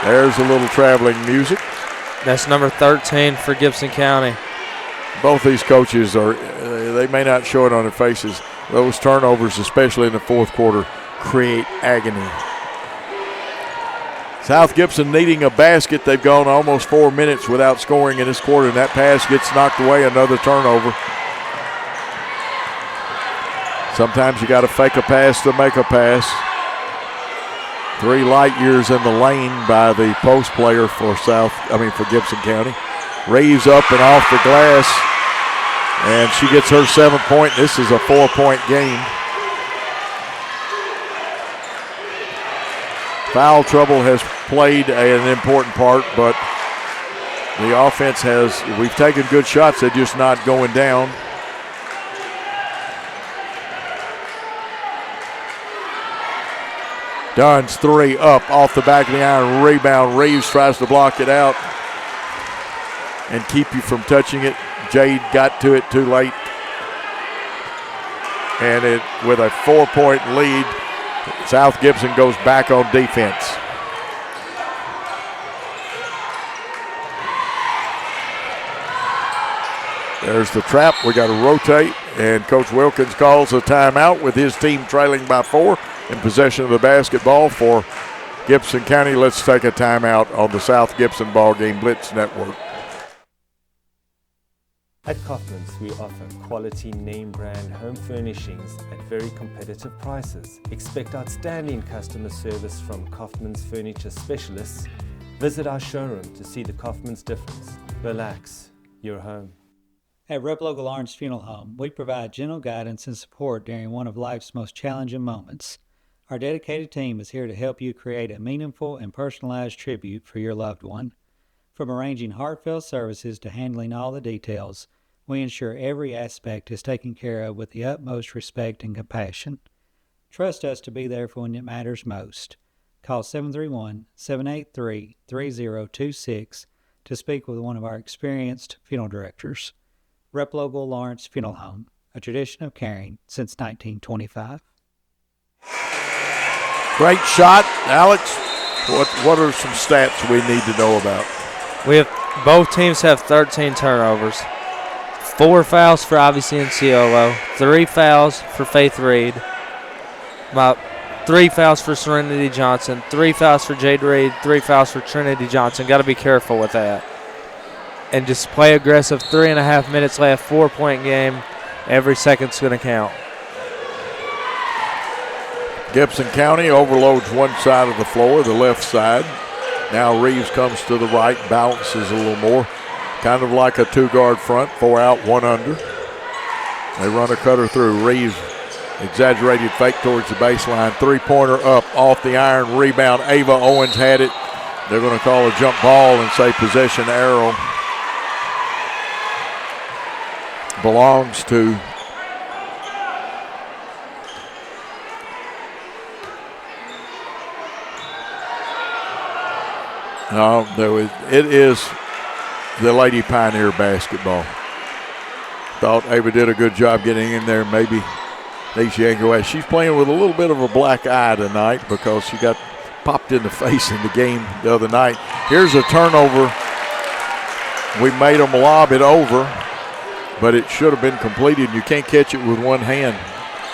Speaker 10: There's a little traveling music.
Speaker 11: That's number 13 for Gibson County.
Speaker 10: Both these coaches they may not show it on their faces. Those turnovers, especially in the fourth quarter, create agony. South Gibson needing a basket. They've gone almost 4 minutes without scoring in this quarter, and that pass gets knocked away, another turnover. Sometimes you got to fake a pass to make a pass. 3 light years in the lane by the post player for Gibson County. Reeves up and off the glass, and she gets her 7th point. This is a 4-point game. Foul trouble has played an important part, but the offense we've taken good shots, they're just not going down. Dunn's 3 up off the back of the iron, rebound. Reeves tries to block it out and keep you from touching it. Jade got to it too late. And with a 4-point lead, South Gibson goes back on defense. There's the trap. We got to rotate, and Coach Wilkins calls a timeout with his team trailing by 4 in possession of the basketball for Gibson County. Let's take a timeout on the South Gibson Ball Game Blitz Network.
Speaker 2: At Kaufman's, we offer quality name brand home furnishings at very competitive prices. Expect outstanding customer service from Kaufman's Furniture Specialists. Visit our showroom to see the Kaufman's difference. Relax, you're home.
Speaker 5: At Replogle Lawrence Funeral Home, we provide gentle guidance and support during one of life's most challenging moments. Our dedicated team is here to help you create a meaningful and personalized tribute for your loved one. From arranging heartfelt services to handling all the details, we ensure every aspect is taken care of with the utmost respect and compassion. Trust us to be there for when it matters most. Call 731-783-3026 to speak with one of our experienced funeral directors. Replogle Lawrence Funeral Home, a tradition of caring since 1925.
Speaker 10: Great shot, Alex. What are some stats we need to know about?
Speaker 11: Both teams have 13 turnovers. 4 fouls for Ivy Cianciolo, 3 fouls for Faith Reed, 3 fouls for Serenity Johnson, 3 fouls for Jade Reed, 3 fouls for Trinity Johnson. Got to be careful with that. And just play aggressive. 3.5 minutes left, 4-point game. Every second's going to count.
Speaker 10: Gibson County overloads one side of the floor, the left side. Now Reeves comes to the right, bounces a little more. Kind of like a 2-guard front, 4 out, 1 under. They run a cutter through. Reeves, exaggerated fake towards the baseline. 3-pointer up off the iron, rebound. Ava Owens had it. They're going to call a jump ball and say possession arrow. Belongs to it is the Lady Pioneer basketball. Thought Ava did a good job getting in there. Maybe she's playing with a little bit of a black eye tonight because she got popped in the face in the game the other night. Here's a turnover. We made them lob it over, but it should have been completed. You can't catch it with one hand,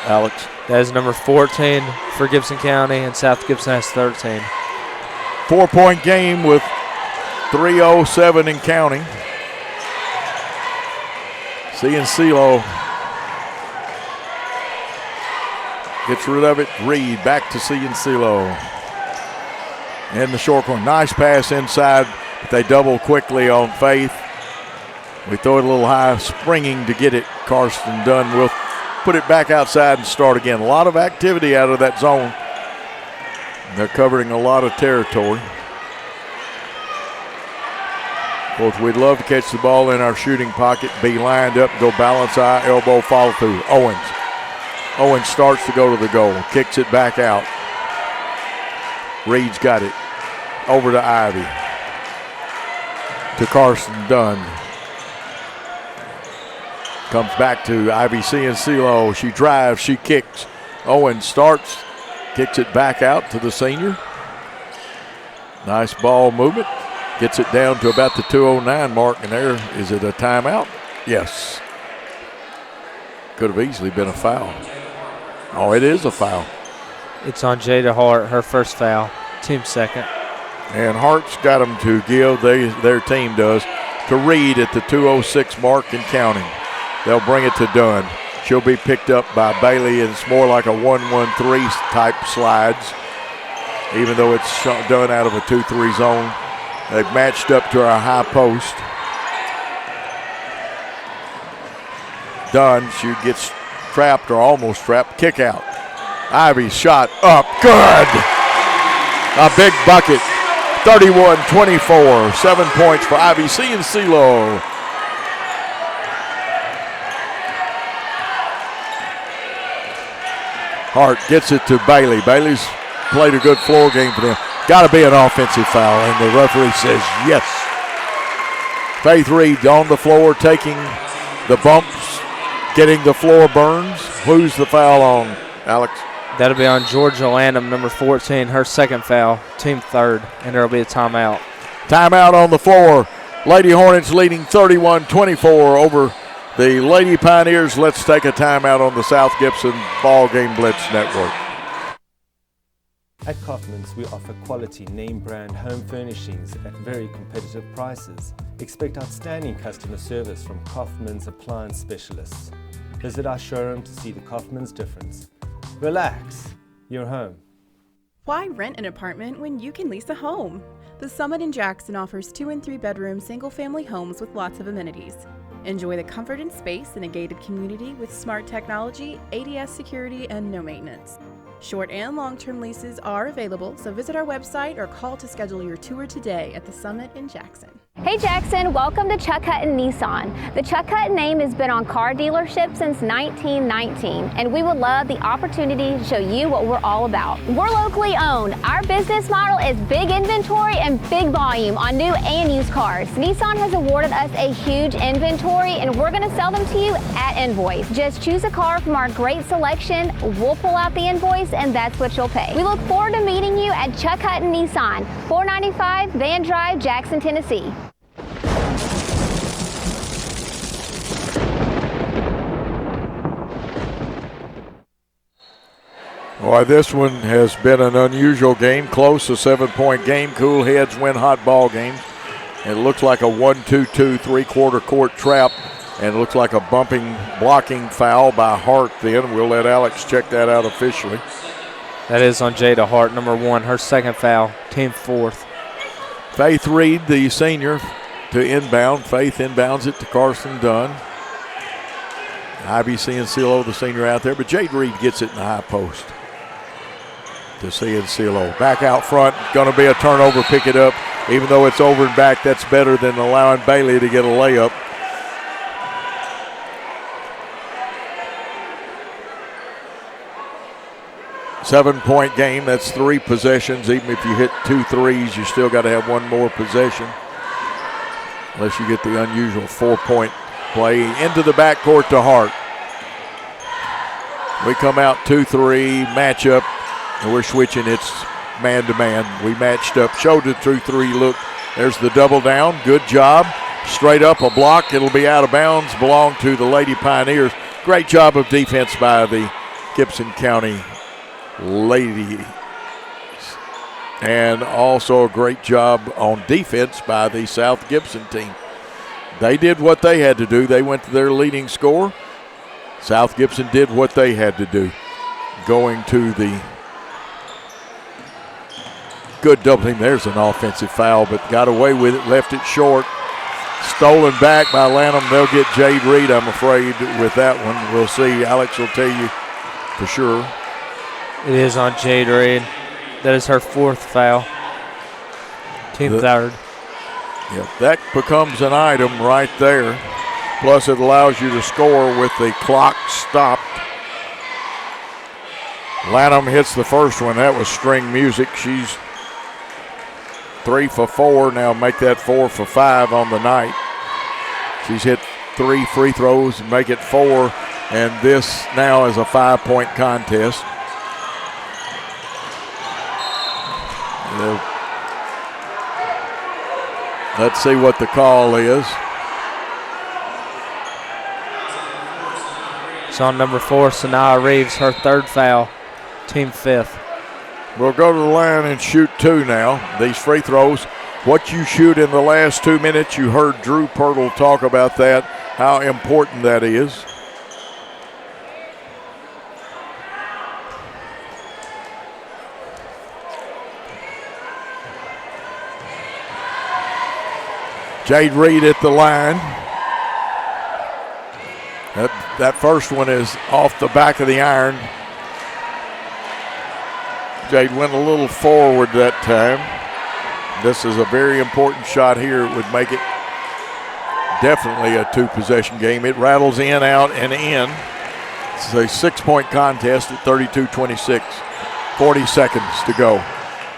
Speaker 10: Alex.
Speaker 11: That is number 14 for Gibson County, and South Gibson has 13.
Speaker 10: 4-point game with 3:07 and counting. Cianciolo gets rid of it. Reed back to Cianciolo. In the short corner. Nice pass inside, but they double quickly on Faith. We throw it a little high, springing to get it. Karsten Dunn will put it back outside and start again. A lot of activity out of that zone. They're covering a lot of territory. Of course, we'd love to catch the ball in our shooting pocket, be lined up, go balance eye, elbow, follow through. Owens starts to go to the goal, kicks it back out. Reed's got it. Over to Ivy. To Carson Dunn. Comes back to Ivy Ciancillo. She drives, she kicks. Owens starts, kicks it back out to the senior. Nice ball movement. Gets it down to about the 2:09 mark, and there, is it a timeout? Yes. Could have easily been a foul. Oh, it is a foul.
Speaker 11: It's on Jada Hart, her first foul, team second.
Speaker 10: And Hart's got them to give, their team does, to Reed at the 2:06 mark and counting. They'll bring it to Dunn. She'll be picked up by Bailey, and it's more like a 1-1-3 type slides, even though it's done out of a 2-3 zone. They've matched up to our high post. Dunn, she gets trapped or almost trapped. Kick out. Ivy's shot up. Good. A big bucket. 31-24. 7 points for Ivy Ciancillo. Hart gets it to Bailey. Bailey's played a good floor game for them. Got to be an offensive foul, and the referee says yes. Faith Reed on the floor, taking the bumps, getting the floor burns. Who's the foul on, Alex?
Speaker 11: That'll be on Georgia Lanham, number 14, her second foul, team third, and there'll be a timeout.
Speaker 10: Timeout on the floor. Lady Hornets leading 31-24 over the Lady Pioneers. Let's take a timeout on the South Gibson Ball Game Blitz Network.
Speaker 2: At Kaufman's, we offer quality name brand home furnishings at very competitive prices. Expect outstanding customer service from Kaufman's appliance specialists. Visit our showroom to see the Kaufman's difference. Relax, you're home.
Speaker 13: Why rent an apartment when you can lease a home? The Summit in Jackson offers 2 and 3 bedroom single-family homes with lots of amenities. Enjoy the comfort and space in a gated community with smart technology, ADS security, and no maintenance. Short and long-term leases are available, so visit our website or call to schedule your tour today at the Summit in Jackson.
Speaker 6: Hey Jackson, welcome to Chuck Hutton Nissan. The Chuck Hutton name has been on car dealerships since 1919, and we would love the opportunity to show you what we're all about. We're locally owned. Our business model is big inventory and big volume on new and used cars. Nissan has awarded us a huge inventory, and we're going to sell them to you at invoice. Just choose a car from our great selection, we'll pull out the invoice, and that's what you'll pay. We look forward to meeting you at Chuck Hutton Nissan, 495 Van Drive, Jackson, Tennessee.
Speaker 10: Boy, this one has been an unusual game, close, a 7-point game. Cool heads win hot ball games. It looks like a 1-2-2 3/4 court trap, and it looks like a blocking foul by Hart then. We'll let Alex check that out officially.
Speaker 11: That is on Jada Hart, number 1, her second foul, team fourth.
Speaker 10: Faith Reed, the senior, to inbound. Faith inbounds it to Carson Dunn. Ivy Ciancillo, the senior, out there, but Jade Reed gets it in the high post to Ciancillo. Back out front, going to be a turnover, pick it up. Even though it's over and back, that's better than allowing Bailey to get a layup. Seven-point game, that's 3 possessions. Even if you hit 2 threes, you still got to have 1 more possession. Unless you get the unusual 4-point play. Into the backcourt to Hart. We come out 2-3, matchup, and we're switching. It's man-to-man. We matched up, showed it through 3 look. There's the double down. Good job. Straight up a block. It'll be out of bounds. Belong to the Lady Pioneers. Great job of defense by the Gibson County Ladies. And also a great job on defense by the South Gibson team. They did what they had to do. They went to their leading scorer. South Gibson did what they had to do. Going to the good double team. There's an offensive foul, but got away with it, left it short. Stolen back by Lanham. They'll get Jade Reed, I'm afraid, with that one. We'll see. Alex will tell you for sure.
Speaker 11: It is on Jade Reed. That is her 4th foul. Team third.
Speaker 10: Yeah, that becomes an item right there. Plus, it allows you to score with the clock stopped. Lanham hits the first one. That was string music. She's 3 for 4. Now make that 4 for 5 on the night. She's hit 3 free throws and make it 4. And this now is a 5-point contest. Let's see what the call is.
Speaker 11: It's on number 4, Sanaa Reeves, her 3rd foul, team 5th.
Speaker 10: We'll go to the line and shoot 2 now. These free throws, what you shoot in the last 2 minutes, you heard Drew Pirtle talk about that, how important that is. Jade Reed at the line. That first one is off the back of the iron. Jade went a little forward that time. This is a very important shot here. It would make it definitely a 2-possession game. It rattles in, out, and in. It's a 6-point contest at 32-26. 40 seconds to go.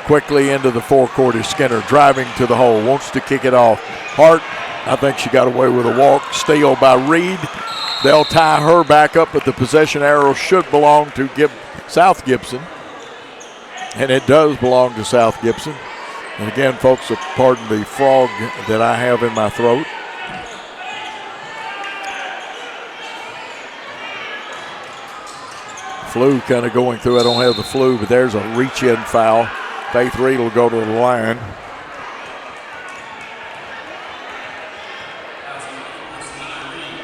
Speaker 10: Quickly into the forecourt is Skinner, driving to the hole, wants to kick it off. Hart, I think she got away with a walk. Steal by Reed. They'll tie her back up, but the possession arrow should belong to South Gibson. And it does belong to South Gibson. And again, folks, pardon the frog that I have in my throat. Flu kind of going through. I don't have the flu, but there's a reach-in foul. Faith Reed will go to the line.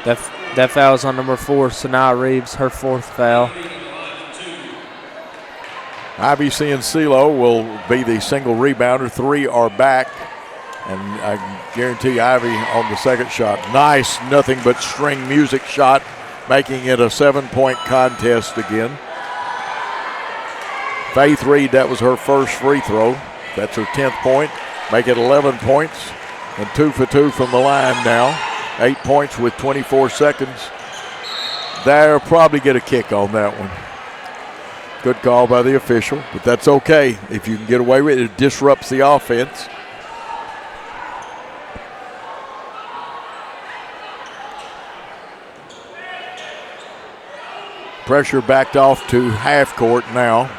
Speaker 11: That foul is on number 4, Sanaa Reeves, her 4th foul.
Speaker 10: IBC and CeeLo will be the single rebounder. 3 are back, and I guarantee Ivy on the second shot. Nice, nothing but string music shot, making it a 7-point contest again. Faith Reed, that was her first free throw. That's her 10th point. Make it 11 points, and 2 for 2 from the line now. 8 points with 24 seconds. They'll probably get a kick on that one. Good call by the official, but that's okay. If you can get away with it, it disrupts the offense. Pressure backed off to half court now.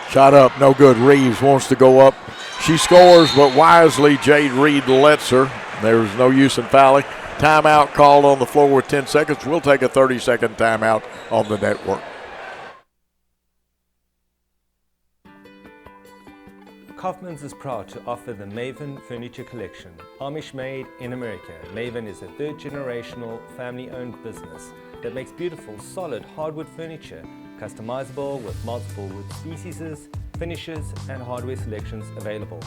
Speaker 10: Shot up, no good. Reeves wants to go up. She scores, but wisely Jade Reed lets her. There's no use in fouling. Timeout called on the floor with 10 seconds. We'll take a 30-second timeout on the network.
Speaker 2: Kaufman's is proud to offer the Maven Furniture Collection. Amish made in America, Maven is a 3rd-generational family-owned business that makes beautiful, solid hardwood furniture, customizable with multiple wood species, finishes, and hardware selections available.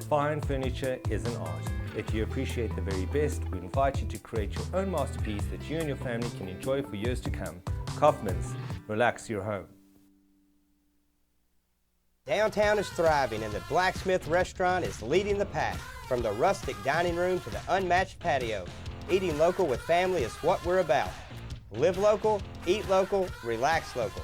Speaker 2: Fine furniture is an art. If you appreciate the very best, we invite you to create your own masterpiece that you and your family can enjoy for years to come. Kaufman's, relax your home.
Speaker 3: Downtown is thriving and the Blacksmith restaurant is leading the pack. From the rustic dining room to the unmatched patio, eating local with family is what we're about. Live local, eat local, relax local.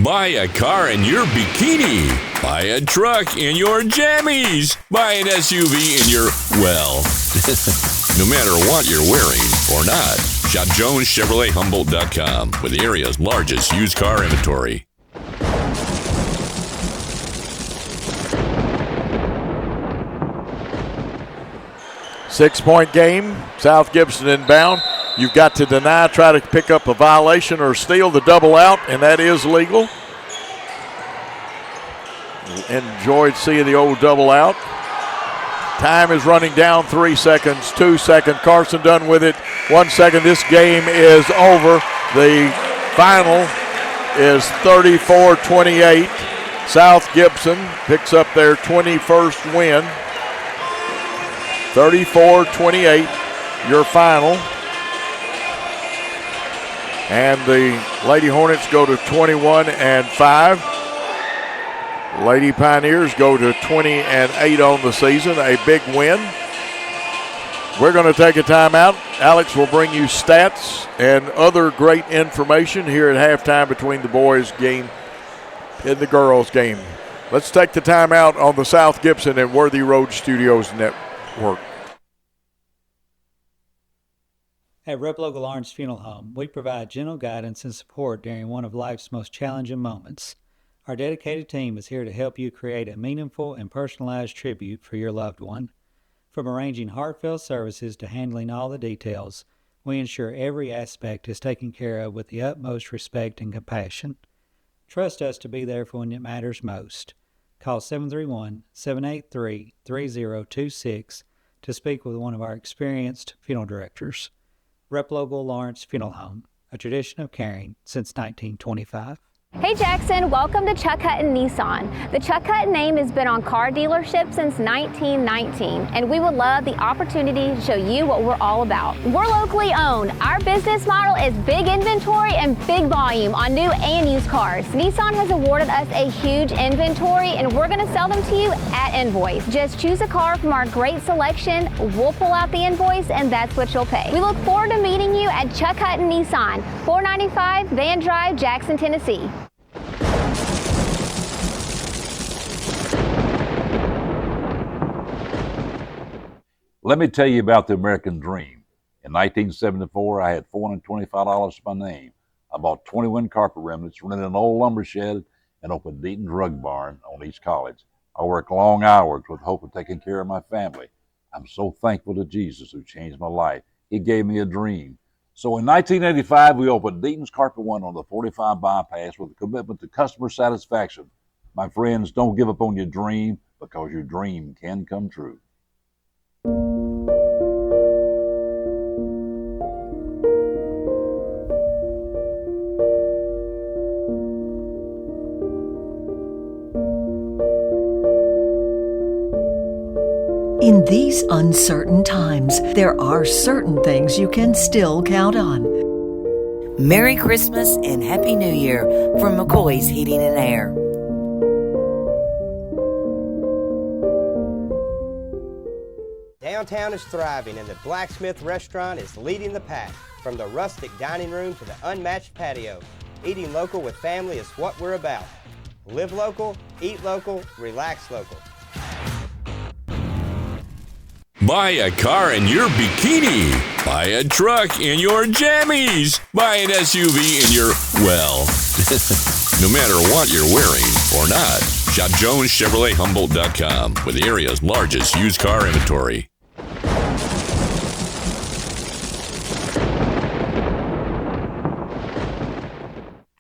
Speaker 4: Buy a car in your bikini. Buy a truck in your jammies. Buy an SUV in your, well, no matter what you're wearing or not. Shop JonesChevroletHumboldt.com with the area's largest used car inventory.
Speaker 10: Six-point game. South Gibson inbound. You've got to deny, try to pick up a violation or steal the double out, and that is legal. Enjoyed seeing the old double out. Time is running down. 3 seconds, 2 seconds. Carson done with it. 1 second. This game is over. The final is 34-28. South Gibson picks up their 21st win. 34-28, your final. And the Lady Hornets go to 21-5. Lady Pioneers go to 20-8 on the season, a big win. We're going to take a timeout. Alex will bring you stats and other great information here at halftime between the boys' game and the girls' game. Let's take the timeout on the South Gibson and Worthy Road Studios Network.
Speaker 5: At Rep Local Orange Funeral Home, we provide gentle guidance and support during one of life's most challenging moments. Our dedicated team is here to help you create a meaningful and personalized tribute for your loved one. From arranging heartfelt services to handling all the details, we ensure every aspect is taken care of with the utmost respect and compassion. Trust us to be there for when it matters most. Call 731-783-3026 to speak with one of our experienced funeral directors. Rep Local Lawrence Funeral Home, a tradition of caring since 1925.
Speaker 6: Hey Jackson, welcome to Chuck Hutton Nissan. The Chuck Hutton name has been on car dealerships since 1919, and we would love the opportunity to show you what we're all about. We're locally owned. Our business model is big inventory and big volume on new and used cars. Nissan has awarded us a huge inventory, and we're going to sell them to you at invoice. Just choose a car from our great selection, we'll pull out the invoice, and that's what you'll pay. We look forward to meeting you at Chuck Hutton Nissan, 495 Van Drive, Jackson, Tennessee.
Speaker 7: Let me tell you about the American dream. In 1974, I had $425 to my name. I bought 21 carpet remnants, rented an old lumber shed, and opened Deaton Drug Barn on East College. I worked long hours with hope of taking care of my family. I'm so thankful to Jesus who changed my life. He gave me a dream. So in 1985, we opened Deaton's Carpet One on the 45 bypass with a commitment to customer satisfaction. My friends, don't give up on your dream, because your dream can come true.
Speaker 8: In these uncertain times, there are certain things you can still count on.
Speaker 9: Merry Christmas and Happy New Year from McCoy's Heating and Air.
Speaker 3: Downtown is thriving and the Blacksmith Restaurant is leading the pack. From the rustic dining room to the unmatched patio, eating local with family is what we're about. Live local, eat local, relax local.
Speaker 4: Buy a car in your bikini. Buy a truck in your jammies. Buy an SUV in your, well, no matter what you're wearing or not. Shop JonesChevroletHumboldt.com with the area's largest used car inventory.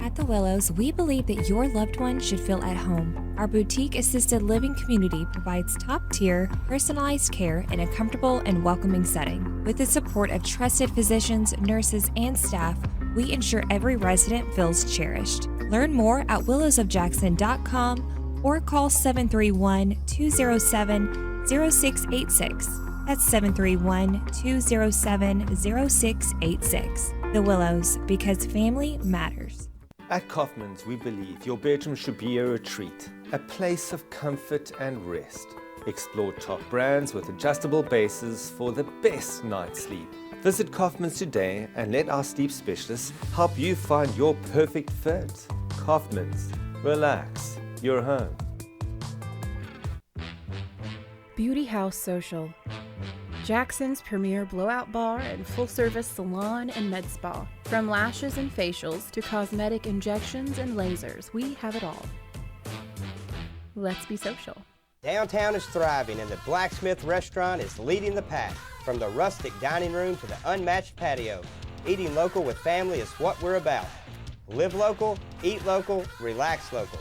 Speaker 12: At the Willows, we believe that your loved one should feel at home. Our boutique assisted living community provides top-tier, personalized care in a comfortable and welcoming setting. With the support of trusted physicians, nurses, and staff, we ensure every resident feels cherished. Learn more at willowsofjackson.com or call 731-207-0686. That's 731-207-0686. The Willows, because family matters.
Speaker 2: At Kaufman's, we believe your bedroom should be a retreat, a place of comfort and rest. Explore top brands with adjustable bases for the best night's sleep. Visit Kaufman's today and let our sleep specialists help you find your perfect fit. Kaufman's, relax, you're home.
Speaker 13: Beauty House Social. Jackson's premier blowout bar and full-service salon and med spa. From lashes and facials to cosmetic injections and lasers, we have it all. Let's be social.
Speaker 3: Downtown is thriving and the Blacksmith Restaurant is leading the pack. From the rustic dining room to the unmatched patio, eating local with family is what we're about. Live local, eat local, relax local.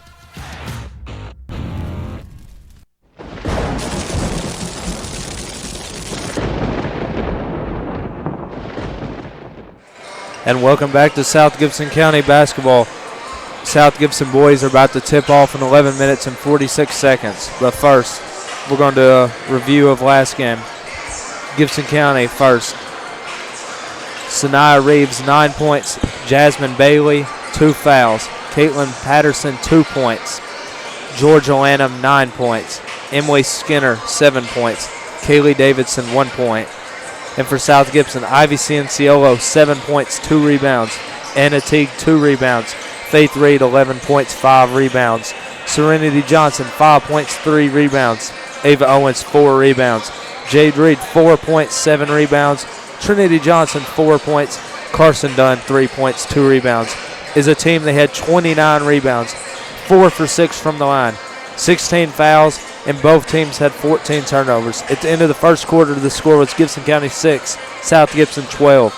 Speaker 11: And welcome back to South Gibson County basketball. South Gibson boys are about to tip off in 11 minutes and 46 seconds. But first, we're going to do a review of last game. Gibson County first. Sanaya Reeves, 9 points. Jasmine Bailey, 2 fouls. Caitlin Patterson, 2 points. Georgia Lanham, 9 points. Emily Skinner, 7 points. Kaylee Davidson, 1 point. And for South Gibson, Ivy Cianciolo, 7 points, 2 rebounds. Anna Teague, 2 rebounds. Faith Reed, 11 points, 5 rebounds. Serenity Johnson, 5 points, 3 rebounds. Ava Owens, 4 rebounds. Jade Reed, 4 points, 7 rebounds. Trinity Johnson, 4 points. Carson Dunn, 3 points, 2 rebounds. Is a team that had 29 rebounds, 4 for 6 from the line, 16 fouls, and both teams had 14 turnovers. At the end of the first quarter, the score was Gibson County 6, South Gibson 12.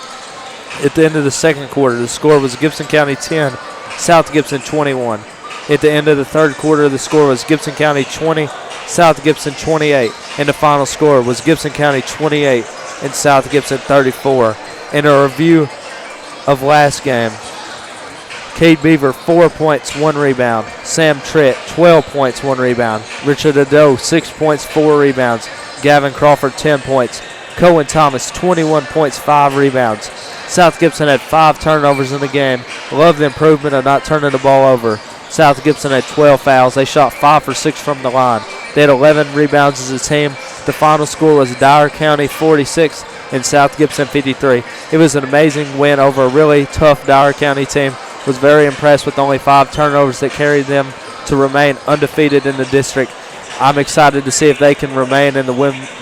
Speaker 11: At the end of the second quarter, the score was Gibson County 10, South Gibson 21. At the end of the third quarter, the score was Gibson County 20, South Gibson 28. And the final score was Gibson County 28 and South Gibson 34. In a review of last game, Cade Beaver, 4 points, 1 rebound. Sam Tritt, 12 points, 1 rebound. Richard Ado, 6 points, 4 rebounds. Gavin Crawford, 10 points. Cohen Thomas, 21 points, 5 rebounds. South Gibson had 5 turnovers in the game. Love the improvement of not turning the ball over. South Gibson had 12 fouls. They shot 5 for 6 from the line. They had 11 rebounds as a team. The final score was Dyer County 46 and South Gibson 53. It was an amazing win over a really tough Dyer County team. Was very impressed with only 5 turnovers that carried them to remain undefeated in the district. I'm excited to see if they can remain in the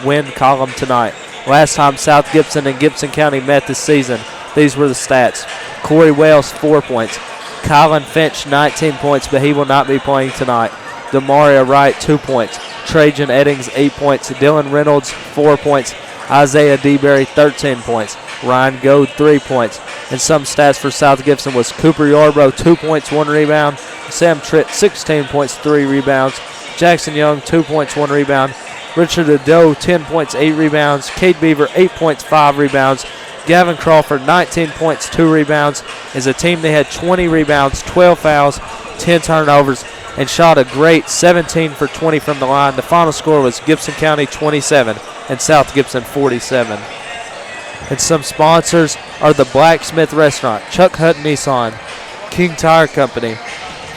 Speaker 11: win column tonight. Last time South Gibson and Gibson County met this season, these were the stats. Corey Wells, 4 points. Colin Finch, 19 points, but he will not be playing tonight. Demaria Wright, 2 points. Trajan Eddings, 8 points. Dylan Reynolds, 4 points. Isaiah DeBerry, 13 points. Ryan Goad, 3 points. And some stats for South Gibson was Cooper Yarbrough, 2 points, 1 rebound. Sam Tritt, 16 points, 3 rebounds. Jackson Young, 2 points, 1 rebound. Richard Ado, 10 points, 8 rebounds. Kate Beaver, 8 points, 5 rebounds. Gavin Crawford, 19 points, 2 rebounds. As a team, they had 20 rebounds, 12 fouls, 10 turnovers, and shot a great 17 for 20 from the line. The final score was Gibson County 27 and South Gibson 47. And some sponsors are the Blacksmith Restaurant, Chuck Hutton Nissan, King Tire Company,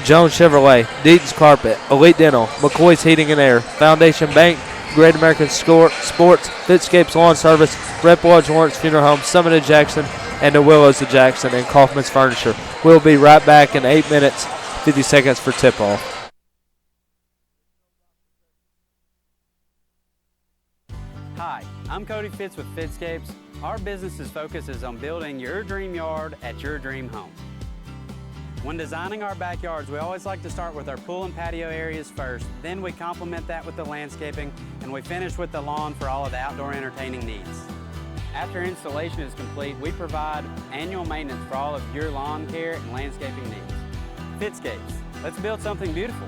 Speaker 11: Jones Chevrolet, Deaton's Carpet, Elite Dental, McCoy's Heating and Air, Foundation Bank, Great American Sports, Fitscape's Lawn Service, Rep Lodge Lawrence Funeral Home, Summit of Jackson, and the Willows of Jackson, and Kaufman's Furniture. We'll be right back in 8 minutes, 50 seconds for tip-off.
Speaker 14: Hi, I'm Cody Fitz with Fitscapes. Our business's focus is on building your dream yard at your dream home. When designing our backyards, we always like to start with our pool and patio areas first. Then we complement that with the landscaping, and we finish with the lawn for all of the outdoor entertaining needs. After installation is complete, we provide annual maintenance for all of your lawn care and landscaping needs. Fitscapes, let's build something beautiful.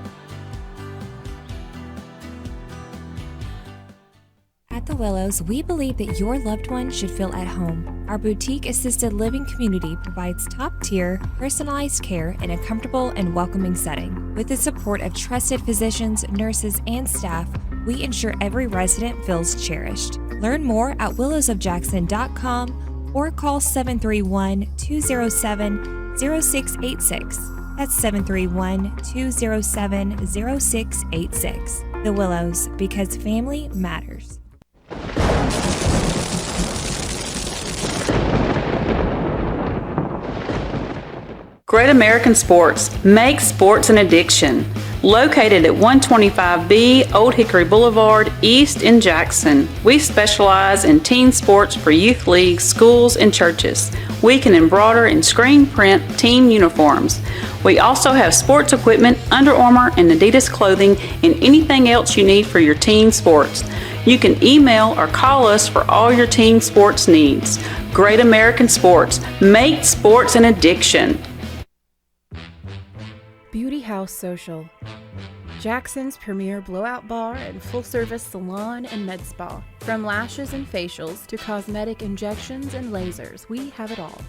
Speaker 12: At the Willows, we believe that your loved one should feel at home. Our boutique assisted living community provides top-tier, personalized care in a comfortable and welcoming setting. With the support of trusted physicians, nurses, and staff, we ensure every resident feels cherished. Learn more at willowsofjackson.com or call 731-207-0686. That's 731-207-0686. The Willows, because family matters.
Speaker 15: Great American Sports. Make sports an addiction. Located at 125B Old Hickory Boulevard, East in Jackson. We specialize in teen sports for youth leagues, schools, and churches. We can embroider and screen print team uniforms. We also have sports equipment, Under Armour, and Adidas clothing, and anything else you need for your teen sports. You can email or call us for all your teen sports needs. Great American Sports. Make sports an addiction.
Speaker 13: Beauty House Social. Jackson's premier blowout bar and full-service salon and med spa. From lashes and facials to cosmetic injections and lasers, we have it all.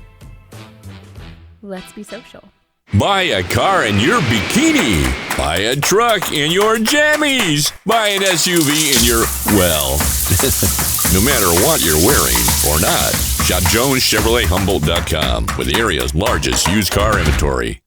Speaker 13: Let's be social.
Speaker 4: Buy a car in your bikini. Buy a truck in your jammies. Buy an SUV in your, well, no matter what you're wearing or not. Shop JonesChevroletHumboldt.com with the area's largest used car inventory.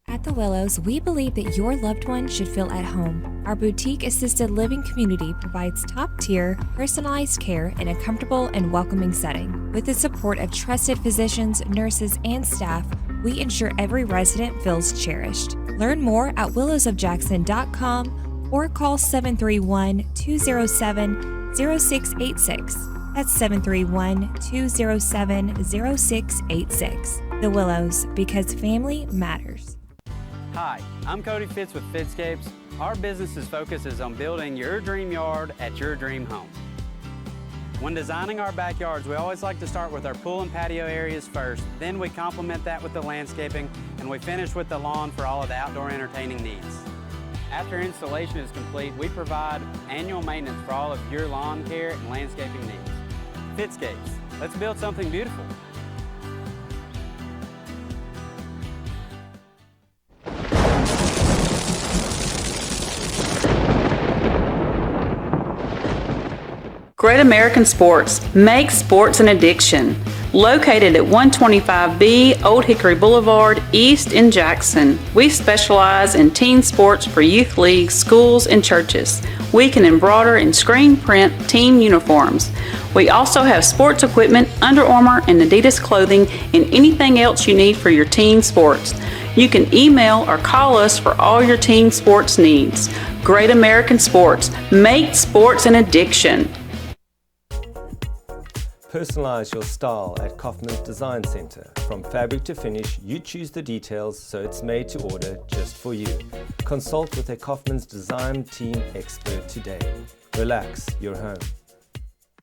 Speaker 12: At the Willows, we believe that your loved one should feel at home. Our boutique assisted living community provides top-tier, personalized care in a comfortable and welcoming setting. With the support of trusted physicians, nurses, and staff, we ensure every resident feels cherished. Learn more at willowsofjackson.com or call 731-207-0686. That's 731-207-0686. The Willows, because family matters.
Speaker 14: Hi, I'm Cody Fitz with Fitscapes. Our business's focus is on building your dream yard at your dream home. When designing our backyards, we always like to start with our pool and patio areas first. Then we complement that with the landscaping, and we finish with the lawn for all of the outdoor entertaining needs. After installation is complete, we provide annual maintenance for all of your lawn care and landscaping needs. Fitscapes, let's build something beautiful.
Speaker 15: Great American Sports, make sports an addiction. Located at 125B Old Hickory Boulevard, East in Jackson. We specialize in teen sports for youth leagues, schools, and churches. We can embroider and screen print team uniforms. We also have sports equipment, Under Armour, and Adidas clothing, and anything else you need for your teen sports. You can email or call us for all your teen sports needs. Great American Sports, make sports an addiction.
Speaker 2: Personalize your style at Kaufman's Design Center. From fabric to finish, you choose the details so it's made to order just for you. Consult with a Kaufman's Design Team expert today. Relax, you're home.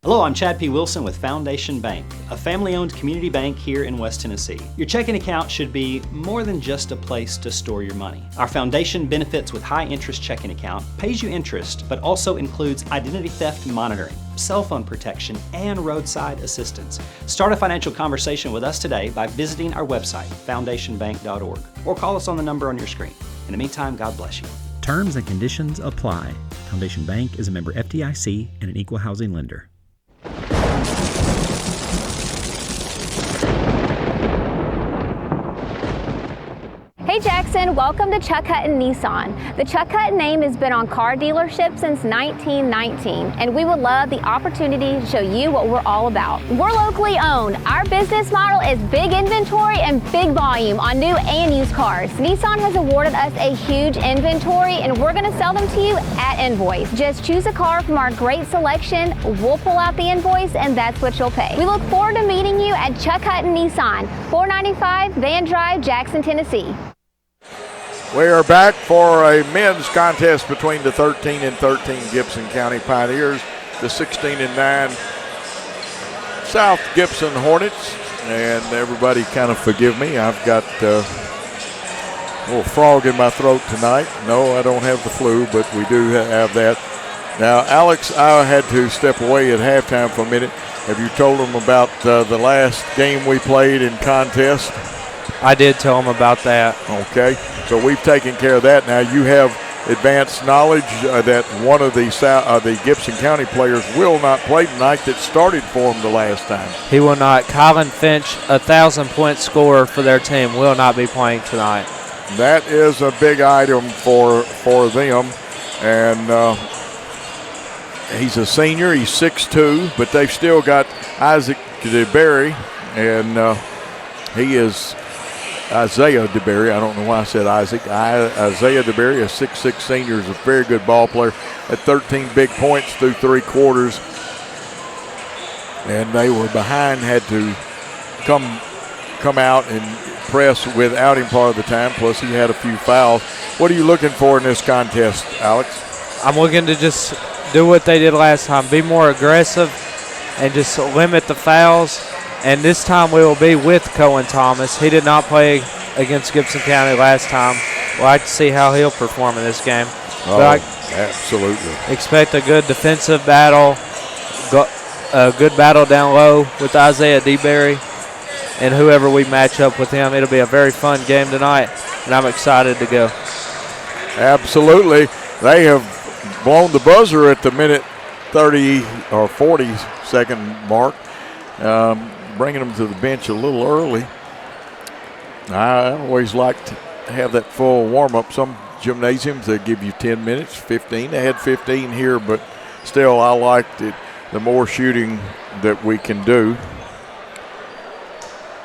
Speaker 16: Hello, I'm Chad P. Wilson with Foundation Bank, a family-owned community bank here in West Tennessee. Your checking account should be more than just a place to store your money. Our Foundation Benefits with High Interest checking account pays you interest, but also includes identity theft monitoring, cell phone protection, and roadside assistance. Start a financial conversation with us today by visiting our website, foundationbank.org, or call us on the number on your screen. In the meantime, God bless you.
Speaker 17: Terms and conditions apply. Foundation Bank is a member FDIC and an equal housing lender.
Speaker 6: Hey Jackson, welcome to Chuck Hutton Nissan. The Chuck Hutton name has been on car dealerships since 1919, and we would love the opportunity to show you what we're all about. We're locally owned. Our business model is big inventory and big volume on new and used cars. Nissan has awarded us a huge inventory, and we're going to sell them to you at invoice. Just choose a car from our great selection, we'll pull out the invoice, and that's what you'll pay. We look forward to meeting you at Chuck Hutton Nissan, 495 Van Drive, Jackson, Tennessee.
Speaker 10: We are back for a men's contest between the 13 and 13 Gibson County Pioneers, the 16 and 9 South Gibson Hornets. And everybody kind of forgive me, I've got a little frog in my throat tonight. No, I don't have the flu, but we do have that. Now, Alex, I had to step away at halftime for a minute. Have you told them about the last game we played in contest?
Speaker 11: I did tell them about that.
Speaker 10: Okay, so we've taken care of that. Now you have advanced knowledge that one of the Gibson County players will not play tonight that started for them the last time.
Speaker 11: He will not. Colin Finch, 1,000-point scorer for their team, will not be playing tonight.
Speaker 10: That is a big item for them. And he's a senior. He's 6'2", but they've still got Isaac DeBerry, and he is Isaiah DeBerry. I don't know why I said Isaac. Isaiah DeBerry, a 6'6" senior, is a very good ball player. At 13 big points through 3 quarters. And they were behind, had to come out and press without him part of the time, plus he had a few fouls. What are you looking for in this contest, Alex?
Speaker 11: I'm looking to just do what they did last time, be more aggressive and just limit the fouls. And this time we will be with Cohen Thomas. He did not play against Gibson County last time. We'll like to see how he'll perform in this game.
Speaker 10: Oh, absolutely.
Speaker 11: Expect a good defensive battle. a good battle down low with Isaiah DeBerry, and whoever we match up with him, it'll be a very fun game tonight, and I'm excited to go.
Speaker 10: Absolutely. They have blown the buzzer at the minute 30 or 40-second mark, bringing them to the bench a little early. I always like to have that full warm-up. Some gymnasiums, they give you 10 minutes, 15. They had 15 here, but still I liked it, the more shooting that we can do.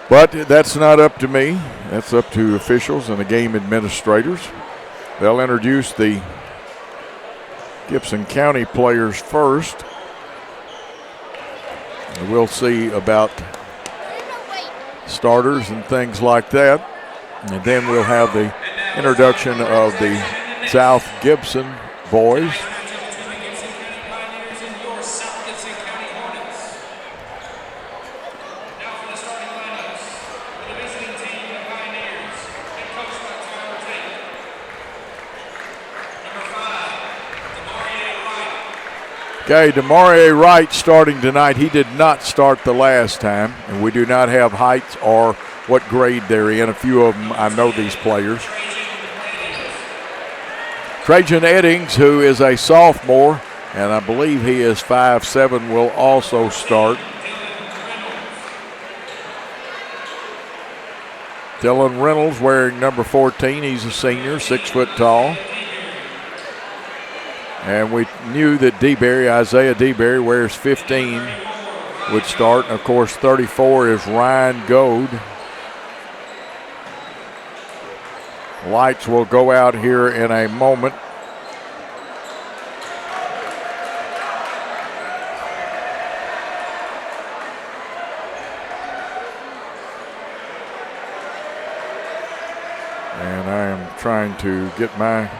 Speaker 10: But that's not up to me. That's up to officials and the game administrators. They'll introduce the Gibson County players first. And we'll see about starters and things like that. And then we'll have the introduction of the South Gibson boys. Okay, Demarie Wright starting tonight. He did not start the last time, and we do not have heights or what grade they're in. A few of them, I know these players. Trajan Eddings, who is a sophomore, and I believe he is 5'7", will also start. Dylan Reynolds wearing number 14. He's a senior, 6 foot tall. And we knew that Isaiah DeBerry wears 15, would start. And of course, 34 is Ryan Gold. Lights will go out here in a moment. And I am trying to get my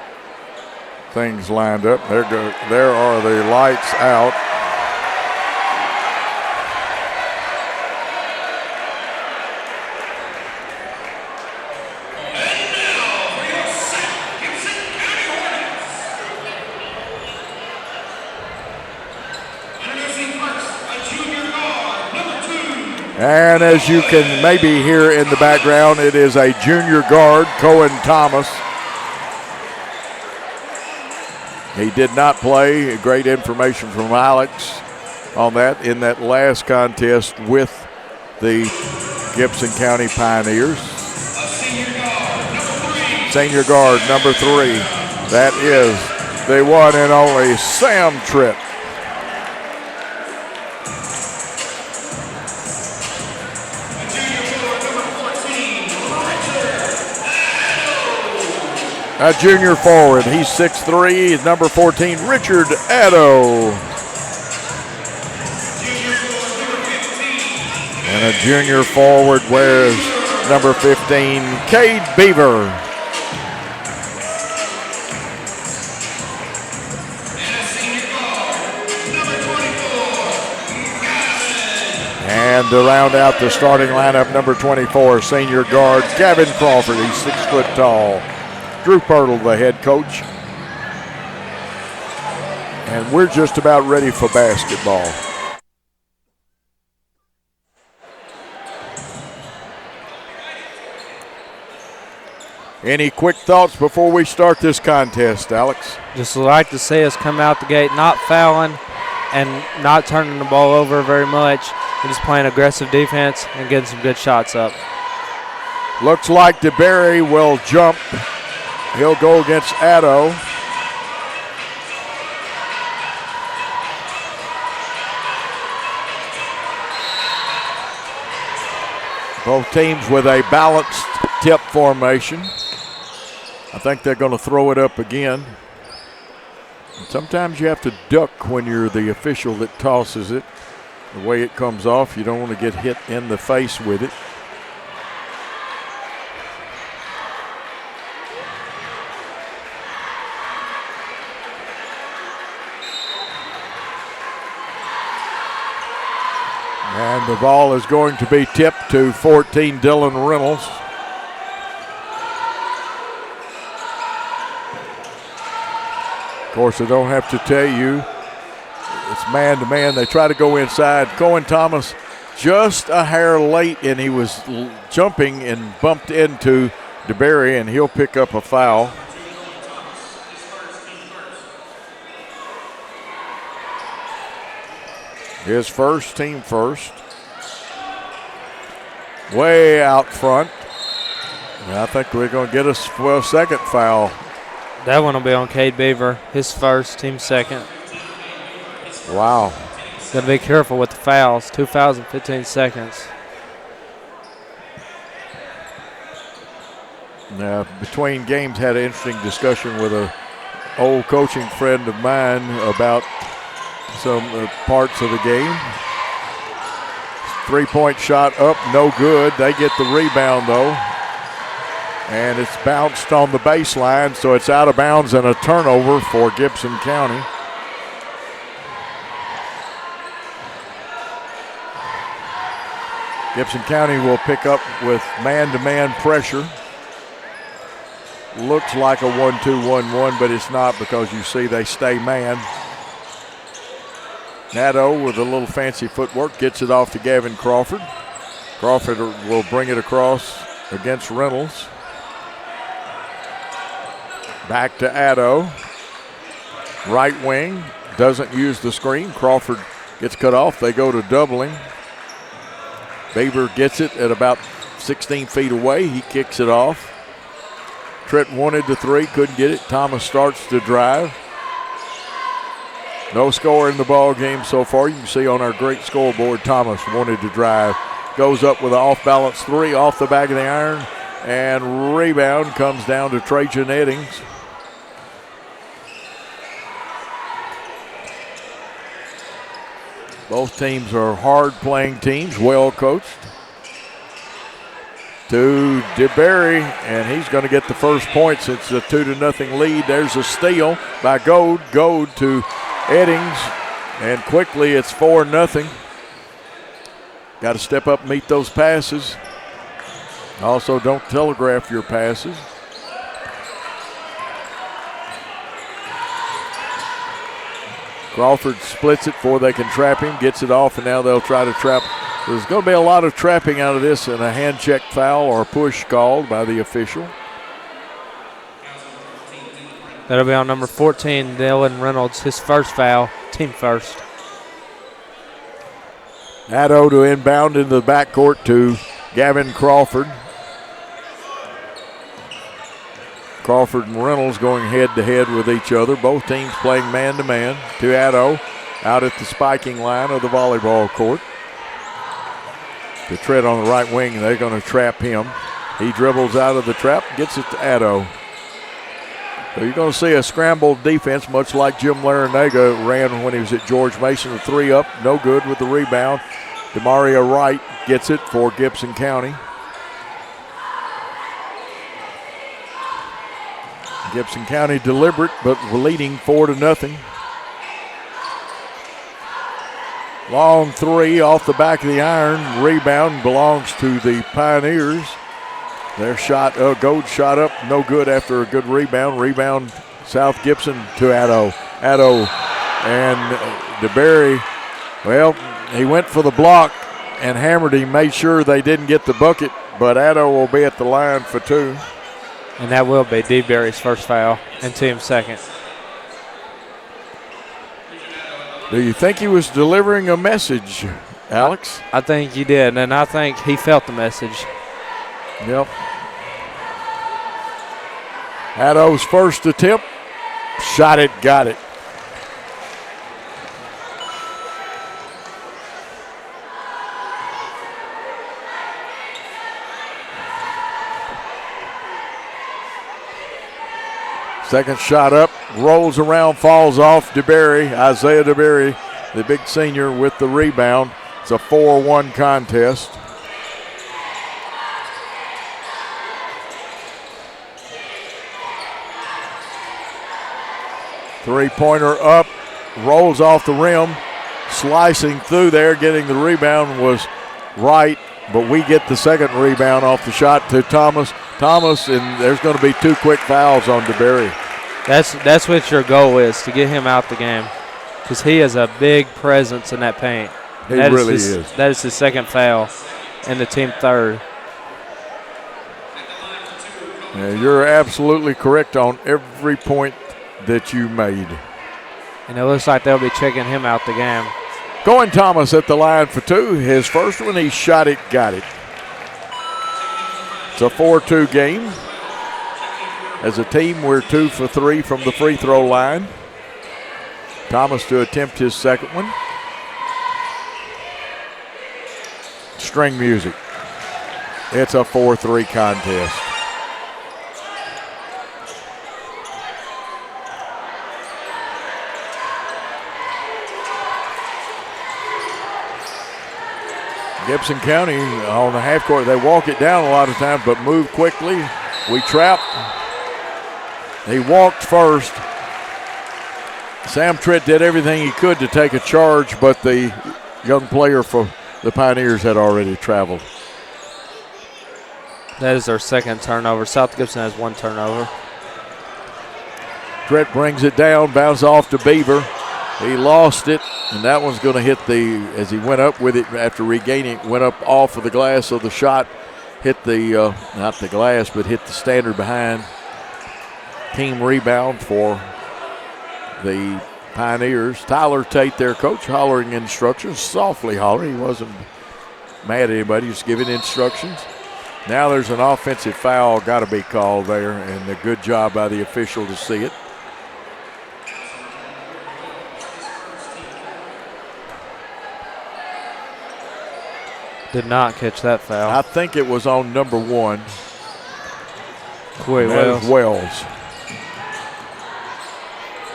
Speaker 10: things lined up. There are the lights out. And as you can maybe hear in the background, it is a junior guard, Cohen Thomas. He did not play. Great information from Alex on that in that last contest with the Gibson County Pioneers. Senior guard, number 3. That is the one and only Sam Tripp. A junior forward, he's 6'3", he's number 14, Richard Addo. And a junior forward wears number 15, Cade Beaver. And to round out the starting lineup, number 24, senior guard, Gavin Crawford, he's 6 foot tall. Drew Pirtle, the head coach. And we're just about ready for basketball. Any quick thoughts before we start this contest, Alex?
Speaker 11: Just like to see us come out the gate not fouling and not turning the ball over very much. We're just playing aggressive defense and getting some good shots up.
Speaker 10: Looks like DeBerry will jump. He'll go against Addo. Both teams with a balanced tip formation. I think they're going to throw it up again. And sometimes you have to duck when you're the official that tosses it. The way it comes off, you don't want to get hit in the face with it. And the ball is going to be tipped to 14, Dylan Reynolds. Of course, I don't have to tell you It's man-to-man. They try to go inside. Cohen Thomas just a hair late, and he was jumping and bumped into DeBerry, and he'll pick up a foul. His first, team first. Way out front. And I think we're going to get a second foul.
Speaker 11: That one will be on Cade Beaver. His first, team second.
Speaker 10: Wow.
Speaker 11: Got to be careful with the fouls. 2 fouls in 15 seconds.
Speaker 10: Now, between games, had an interesting discussion with an old coaching friend of mine about some parts of the game. 3-point shot up, no good. They get the rebound, though. And it's bounced on the baseline, so it's out of bounds and a turnover for Gibson County. Gibson County will pick up with man-to-man pressure. Looks like a 1-2-1-1, but it's not because you see they stay man. Nadeau with a little fancy footwork gets it off to Gavin Crawford. Crawford will bring it across against Reynolds. Back to Addo. Right wing, doesn't use the screen. Crawford gets cut off. They go to doubling. Beaver gets it at about 16 feet away. He kicks it off. Trent wanted the three, couldn't get it. Thomas starts to drive. No score in the ball game so far. You can see on our great scoreboard, Thomas wanted to drive. Goes up with an off-balance three off the back of the iron. And rebound comes down to Trajan Eddings. Both teams are hard-playing teams, well coached. To DeBerry, and he's going to get the first points. It's a 2-0 lead. There's a steal by Goad. Goad to Eddings, and quickly it's 4-0. Got to step up and meet those passes. Also, don't telegraph your passes. Crawford splits it before they can trap him, gets it off, and now they'll try to trap. There's going to be a lot of trapping out of this and a hand check foul or push called by the official.
Speaker 11: That'll be on number 14, Dylan Reynolds, his first foul, team first.
Speaker 10: Addo to inbound into the backcourt to Gavin Crawford. Crawford and Reynolds going head-to-head with each other. Both teams playing man-to-man. To Addo out at the spiking line of the volleyball court. The tread on the right wing, they're going to trap him. He dribbles out of the trap, gets it to Addo. So you're going to see a scrambled defense, much like Jim Larinaga ran when he was at George Mason. The three up, no good with the rebound. Demaria Wright gets it for Gibson County. Gibson County deliberate, but we're leading 4-0. Long three off the back of the iron. Rebound belongs to the Pioneers. Their shot, Gold shot up, no good after a good rebound. Rebound, South Gibson to Addo. Addo and DeBerry, well, he went for the block and hammered him, made sure they didn't get the bucket, but Addo will be at the line for two.
Speaker 11: And that will be DeBerry's first foul and team's second.
Speaker 10: Do you think he was delivering a message, Alex?
Speaker 11: I think he did, and I think he felt the message.
Speaker 10: Yep. Addo's first attempt, shot it, got it. Second shot up, rolls around, falls off. DeBerry, Isaiah DeBerry, the big senior with the rebound. It's a 4-1 contest. Three-pointer up, rolls off the rim, slicing through there, getting the rebound was Wright, but we get the second rebound off the shot to Thomas. Thomas, and there's going to be two quick fouls on DeBerry.
Speaker 11: That's what your goal is, to get him out the game. because he is a big presence in that paint.
Speaker 10: He really is.
Speaker 11: That is his second foul and the team third.
Speaker 10: Yeah, you're absolutely correct on every point that you made.
Speaker 11: And it looks like they'll be checking him out the game.
Speaker 10: Cohen Thomas at the line for two. His first one, he shot it, got it. It's a 4-2 game. As a team, we're 2 for 3 from the free throw line. Thomas to attempt his second one. String music. It's a 4-3 contest. Gibson County on the half court, they walk it down a lot of times, but move quickly. We trap. He walked first. Sam Tritt did everything he could to take a charge, but the young player for the Pioneers had already traveled.
Speaker 11: That is our second turnover. South Gibson has one turnover.
Speaker 10: Tritt brings it down, bounces off to Beaver. He lost it, and that one's going to hit as he went up with it after regaining it, went up off of the glass, so the shot hit the, not the glass, but hit the standard behind. Team rebound for the Pioneers. Tyler Tate, their coach, hollering instructions, softly hollering. He wasn't mad at anybody, just giving instructions. Now there's an offensive foul got to be called there, and a good job by the official to see it.
Speaker 11: Did not catch that foul.
Speaker 10: I think it was on number 1.
Speaker 11: Corey Wells.
Speaker 10: Wells.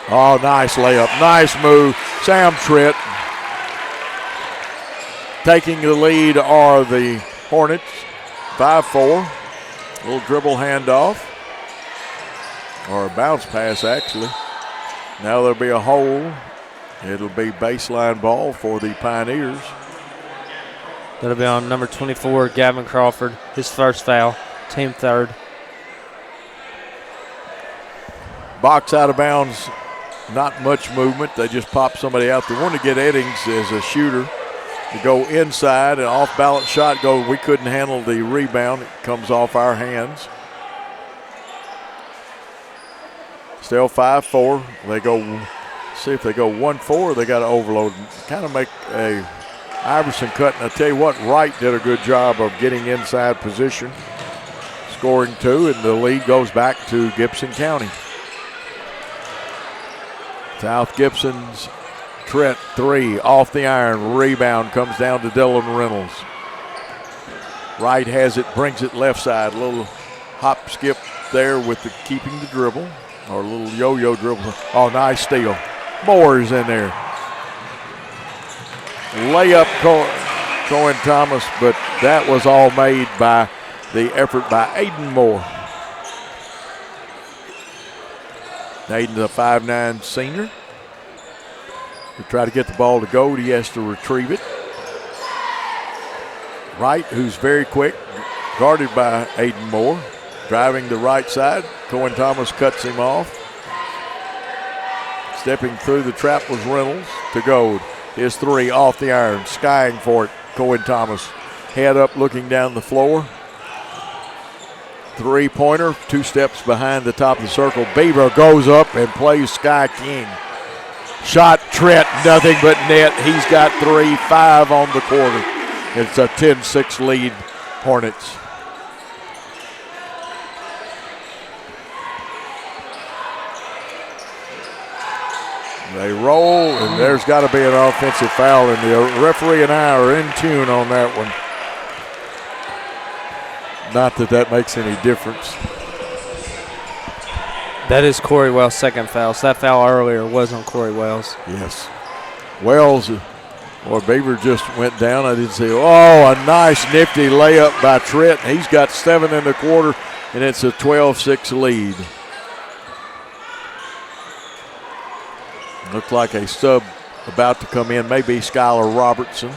Speaker 10: Oh, nice layup. Nice move. Sam Tritt. Taking the lead are the Hornets. 5-4. Little dribble handoff. Or a bounce pass, actually. Now there'll be a hole. It'll be baseline ball for the Pioneers.
Speaker 11: That'll be on number 24, Gavin Crawford. His first foul, team third.
Speaker 10: Box out of bounds, not much movement. They just pop somebody out. They want to get Eddings as a shooter to go inside. An off-balance shot goes. We couldn't handle the rebound. It comes off our hands. Still 5-4. They go, see if they go 1-4, they got to overload. Kind of make a Iverson cut, and I tell you what, Wright did a good job of getting inside position, scoring 2, and the lead goes back to Gibson County. South Gibson's Tritt 3 off the iron, rebound comes down to Dylan Reynolds. Wright has it, brings it left side, a little hop skip there with the keeping the dribble, or a little yo-yo dribble. Oh, nice steal. Moore's in there. Layup Cohen Thomas, but that was all made by the effort by Aiden Moore. Aiden's a 5'9" senior. To try to get the ball to go, he has to retrieve it. Wright, who's very quick, guarded by Aiden Moore, driving the right side. Cohen Thomas cuts him off. Stepping through the trap was Reynolds to Gold. His 3 off the iron, skying for it. Cohen Thomas, head up, looking down the floor. 3-pointer, 2 steps behind the top of the circle. Beaver goes up and plays Sky King. Shot, Tritt, nothing but net. He's got 3, 5 on the quarter. It's a 10-6 lead, Hornets. They roll, and there's got to be an offensive foul, and the referee and I are in tune on that one. Not that that makes any difference.
Speaker 11: That is Corey Wells' second foul. So that foul earlier was on Corey Wells.
Speaker 10: Yes. Wells, or Beaver just went down. I didn't see. Oh, a nice nifty layup by Tritt. He's got 7 in the quarter, and it's a 12-6 lead. Looked like a sub about to come in, maybe Skylar Robertson.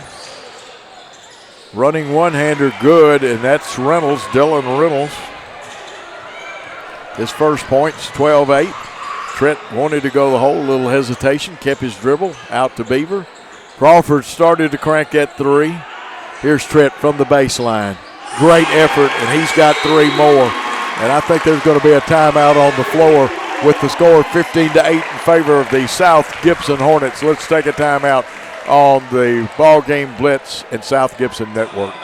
Speaker 10: Running one-hander good, and that's Reynolds, Dylan Reynolds. His first point's 12-8. Trent wanted to go the hole, a little hesitation, kept his dribble out to Beaver. Crawford started to crank that three. Here's Trent from the baseline. Great effort, and he's got three more. And I think there's going to be a timeout on the floor with the score 15-8 in favor of the South Gibson Hornets. Let's take a timeout on the Ball Game Blitz and South Gibson Network.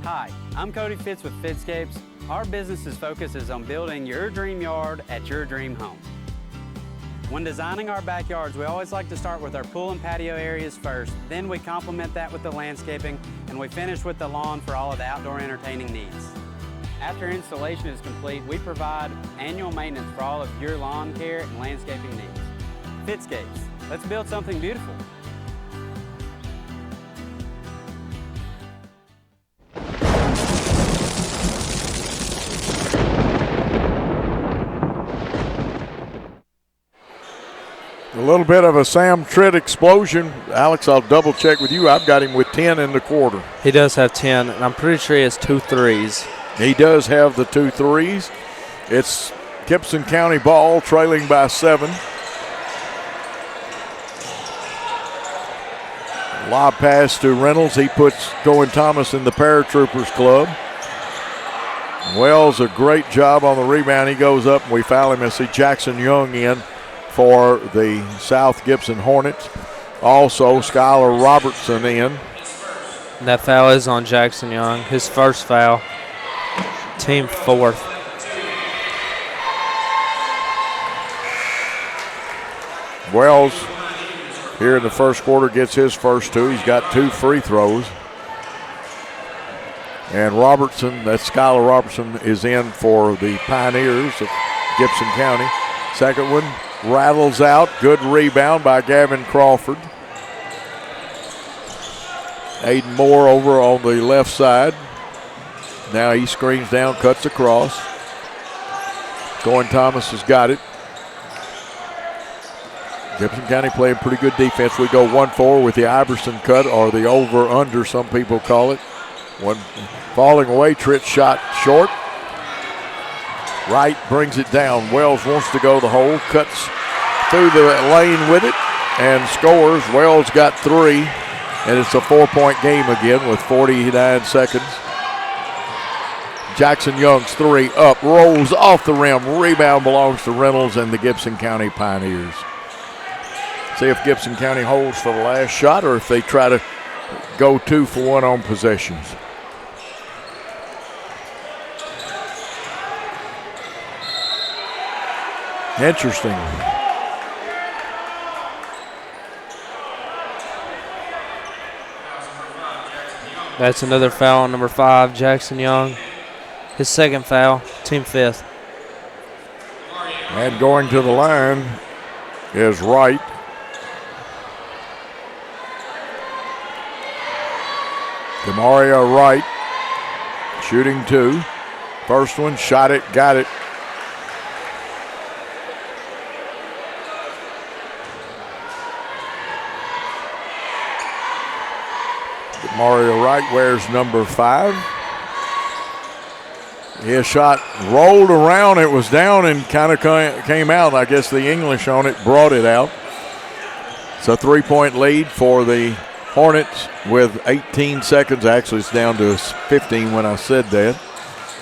Speaker 14: Hi, I'm Cody Fitz with Fitscapes. Our business's focus is on building your dream yard at your dream home. When designing our backyards, we always like to start with our pool and patio areas first. Then we complement that with the landscaping, and we finish with the lawn for all of the outdoor entertaining needs. After installation is complete, we provide annual maintenance for all of your lawn care and landscaping needs. Fitscapes, let's build something beautiful.
Speaker 10: A little bit of a Sam Tritt explosion. Alex, I'll double check with you. I've got him with 10 in the quarter.
Speaker 11: He does have 10, and I'm pretty sure he has 2 threes.
Speaker 10: He does have the 2 threes. It's Gibson County ball, trailing by 7. Lob pass to Reynolds. He puts Cohen Thomas in the Paratroopers Club. Wells, a great job on the rebound. He goes up, and we foul him and see Jackson Young in for the South Gibson Hornets. Also, Skylar Robertson in.
Speaker 11: And that foul is on Jackson Young, his first foul. Team 4th.
Speaker 10: Wells, here in the first quarter, gets his first 2. He's got 2 free throws. And Robertson, that's Skylar Robertson, is in for the Pioneers of Gibson County. Second one rattles out. Good rebound by Gavin Crawford. Aiden Moore over on the left side. Now he screens down, cuts across. Cohen Thomas has got it. Gibson County playing pretty good defense. We go 1-4 with the Iverson cut, or the over-under, some people call it. One falling away, Tritt shot short. Wright brings it down. Wells wants to go the hole, cuts through the lane with it, and scores. Wells got 3, and it's a 4-point game again with 49 seconds. Jackson Young's 3 up, rolls off the rim. Rebound belongs to Reynolds and the Gibson County Pioneers. See if Gibson County holds for the last shot or if they try to go 2 for 1 on possessions. Interesting.
Speaker 11: That's another foul on number 5, Jackson Young. His second foul, team 5th.
Speaker 10: And going to the line is Wright. Demario Wright shooting 2. First one, shot it, got it. Demario Wright wears number 5. His shot rolled around. It was down and kind of came out. I guess the English on it brought it out. It's a 3-point lead for the Hornets with 18 seconds. Actually, it's down to 15 when I said that.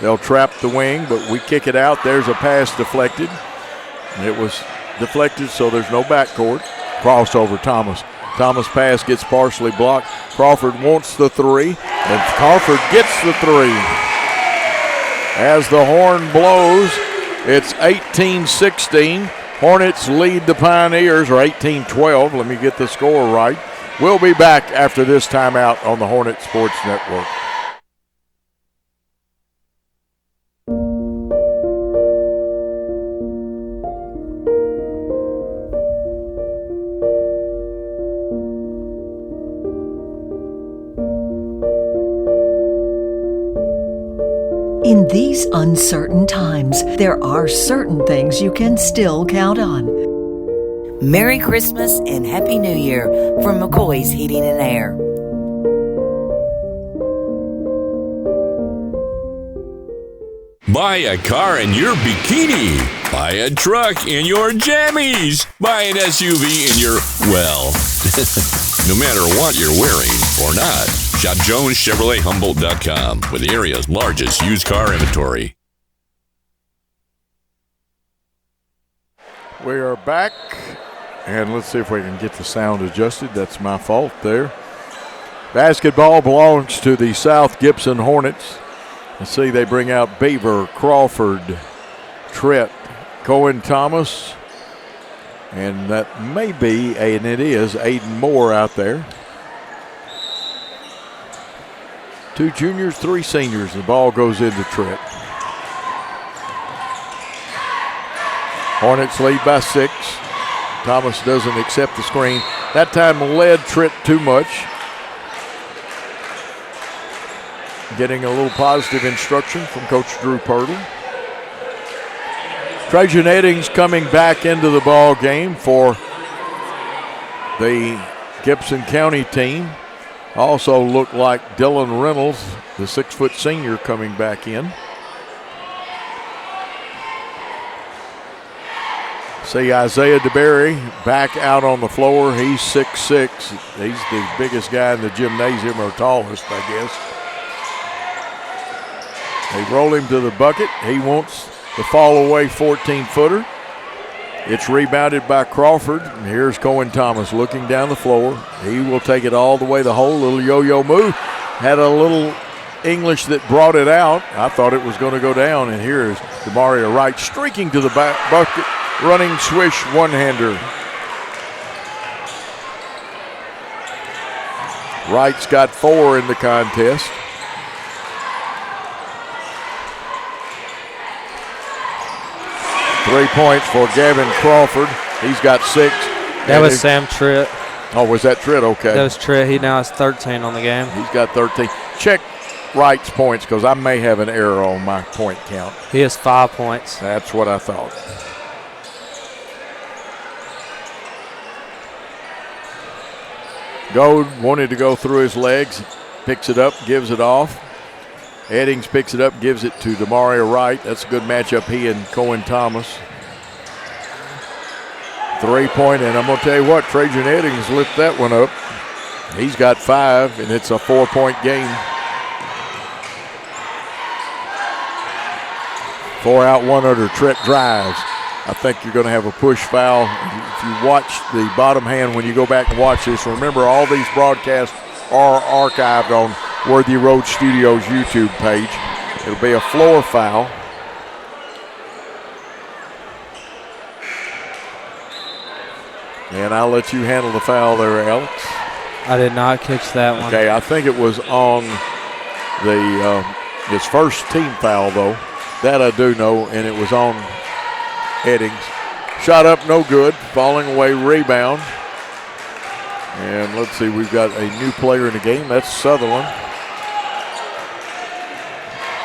Speaker 10: They'll trap the wing, but we kick it out. There's a pass deflected. It was deflected, so there's no backcourt. Crossover, Thomas. Thomas' pass gets partially blocked. Crawford wants the 3, and Crawford gets the 3. As the horn blows, it's 18-16. Hornets lead the Pioneers, or 18-12. Let me get the score right. We'll be back after this timeout on the Hornet Sports Network.
Speaker 8: In these uncertain times, there are certain things you can still count on.
Speaker 9: Merry Christmas and Happy New Year from McCoy's Heating and Air.
Speaker 4: Buy a car in your bikini. Buy a truck in your jammies. Buy an SUV in your, well, no matter what you're wearing or not. Shop JonesChevroletHumboldt.com with the area's largest used car inventory.
Speaker 10: We are back, and let's see if we can get the sound adjusted. That's my fault there. Basketball belongs to the South Gibson Hornets. Let's see, they bring out Beaver, Crawford, Tritt, Cohen Thomas, and that may be, and it is, Aiden Moore out there. 2 juniors, 3 seniors. The ball goes into Tritt. Hornets lead by 6. Thomas doesn't accept the screen. That time led Tritt too much. Getting a little positive instruction from Coach Drew Purtle. Trajan Eddings coming back into the ball game for the Gibson County team. Also looked like Dylan Reynolds, the 6-foot senior, coming back in. See Isaiah DeBerry back out on the floor. He's 6'6". He's the biggest guy in the gymnasium, or tallest, I guess. They roll him to the bucket. He wants the fall-away 14-footer. It's rebounded by Crawford. And here's Cohen Thomas looking down the floor. He will take it all the way the hole. Little yo-yo move. Had a little English that brought it out. I thought it was going to go down. And here's DeMario Wright streaking to the bucket. Running swish one-hander. Wright's got 4 in the contest. Three points for Gavin Crawford. He's got 6.
Speaker 11: That was Sam Tritt.
Speaker 10: Oh, was that Tritt? Okay.
Speaker 11: That was Tritt. He now has 13 on the game.
Speaker 10: He's got 13. Check Wright's points because I may have an error on my point count.
Speaker 11: He has 5 points.
Speaker 10: That's what I thought. Gold wanted to go through his legs. Picks it up, gives it off. Eddings picks it up, gives it to DeMario Wright. That's a good matchup, he and Cohen Thomas. 3-point, and I'm going to tell you what, Trajan Eddings lit that one up. He's got 5, and it's a 4-point game. 4 out, 1 under. Tritt drives. I think you're going to have a push foul. If you watch the bottom hand when you go back and watch this, remember all these broadcasts are archived on Worthy Road Studios YouTube page. It'll be a floor foul. And I'll let you handle the foul there, Alex.
Speaker 11: I did not catch that one.
Speaker 10: Okay, I think it was on the his first team foul, though. That I do know, and it was on Eddings. Shot up, no good. Falling away, rebound. And let's see, we've got a new player in the game. That's Sutherland.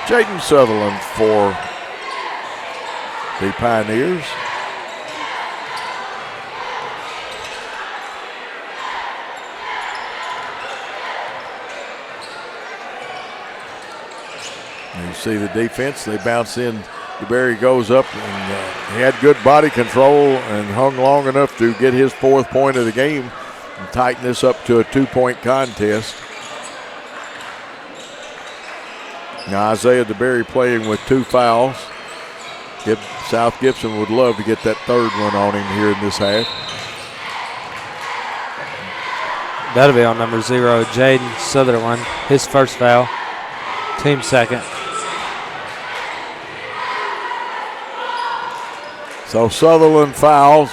Speaker 10: Jaden Sutherland for the Pioneers. And you see the defense, they bounce in. DeBerry goes up, and he had good body control and hung long enough to get his 4th point of the game and tighten this up to a 2-point contest. Now Isaiah DeBerry playing with 2 fouls. South Gibson would love to get that 3rd one on him here in this half.
Speaker 11: That'll be on number 0, Jaden Sutherland. His first foul. Team 2nd.
Speaker 10: So Sutherland fouls.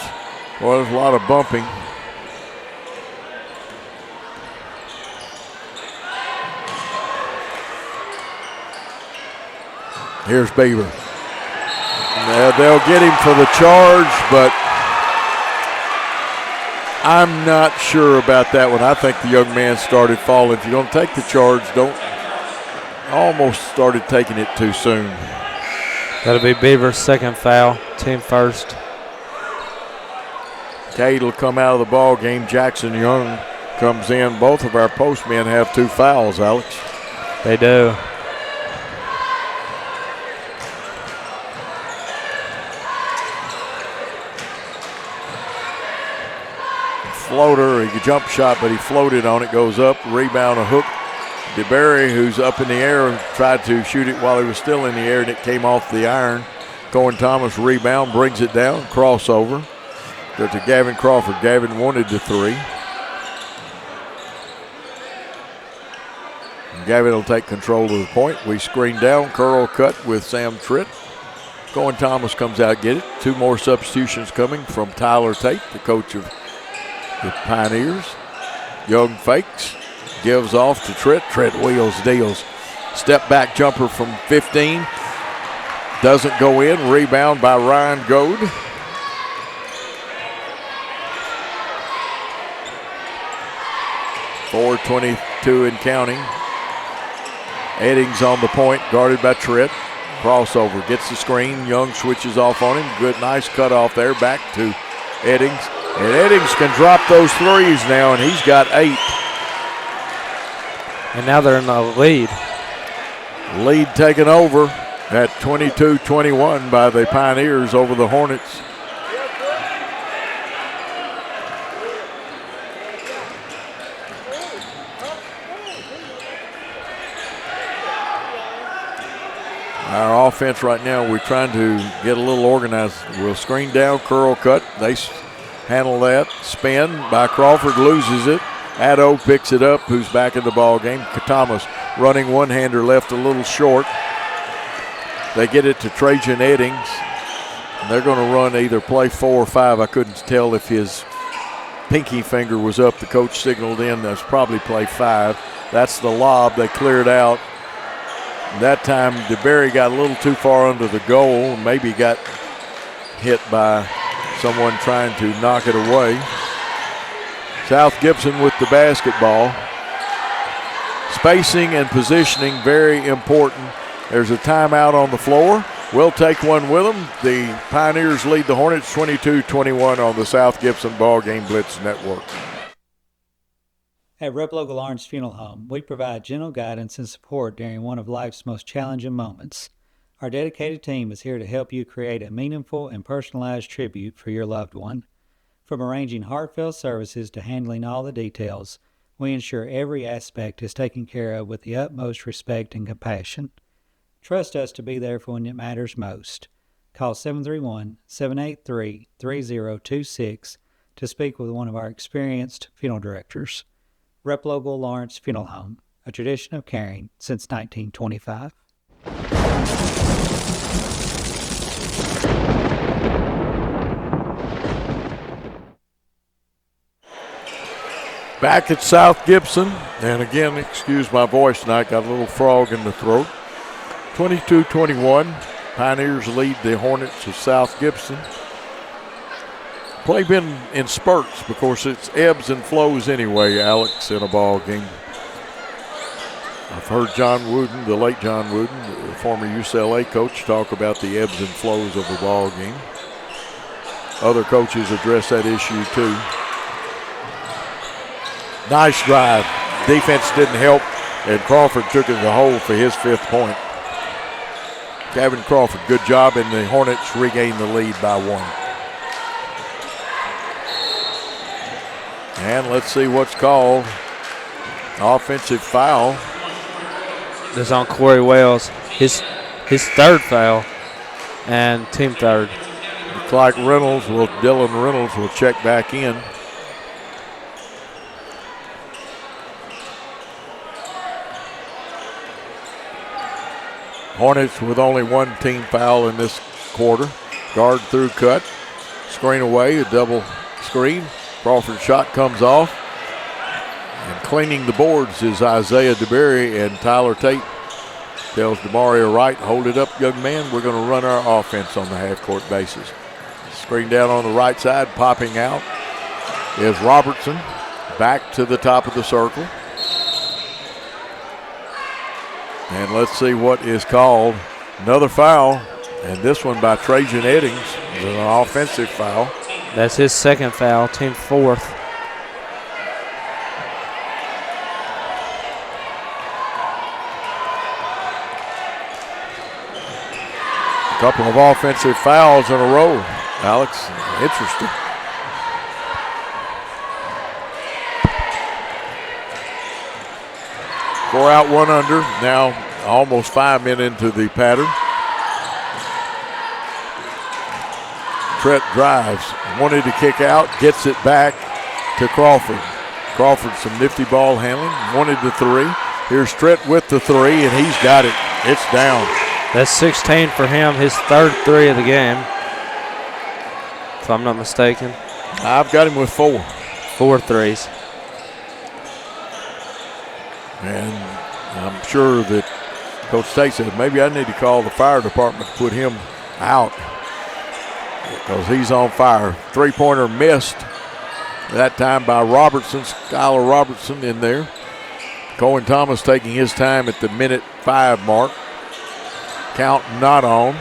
Speaker 10: Well, there's a lot of bumping. Here's Beaver. They'll get him for the charge, but I'm not sure about that one. I think the young man started falling. If you're going to take the charge, almost started taking it too soon.
Speaker 11: That'll be Beaver's 2nd foul, team 1st.
Speaker 10: Cade will come out of the ball game. Jackson Young comes in. Both of our postmen have 2 fouls, Alex.
Speaker 11: They do.
Speaker 10: floater, a jump shot, but he floated on it, goes up, rebound, a hook. DeBerry, who's up in the air, tried to shoot it while he was still in the air, and it came off the iron. Cohen Thomas rebound, brings it down, crossover. Go to Gavin Crawford. Gavin wanted the three. And Gavin will take control of the point. We screen down, curl cut with Sam Tritt. Cohen Thomas comes out, get it. Two more substitutions coming from Tyler Tate, the coach of the Pioneers. Young fakes, gives off to Tritt. Tritt wheels, deals. Step back jumper from 15. Doesn't go in. Rebound by Ryan Goad. .422 and counting. Eddings on the point, guarded by Tritt. Crossover, gets the screen. Young switches off on him. Good, nice cutoff there. Back to Eddings. And Eddings can drop those threes now, and he's got 8.
Speaker 11: And now they're in the lead.
Speaker 10: Lead taken over at 22-21 by the Pioneers over the Hornets. Our offense right now, we're trying to get a little organized. We'll screen down, curl cut. They handle that. Spin by Crawford, loses it. Addo picks it up, who's back in the ball game. Thomas running one-hander, left a little short. They get it to Trajan Eddings. And they're going to run either play 4 or 5. I couldn't tell if his pinky finger was up. The coach signaled in. That's probably play 5. That's the lob. They cleared out. That time, DeBerry got a little too far under the goal. Maybe got hit by someone trying to knock it away. South Gibson with the basketball. Spacing and positioning, very important. There's a timeout on the floor. We'll take one with them. The Pioneers lead the Hornets 22-21 on the South Gibson Ball Game Blitz Network.
Speaker 5: At Rep Local Lawrence Funeral Home, we provide gentle guidance and support during one of life's most challenging moments. Our dedicated team is here to help you create a meaningful and personalized tribute for your loved one. From arranging heartfelt services to handling all the details, we ensure every aspect is taken care of with the utmost respect and compassion. Trust us to be there for when it matters most. Call 731-783-3026 to speak with one of our experienced funeral directors. Rep Local Lawrence Funeral Home, a tradition of caring since 1925.
Speaker 10: Back at South Gibson, and again, excuse my voice tonight, got a little frog in the throat. 22-21, Pioneers lead the Hornets of South Gibson. Play been in spurts because it's ebbs and flows anyway, Alex, in a ball game. I've heard John Wooden, the late John Wooden, the former UCLA coach, talk about the ebbs and flows of the ball game. Other coaches address that issue too. Nice drive. Defense didn't help, and Crawford took it to the hole for his 5th point. Gavin Crawford, good job, and the Hornets regain the lead by 1. And let's see what's called. Offensive foul.
Speaker 11: This on Corey Wells. His 3rd foul and team 3rd.
Speaker 10: Looks like Dylan Reynolds will check back in. Hornets with only 1 team foul in this quarter. Guard through cut. Screen away, a double screen. Crawford's shot comes off. And cleaning the boards is Isaiah DeBerry, and Tyler Tate tells DeMario Wright, hold it up, young man. We're going to run our offense on the half-court basis. Screen down on the right side, popping out is Robertson. Back to the top of the circle. And let's see what is called. Another foul, and this one by Trajan Eddings is an offensive foul.
Speaker 11: That's his 2nd foul, team 4th.
Speaker 10: A couple of offensive fouls in a row, Alex. Interesting. 4 out, 1 under. Now almost 5 men into the pattern. Trent drives, wanted to kick out, gets it back to Crawford. Crawford, some nifty ball handling, wanted the 3. Here's Trent with the 3, and he's got it. It's down.
Speaker 11: That's 16 for him, his third 3 of the game, if I'm not mistaken.
Speaker 10: I've got him with 4.
Speaker 11: 4 threes.
Speaker 10: And I'm sure that Coach State said, maybe I need to call the fire department to put him out because he's on fire. 3-pointer missed that time by Robertson, Skylar Robertson in there. Cohen Thomas taking his time at the minute 5 mark. Count not on.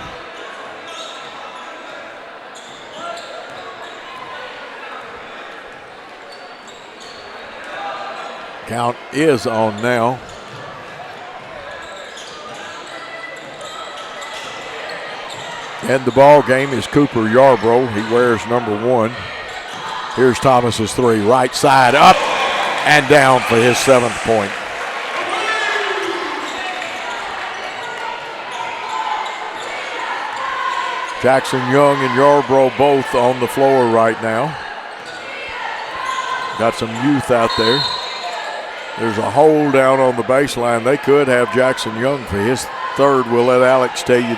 Speaker 10: Count is on now. And the ball game is Cooper Yarbrough. He wears number 1. Here's Thomas's 3, right side, up and down for his 7th point. Jackson Young and Yarbrough both on the floor right now. Got some youth out there. There's a hole down on the baseline. They could have Jackson Young for his 3rd. We'll let Alex tell you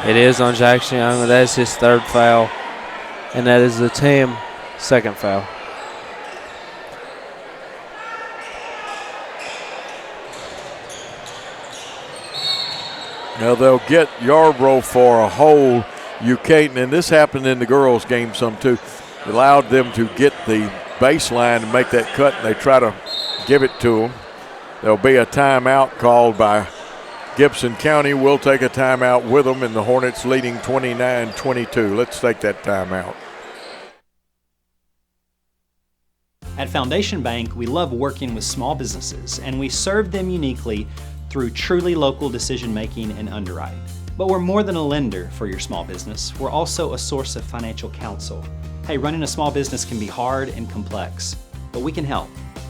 Speaker 11: It is on Jackson Young. That is his 3rd foul, and that is the team 2nd foul.
Speaker 10: Now they'll get Yarbrough for a hole. You can't, and this happened in the girls' game some too. It allowed them to get the baseline and make that cut, and they try to give it to them. There'll be a timeout called by Gibson County. We'll take a timeout with them, and the Hornets leading 29-22. Let's take that timeout.
Speaker 16: At Foundation Bank, we love working with small businesses, and we serve them uniquely through truly local decision making and underwriting. But we're more than a lender for your small business. We're also a source of financial counsel. Hey, running a small business can be hard and complex, but we can help.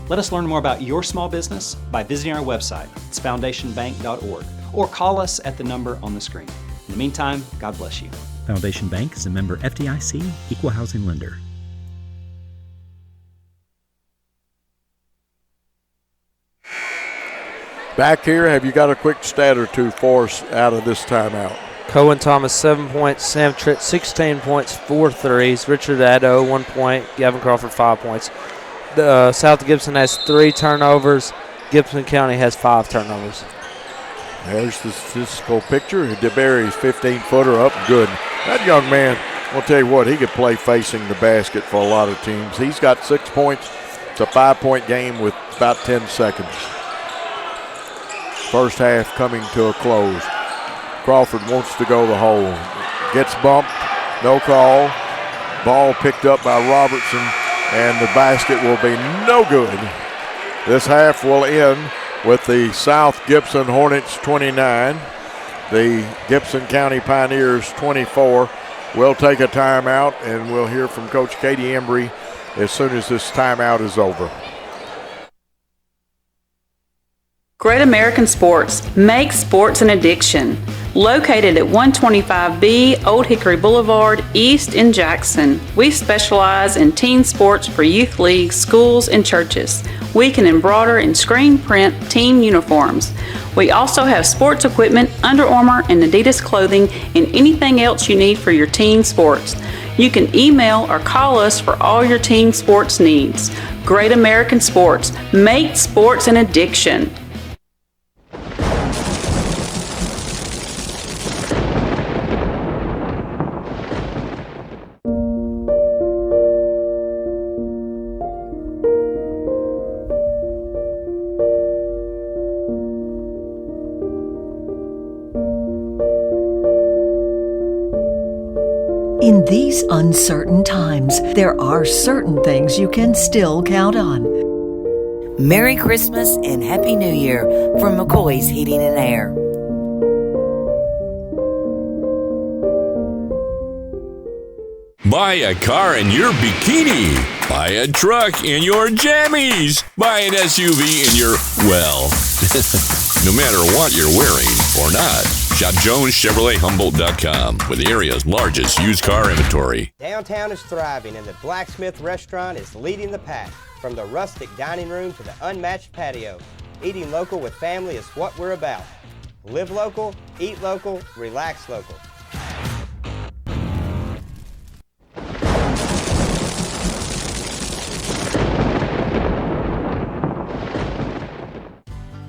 Speaker 16: Let us learn more about your small business by visiting our website. It's foundationbank.org, or call us at the number on the screen. In the meantime, God bless you.
Speaker 17: Foundation Bank is a member FDIC, equal housing lender.
Speaker 10: Back here, have you got a quick stat or two for us out of this timeout?
Speaker 11: Cohen Thomas, 7 points. Sam Tritt, 16 points, 4 threes. Richard Addo, 1 point. Gavin Crawford, 5 points. South Gibson has 3 turnovers. Gibson County has 5 turnovers.
Speaker 10: There's the statistical picture. DeBerry's 15-footer up good. That young man, I'll tell you what, he could play facing the basket for a lot of teams. He's got 6 points. It's a 5-point game with about 10 seconds. First half coming to a close. Crawford wants to go the hole. Gets bumped, no call. Ball picked up by Robertson, and the basket will be no good. This half will end with the South Gibson Hornets 29, the Gibson County Pioneers 24. We'll take a timeout, and we'll hear from Coach Katie Embry as soon as this timeout is over.
Speaker 15: Great American Sports. Make sports an addiction. Located at 125B Old Hickory Boulevard, East in Jackson. We specialize in teen sports for youth leagues, schools, and churches. We can embroider and screen print team uniforms. We also have sports equipment, Under Armour, and Adidas clothing, and anything else you need for your teen sports. You can email or call us for all your teen sports needs. Great American Sports. Make sports an addiction.
Speaker 8: In these uncertain times, there are certain things you can still count on.
Speaker 9: Merry Christmas and Happy New Year from McCoy's Heating and Air.
Speaker 4: Buy a car in your bikini. Buy a truck in your jammies. Buy an SUV in your, well, no matter what you're wearing or not. Shop JonesChevroletHumboldt.com with the area's largest used car inventory.
Speaker 3: Downtown is thriving and the Blacksmith Restaurant is leading the pack. From the rustic dining room to the unmatched patio, eating local with family is what we're about. Live local, eat local, relax local.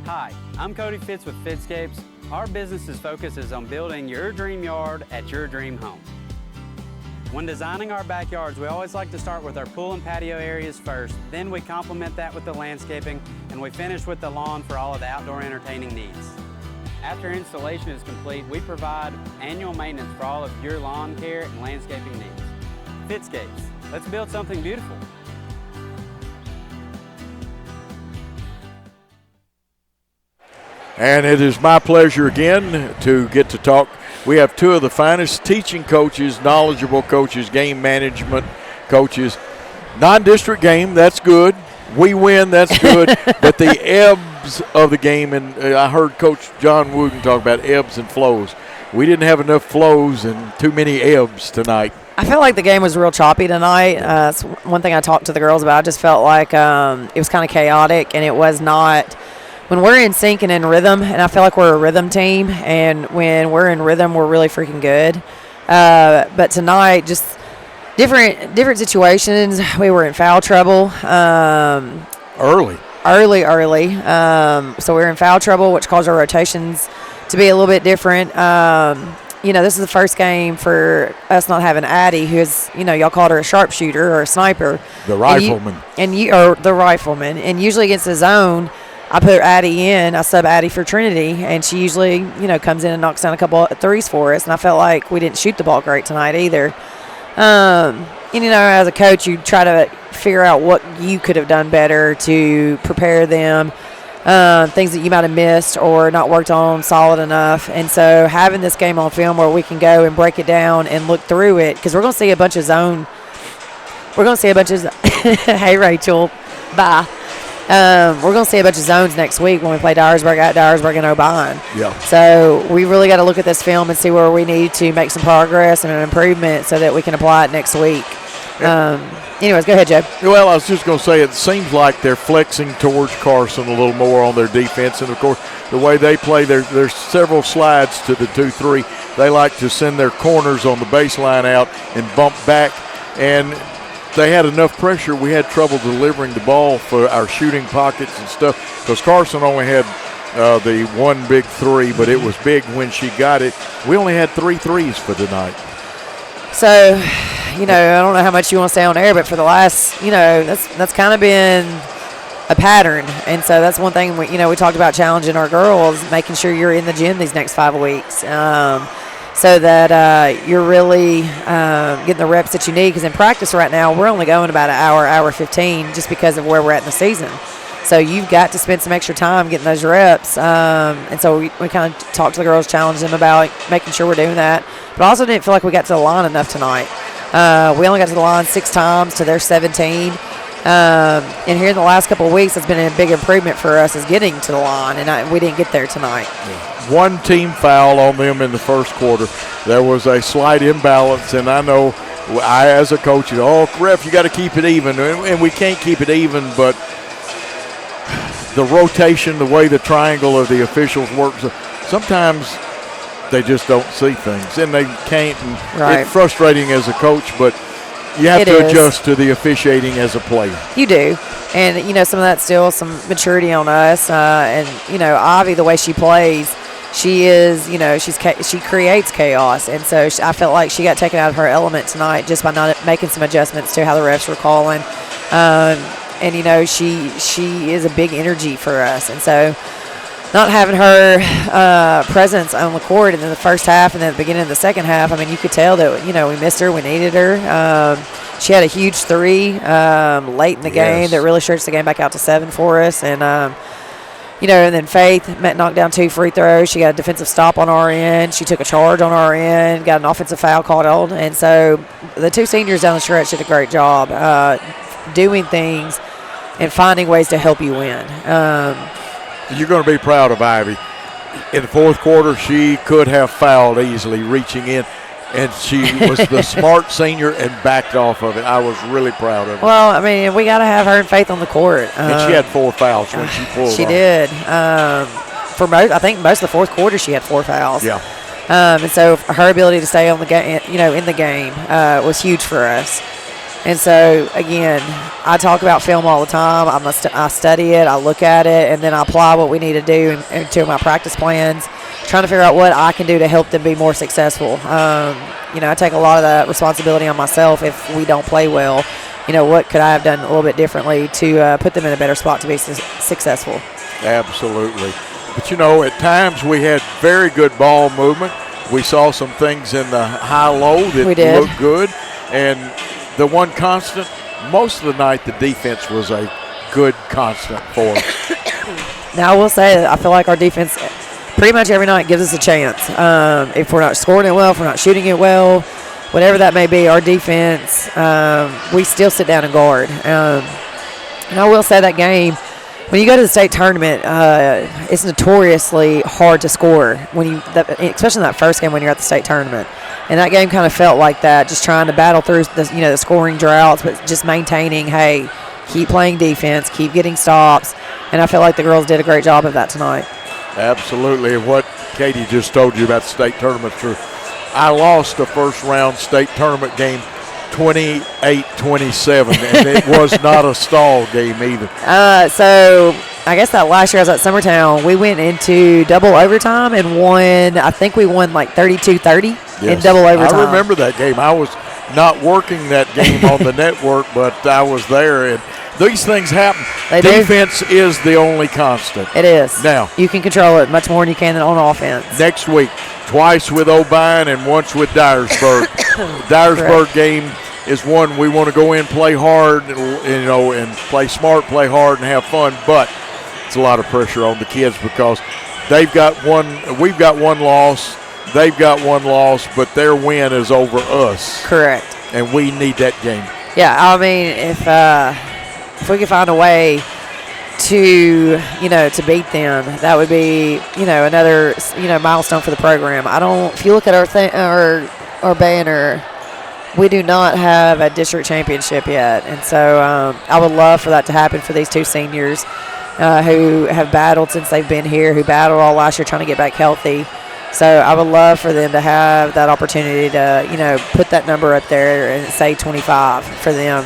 Speaker 14: Hi, I'm Cody Fitz with Fitscapes. Our business's focus is on building your dream yard at your dream home. When designing our backyards, we always like to start with our pool and patio areas first, then we complement that with the landscaping, and we finish with the lawn for all of the outdoor entertaining needs. After installation is complete, we provide annual maintenance for all of your lawn care and landscaping needs. Fitscapes, let's build something beautiful.
Speaker 10: And it is my pleasure again to get to talk. We have two of the finest teaching coaches, knowledgeable coaches, game management coaches. Non-district game, that's good. We win, that's good. But the ebbs of the game, and I heard Coach John Wooden talk about ebbs and flows. We didn't have enough flows and too many ebbs tonight.
Speaker 19: I felt like the game was real choppy tonight. That's one thing I talked to the girls about. I just felt like it was kind of chaotic, and it was not – when we're in sync and in rhythm, and I feel like we're a rhythm team, and when we're in rhythm, we're really freaking good. But tonight, just different situations. We were in foul trouble.
Speaker 10: Early.
Speaker 19: So we were in foul trouble, which caused our rotations to be a little bit different. This is the first game for us not having Addie, who is, y'all called her a sharpshooter or a sniper.
Speaker 10: The rifleman.
Speaker 19: Or the rifleman. And usually against the zone, I put Addie in. I sub Addie for Trinity, and she usually, comes in and knocks down a couple of threes for us. And I felt like we didn't shoot the ball great tonight either. As a coach, you try to figure out what you could have done better to prepare them, things that you might have missed or not worked on solid enough. And so having this game on film where we can go and break it down and look through it, because we're going to see a bunch of zone. We're going to see a bunch of hey, Rachel, bye. We're going to see a bunch of zones next week when we play Dyersburg at Dyersburg and O'Bine.
Speaker 10: Yeah.
Speaker 19: So we really got to look at this film and see where we need to make some progress and an improvement so that we can apply it next week. Anyways, go ahead, Joe.
Speaker 10: Well, I was just going to say it seems like they're flexing towards Carson a little more on their defense. And, of course, the way they play, there's several slides to the 2-3. They like to send their corners on the baseline out and bump back. And they had enough pressure. We had trouble delivering the ball for our shooting pockets and stuff because Carson only had the one big three, but it was big when she got it. We only had 3 threes for tonight.
Speaker 19: So, I don't know how much you want to say on air, but for the last, that's kind of been a pattern. And so that's one thing, we talked about challenging our girls, making sure you're in the gym these next 5 weeks. So that you're really getting the reps that you need. Because in practice right now, we're only going about an hour 15 just because of where we're at in the season. So you've got to spend some extra time getting those reps. And so we kind of talked to the girls, challenged them about making sure we're doing that. But I also didn't feel like we got to the line enough tonight. We only got to the line 6 times to their 17. And here in the last couple of weeks, it's been a big improvement for us is getting to the line, and we didn't get there tonight.
Speaker 10: One team foul on them in the first quarter. There was a slight imbalance, and I know I, as a coach, ref, you got to keep it even, and we can't keep it even, but the rotation, the way the triangle of the officials works, sometimes they just don't see things, and they can't. And
Speaker 19: right.
Speaker 10: It's frustrating as a coach, but you have to adjust to the officiating as a player.
Speaker 19: You do. And, some of that's still some maturity on us. And, Ivy, the way she plays, she is, she creates chaos. And so I felt like she got taken out of her element tonight just by not making some adjustments to how the refs were calling. And, she is a big energy for us. And so not having her presence on the court in the first half and then at the beginning of the second half, you could tell that, we missed her, we needed her. She had a huge 3 late in the game that really stretched the game back out to 7 for us. And, and then Faith knocked down 2 free throws. She got a defensive stop on our end. She took a charge on our end, got an offensive foul called on. And so the 2 seniors down the stretch did a great job doing things and finding ways to help you win.
Speaker 10: You're going to be proud of Ivy. In the fourth quarter, she could have fouled easily, reaching in. And she was the smart senior and backed off of it. I was really proud of her.
Speaker 19: Well, I mean, we got to have her and Faith on the court.
Speaker 10: And she had 4 fouls when she pulled.
Speaker 19: She
Speaker 10: on.
Speaker 19: did. I think most of the fourth quarter she had 4 fouls.
Speaker 10: Yeah.
Speaker 19: And so her ability to stay on the game, in the game, was huge for us. And so again, I talk about film all the time. I study it, I look at it, and then I apply what we need to do into my practice plans, trying to figure out what I can do to help them be more successful. I take a lot of that responsibility on myself if we don't play well. What could I have done a little bit differently to put them in a better spot to be successful?
Speaker 10: Absolutely. But, at times we had very good ball movement. We saw some things in the high-low that looked good. And the one constant, most of the night the defense was a good constant for us.
Speaker 19: Now, I will say that I feel like our defense pretty much every night gives us a chance. If we're not scoring it well, if we're not shooting it well, whatever that may be, our defense, we still sit down and guard. And I will say that game, when you go to the state tournament, it's notoriously hard to score, especially in that first game when you're at the state tournament. And that game kind of felt like that, just trying to battle through the scoring droughts, but just maintaining, hey, keep playing defense, keep getting stops. And I feel like the girls did a great job of that tonight.
Speaker 10: Absolutely. And what Katie just told you about the state tournament, true. I lost the first round state tournament game 28-27, and it was not a stall game either.
Speaker 19: So I guess that last year I was at Summertown, we went into double overtime and won, I think we won like 32-30 in double overtime.
Speaker 10: I remember that game. I was not working that game on the network, but I was there, and these things happen. Defense is the only constant.
Speaker 19: It is.
Speaker 10: Now,
Speaker 19: you can control it much more than you can on offense.
Speaker 10: Next week, twice with O'Bien and once with Dyersburg. Dyersburg game is one we want to go in, play hard, and play smart, play hard, and have fun. But it's a lot of pressure on the kids because we've got one loss, they've got one loss, but their win is over us.
Speaker 19: Correct.
Speaker 10: And we need that game.
Speaker 19: Yeah, I mean, if we could find a way to beat them, that would be another milestone for the program. If you look at our banner, we do not have a district championship yet, and so I would love for that to happen for these 2 seniors who have battled since they've been here, who battled all last year trying to get back healthy. So I would love for them to have that opportunity to put that number up there and say 25 for them,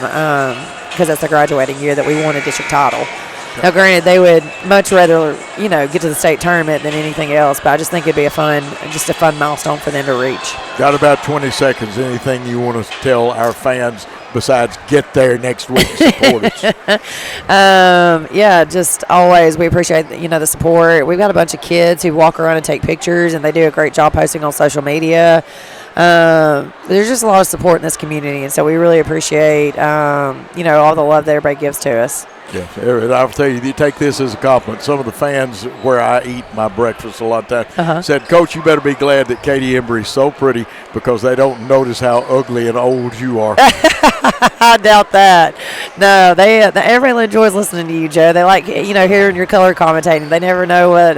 Speaker 19: because that's the graduating year that we won a district title. Now, granted, they would much rather, get to the state tournament than anything else, but I just think it'd be a fun milestone for them to reach.
Speaker 10: Got about 20 seconds. Anything you want to tell our fans besides get there next week and support us?
Speaker 19: Yeah, just always, we appreciate, the support. We've got a bunch of kids who walk around and take pictures, and they do a great job posting on social media. There's just a lot of support in this community, and so we really appreciate, all the love that everybody gives to us.
Speaker 10: Yeah, I'll tell you, you take this as a compliment. Some of the fans where I eat my breakfast a lot of times said, Coach, you better be glad that Katie Embry's so pretty because they don't notice how ugly and old you are.
Speaker 19: I doubt that. No, everyone enjoys listening to you, Joe. They like, hearing your color commentating. They never know what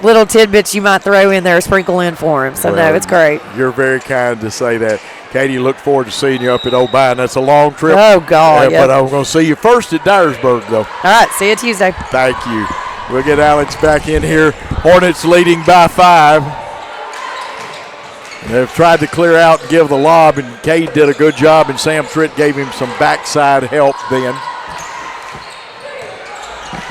Speaker 19: little tidbits you might throw in there or sprinkle in for them. So, no, it's great.
Speaker 10: You're very kind to say that. Katie, look forward to seeing you up at O'Bien. That's a long trip.
Speaker 19: Oh, God.
Speaker 10: But I'm going to see you first at Dyersburg, though.
Speaker 19: All right. See you Tuesday.
Speaker 10: Thank you. We'll get Alex back in here. Hornets leading by 5. They've tried to clear out and give the lob, and Katie did a good job, and Sam Tritt gave him some backside help then.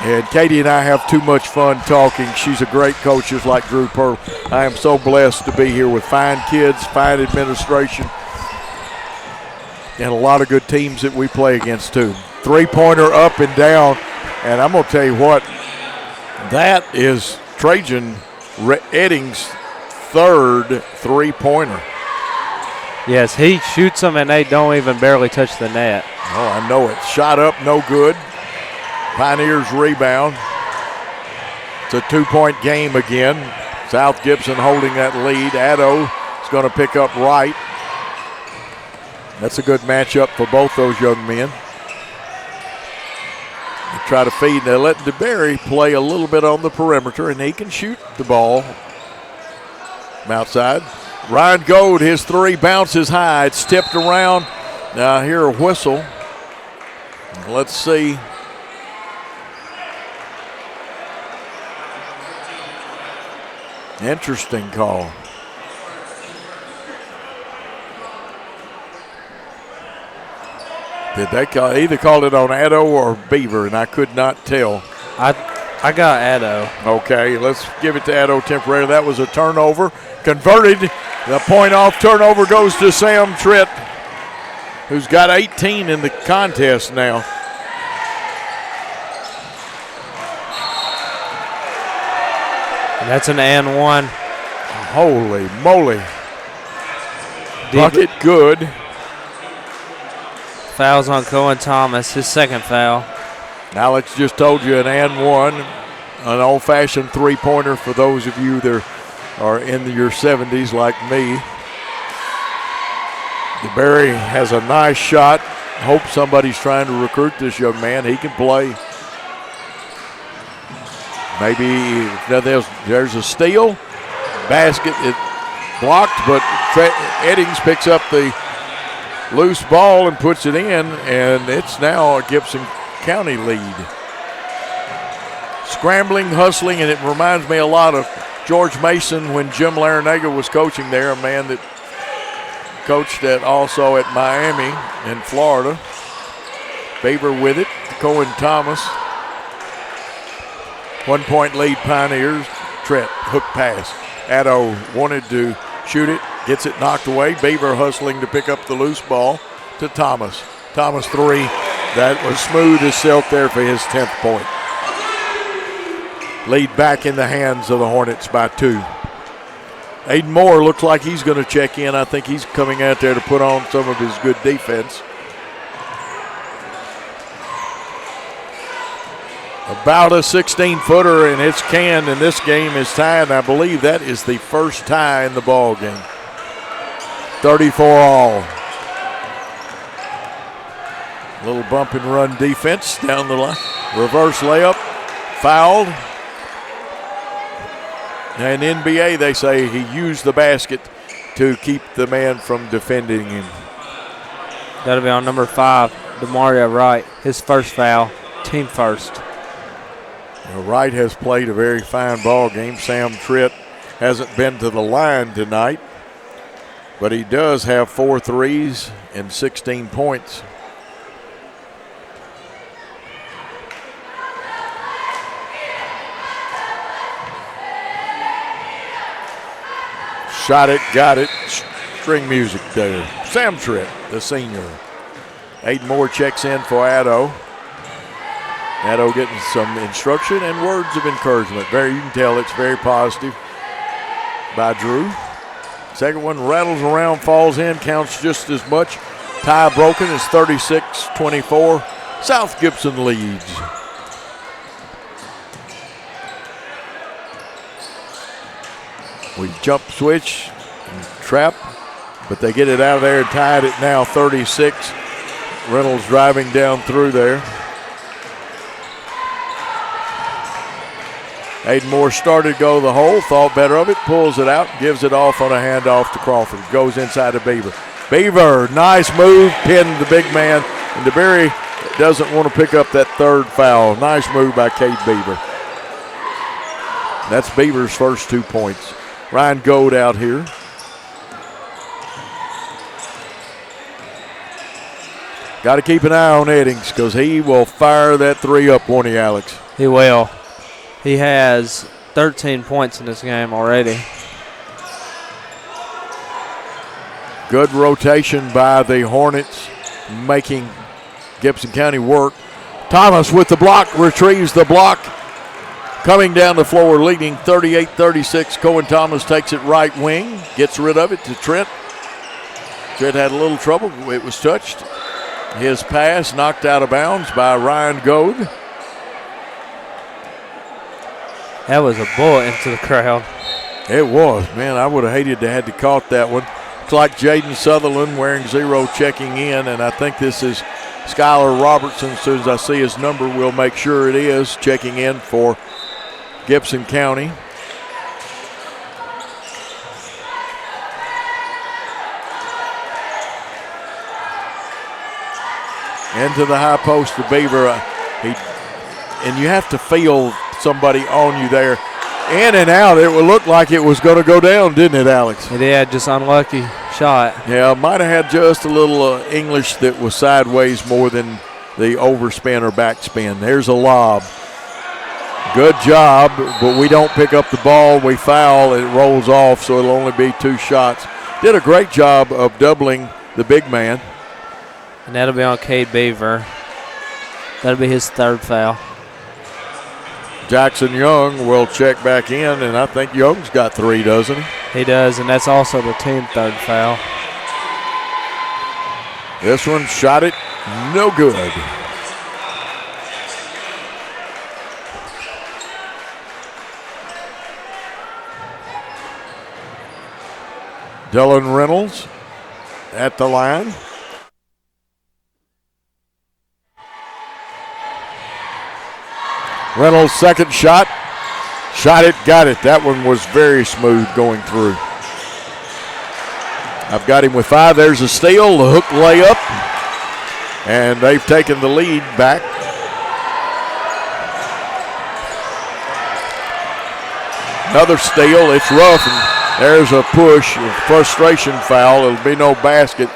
Speaker 10: And Katie and I have too much fun talking. She's a great coach, just like Drew Pearl. I am so blessed to be here with fine kids, fine administration, and a lot of good teams that we play against, too. Three-pointer up and down, and I'm going to tell you what, that is Trajan Eddings' third three-pointer.
Speaker 11: Yes, he shoots them, and they don't even barely touch the net.
Speaker 10: Oh, I know it. Shot up, no good. Pioneers rebound. It's a 2-point game again. South Gibson holding that lead. Addo is going to pick up right. That's a good matchup for both those young men. They try to feed. They let DeBerry play a little bit on the perimeter, and he can shoot the ball from outside. Ryan Gold, his three bounces high. It's tipped around. Now I hear a whistle. Let's see. Interesting call. Did they either call it on Addo or Beaver, and I could not tell.
Speaker 11: I got Addo.
Speaker 10: Okay, let's give it to Addo temporarily. That was a turnover. Converted. The point-off turnover goes to Sam Tritt, who's got 18 in the contest now.
Speaker 11: And that's an and one.
Speaker 10: Holy moly. Bucket good.
Speaker 11: Fouls on Cohen Thomas, his second foul.
Speaker 10: Alex just told you an and one, an old-fashioned three-pointer for those of you that are in your 70s like me. DeBerry has a nice shot. Hope somebody's trying to recruit this young man. He can play. Maybe if nothing else, there's a steal. Basket, it blocked, but Eddings picks up the loose ball and puts it in, and it's now a Gibson County lead. Scrambling, hustling, and it reminds me a lot of George Mason when Jim Larinaga was coaching there, a man that coached also at Miami in Florida. Beaver with it, Cohen Thomas. 1 point lead Pioneers. Tritt, hook pass. Addo wanted to shoot it, gets it knocked away. Beaver hustling to pick up the loose ball to Thomas. Thomas three. That was smooth as silk there for his 10th point. Lead back in the hands of the Hornets by 2. Aiden Moore looks like he's going to check in. I think he's coming out there to put on some of his good defense. About a 16-footer, and it's canned, and this game is tied. I believe that is the first tie in the ball game. 34 all. Little bump and run defense down the line. Reverse layup, fouled. And NBA, they say he used the basket to keep the man from defending him.
Speaker 11: That'll be on number 5, DeMario Wright. His first foul, team first.
Speaker 10: Wright has played a very fine ball game. Sam Tritt hasn't been to the line tonight, but he does have 4 threes and 16 points. Shot it, got it. String music there. Sam Tritt, the senior. Aiden Moore checks in for Addo. Addo getting some instruction and words of encouragement. You can tell it's very positive by Drew. Second one rattles around, falls in, counts just as much. Tie broken. It's 36-24. South Gibson leads. We jump switch and trap, but they get it out of there and tied it now 36. Reynolds driving down through there. Aiden Moore started to go the hole, thought better of it, pulls it out, gives it off on a handoff to Crawford. Goes inside to Beaver. Beaver, nice move, pinned the big man. And DeBerry doesn't want to pick up that third foul. Nice move by Cade Beaver. That's Beaver's first 2 points. Ryan Gold out here. Got to keep an eye on Eddings because he will fire that three up, won't he, Alex?
Speaker 11: He will. He has 13 points in this game already.
Speaker 10: Good rotation by the Hornets, making Gibson County work. Thomas with the block, retrieves the block. Coming down the floor, leading 38-36. Cohen Thomas takes it right wing, gets rid of it to Trent. Trent had a little trouble. It was touched. His pass knocked out of bounds by Ryan Gold.
Speaker 11: That was a bullet into the crowd.
Speaker 10: It was, man. I would have hated to had to caught that one. Looks like Jaden Sutherland wearing 0 checking in, and I think this is Skylar Robertson. As soon as I see his number, we'll make sure it is checking in for Gibson County. Into the high post to Beaver. And you have to feel somebody on you there. In and out, it would look like it was going to go down, didn't it, Alex?
Speaker 11: It did, just unlucky shot.
Speaker 10: Yeah, might have had just a little English that was sideways more than the overspin or backspin. There's a lob. Good job, but we don't pick up the ball. We foul, it rolls off, so it'll only be 2 shots. Did a great job of doubling the big man.
Speaker 11: And that'll be on Cade Beaver. That'll be his 3rd foul.
Speaker 10: Jackson Young will check back in, and I think Young's got 3, doesn't he?
Speaker 11: He does, and that's also the team 3rd foul.
Speaker 10: This one shot it, no good. Dylan Reynolds at the line. Reynolds' second shot. Shot it, got it. That one was very smooth going through. I've got him with 5. There's a steal, the hook layup. And they've taken the lead back. Another steal, it's rough, and there's a push, a frustration foul. It'll be no basket.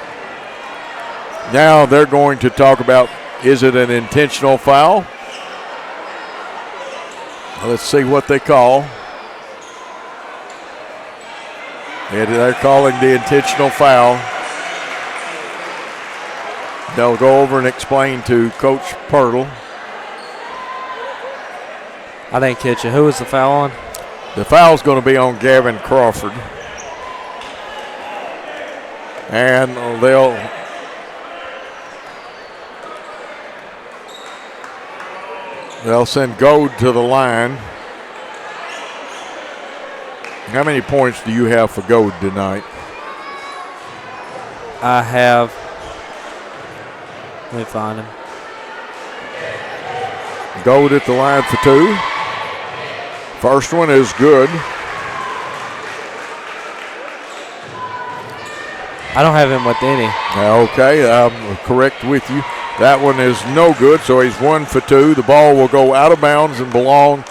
Speaker 10: Now they're going to talk about, is it an intentional foul? Let's see what they call. And they're calling the intentional foul. They'll go over and explain to Coach Pirtle.
Speaker 11: I didn't catch it. Who was the foul on?
Speaker 10: The foul's going to be on Gavin Crawford. And they'll send Gold to the line. How many points do you have for Gold tonight?
Speaker 11: I have. Let me find him.
Speaker 10: Gold at the line for 2. First one is good.
Speaker 11: I don't have him with any.
Speaker 10: Okay, I'm correct with you. That one is no good, so he's 1 for 2. The ball will go out of bounds and belong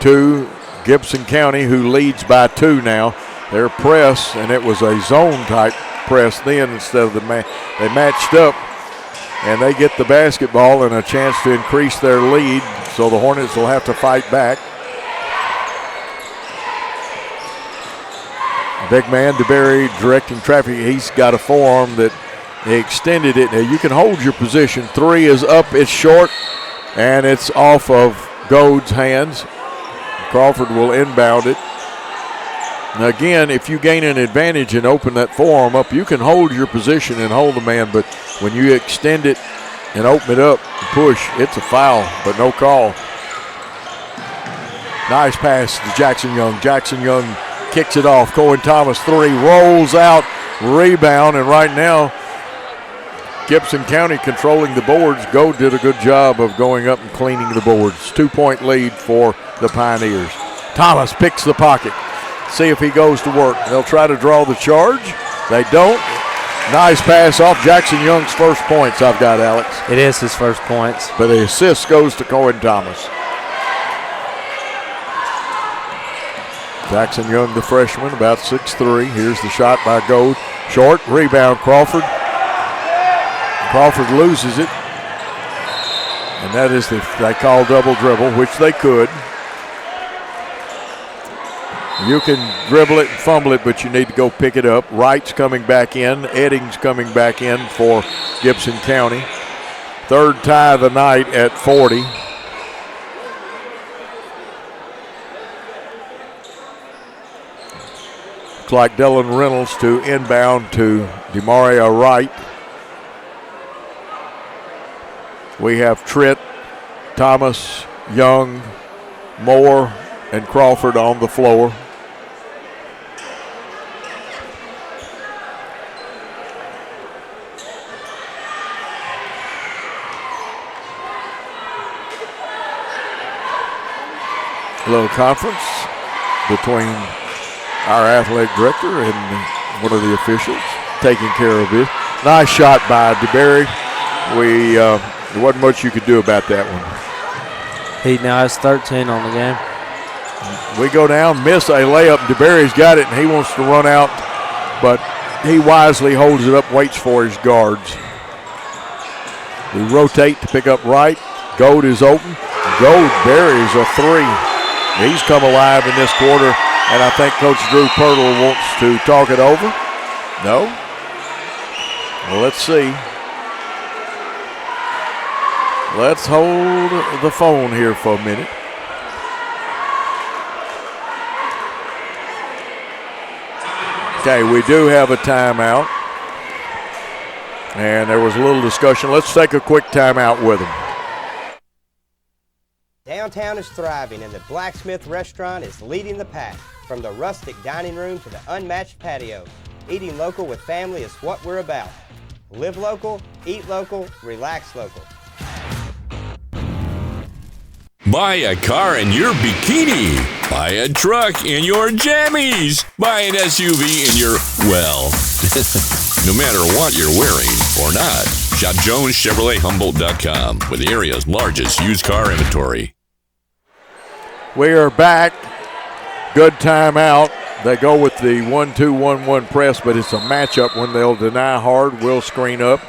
Speaker 10: to Gibson County, who leads by 2 now. Their press, and it was a zone-type press then instead of they matched up, and they get the basketball and a chance to increase their lead, so the Hornets will have to fight back. Big man DeBerry directing traffic. He's got a forearm that he extended it. Now you can hold your position. 3 is up, it's short, and it's off of Gold's hands. Crawford will inbound it. Now again, if you gain an advantage and open that forearm up, you can hold your position and hold the man, but when you extend it and open it up and push, it's a foul, but no call. Nice pass to Jackson Young. Jackson Young kicks it off. Cohen Thomas 3, rolls out, rebound, and right now Gibson County controlling the boards. Gold did a good job of going up and cleaning the boards. 2-point lead for the Pioneers. Thomas picks the pocket. See if he goes to work. They'll try to draw the charge. They don't. Nice pass off. Jackson Young's first points I've got, Alex.
Speaker 11: It is his first points.
Speaker 10: But the assist goes to Cohen Thomas. Jackson Young, the freshman, about 6'3". Here's the shot by Gold. Short, rebound Crawford. Crawford loses it. And that is they call double dribble, which they could. You can dribble it and fumble it, but you need to go pick it up. Wright's coming back in. Eddings coming back in for Gibson County. 3rd tie of the night at 40. Looks like Dylan Reynolds to inbound to Demaria Wright. We have Tritt, Thomas, Young, Moore, and Crawford on the floor. A little conference between our athletic director and one of the officials taking care of it. Nice shot by DeBerry. There wasn't much you could do about that one.
Speaker 11: He now has 13 on the game.
Speaker 10: We go down, miss a layup. DeBerry's got it, and he wants to run out, but he wisely holds it up, waits for his guards. We rotate to pick up right. Gold is open. Gold buries a three. He's come alive in this quarter, and I think Coach Drew Pirtle wants to talk it over. No? Well, let's see. Let's hold the phone here for a minute. Okay, we do have a timeout. And there was a little discussion. Let's take a quick timeout with them.
Speaker 3: Downtown is thriving, and the Blacksmith Restaurant is leading the pack. From the rustic dining room to the unmatched patio, eating local with family is what we're about. Live local, eat local, relax local.
Speaker 4: Buy a car in your bikini. Buy a truck in your jammies. Buy an SUV in your, well, no matter what you're wearing or not. Shop JonesChevroletHumboldt.com with the area's largest used car inventory.
Speaker 10: We are back. Good timeout. They go with the 1-2-1-1 press, but it's a matchup when they'll deny hard. We'll screen up.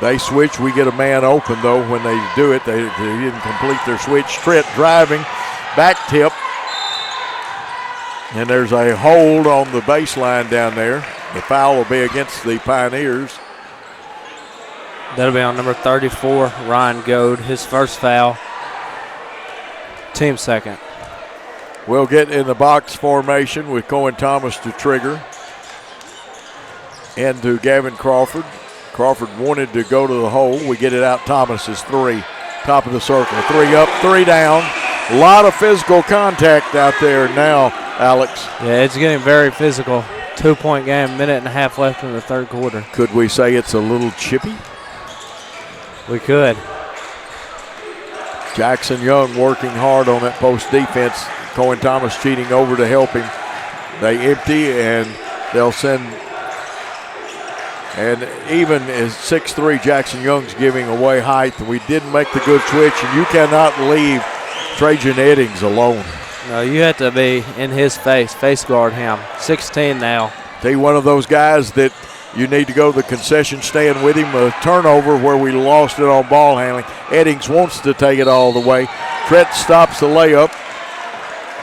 Speaker 10: They switch. We get a man open, though, when they do it. They didn't complete their switch. Tritt driving. Back tip. And there's a hold on the baseline down there. The foul will be against the Pioneers.
Speaker 11: That'll be on number 34, Ryan Goad. His first foul. Team second.
Speaker 10: We'll get in the box formation with Cohen Thomas to trigger. And to Gavin Crawford. Crawford wanted to go to the hole. We get it out. Thomas is three. Top of the circle. Three up, three down. A lot of physical contact out there now, Alex.
Speaker 11: Yeah, it's getting very physical. 2-point game, minute and a half left in the third quarter.
Speaker 10: Could we say it's a little chippy?
Speaker 11: We could.
Speaker 10: Jackson Young working hard on that post defense. Cohen Thomas cheating over to help him. They empty and they'll send. And even as 6'3", Jackson Young's giving away height. We didn't make the good switch, and you cannot leave Trajan Eddings alone.
Speaker 11: No, you have to be in his face guard him. 16 now.
Speaker 10: He's one of those guys that you need to go to the concession stand with him. A turnover where we lost it on ball handling. Eddings wants to take it all the way. Tritt stops the layup.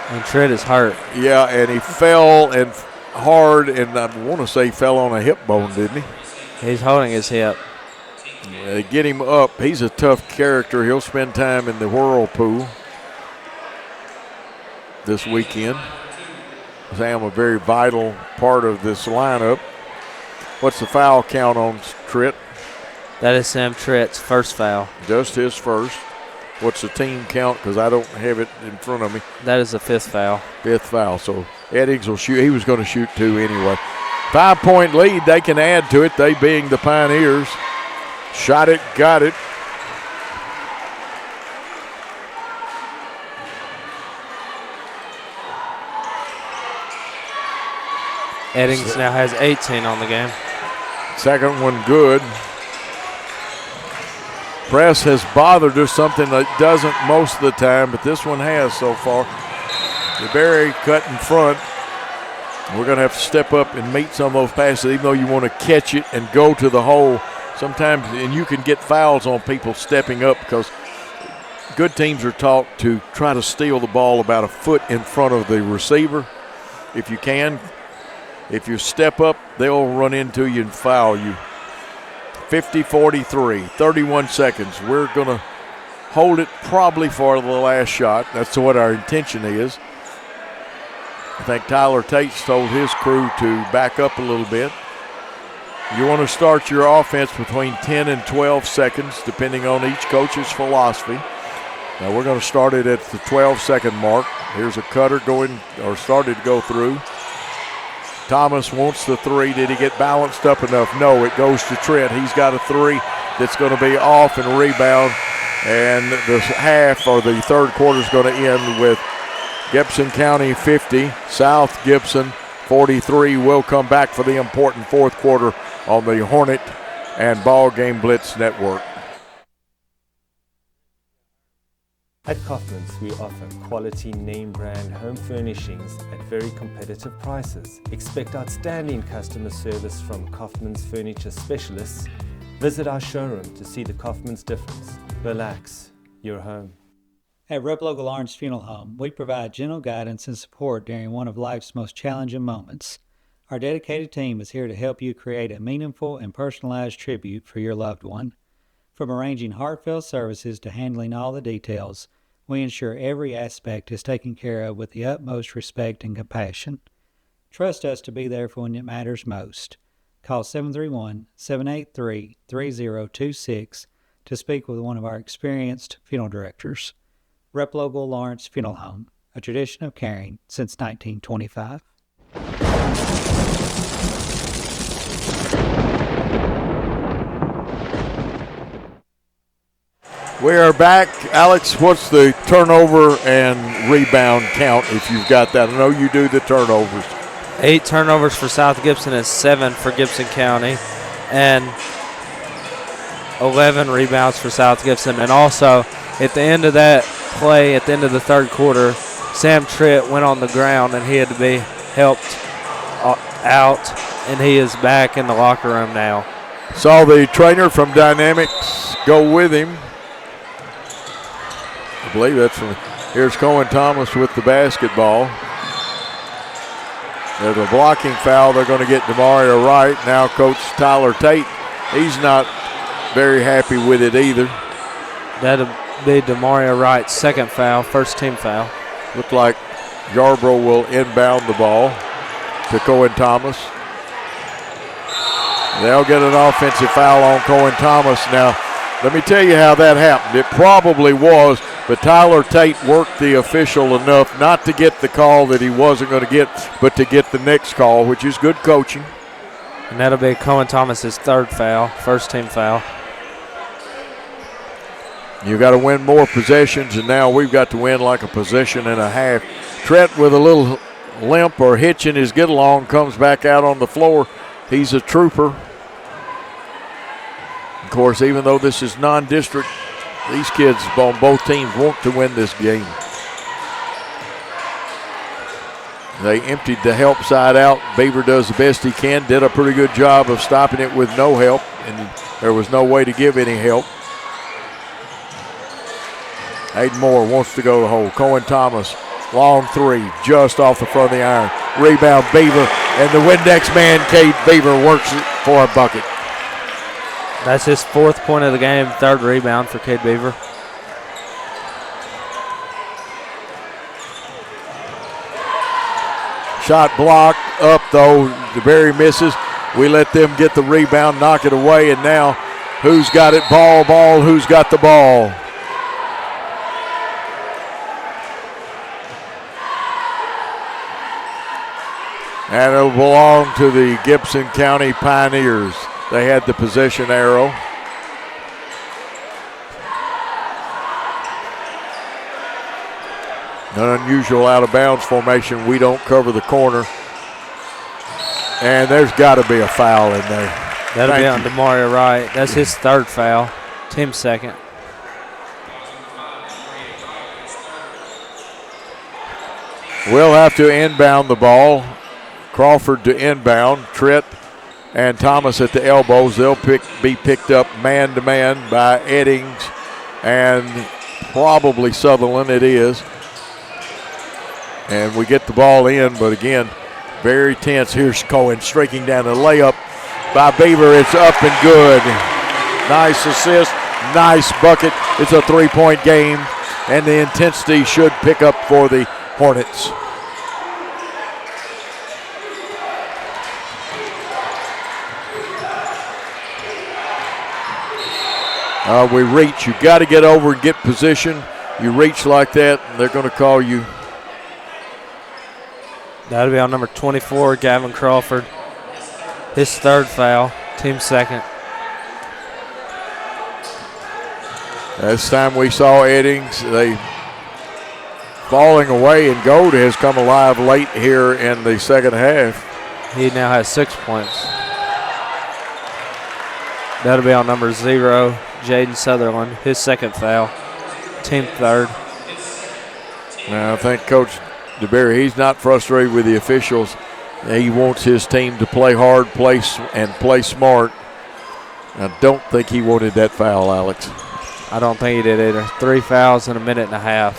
Speaker 11: And Tritt is hurt.
Speaker 10: Yeah, and he fell and hard, and I want to say he fell on a hip bone, didn't he?
Speaker 11: He's holding his hip.
Speaker 10: Get him up. He's a tough character. He'll spend time in the whirlpool this weekend. Sam, a very vital part of this lineup. What's the foul count on Tritt?
Speaker 11: That is Sam Tritt's first foul.
Speaker 10: Just his first. What's the team count? Because I don't have it in front of me.
Speaker 11: That is the fifth foul.
Speaker 10: Fifth foul. So Eddings will shoot. He was going to shoot two anyway. 5-point lead. They can add to it. They being the Pioneers. Shot it, got it.
Speaker 11: Eddings now has 18 on the game.
Speaker 10: Second one good. Press has bothered us, something that doesn't most of the time, but this one has so far. DeBerry cut in front. We're going to have to step up and meet some of those passes, even though you want to catch it and go to the hole. Sometimes, and you can get fouls on people stepping up because good teams are taught to try to steal the ball about a foot in front of the receiver if you can. If you step up, they'll run into you and foul you. 50-43, 31 seconds. We're going to hold it probably for the last shot. That's what our intention is. I think Tyler Tate's told his crew to back up a little bit. You want to start your offense between 10 and 12 seconds, depending on each coach's philosophy. Now we're going to start it at the 12-second mark. Here's a cutter going, or started to go through. Thomas wants the three. Did he get balanced up enough? No, it goes to Trent. He's got a three that's going to be off and rebound. And the half, or the third quarter, is going to end with Gibson County 50, South Gibson 43. We'll come back for the important fourth quarter on the Hornet and Ball Game Blitz Network.
Speaker 2: At Kaufman's, we offer quality name brand home furnishings at very competitive prices. Expect outstanding customer service from Kaufman's furniture specialists. Visit our showroom to see the Kaufman's difference. Relax, you're home.
Speaker 5: At Replogle Lawrence Funeral Home, we provide gentle guidance and support during one of life's most challenging moments. Our dedicated team is here to help you create a meaningful and personalized tribute for your loved one. From arranging heartfelt services to handling all the details, we ensure every aspect is taken care of with the utmost respect and compassion. Trust us to be there for when it matters most. Call 731-783-3026 to speak with one of our experienced funeral directors. Replogle Lawrence Funeral Home, a tradition of caring since 1925.
Speaker 10: We are back. Alex, what's the turnover and rebound count if you've got that? I know you do the turnovers.
Speaker 11: 8 turnovers for South Gibson and 7 for Gibson County, and 11 rebounds for South Gibson. And also, at the end of that play, at the end of the third quarter, Sam Tritt went on the ground and he had to be helped out, and he is back in the locker room now.
Speaker 10: Saw the trainer from Dynamics go with him. I believe that's from, here's Cohen Thomas with the basketball. There's a blocking foul. They're going to get Demario Wright. Now Coach Tyler Tate, he's not very happy with it either.
Speaker 11: That'll be Demario Wright's second foul, first team foul.
Speaker 10: Looked like Yarborough will inbound the ball to Cohen Thomas. They'll get an offensive foul on Cohen Thomas. Now, let me tell you how that happened. It probably was, but Tyler Tate worked the official enough not to get the call that he wasn't going to get, but to get the next call, which is good coaching.
Speaker 11: And that'll be Cohen Thomas's third foul, first team foul.
Speaker 10: You got to win more possessions, and now we've got to win like a possession and a half. Trent with a little limp or hitch in his get along comes back out on the floor. He's a trooper. Of course, even though this is non-district, these kids on both teams want to win this game. They emptied the help side out. Beaver does the best he can, did a pretty good job of stopping it with no help, and there was no way to give any help. Hayden Moore wants to go to the hole. Cohen Thomas, long three, just off the front of the iron. Rebound Beaver, and the Windex man, Cade Beaver, works it for a bucket.
Speaker 11: That's his fourth point of the game, third rebound for Cade Beaver.
Speaker 10: Shot blocked up though. DeBerry misses. We let them get the rebound, knock it away, and now who's got it? Ball, who's got the ball? And it'll belong to the Gibson County Pioneers. They had the possession arrow. An unusual out-of-bounds formation. We don't cover the corner. And there's got to be a foul in there.
Speaker 11: That'll be on Demario Wright. That's his third foul, team second.
Speaker 10: We'll have to inbound the ball. Crawford to inbound. Tritt and Thomas at the elbows. They'll be picked up man-to-man by Eddings and probably Sutherland. It is. And we get the ball in, but again, very tense. Here's Cohen streaking down a layup by Beaver. It's up and good. Nice assist, nice bucket. It's a three-point game, and the intensity should pick up for the Hornets. We reach. You got to get over and get position. You reach like that, and they're going to call you
Speaker 11: That'll be on number 24, Gavin Crawford. His third foul, team second.
Speaker 10: Last time we saw Eddings, they falling away, and Gold has come alive late here in the second half.
Speaker 11: He now has 6 points. That'll be on number 0, Jaden Sutherland, his second foul, team third.
Speaker 10: Now, I think Coach DeBerry, he's not frustrated with the officials. He wants his team to play hard, play smart. I don't think he wanted that foul, Alex.
Speaker 11: I don't think he did either. 3 fouls in a minute and a half.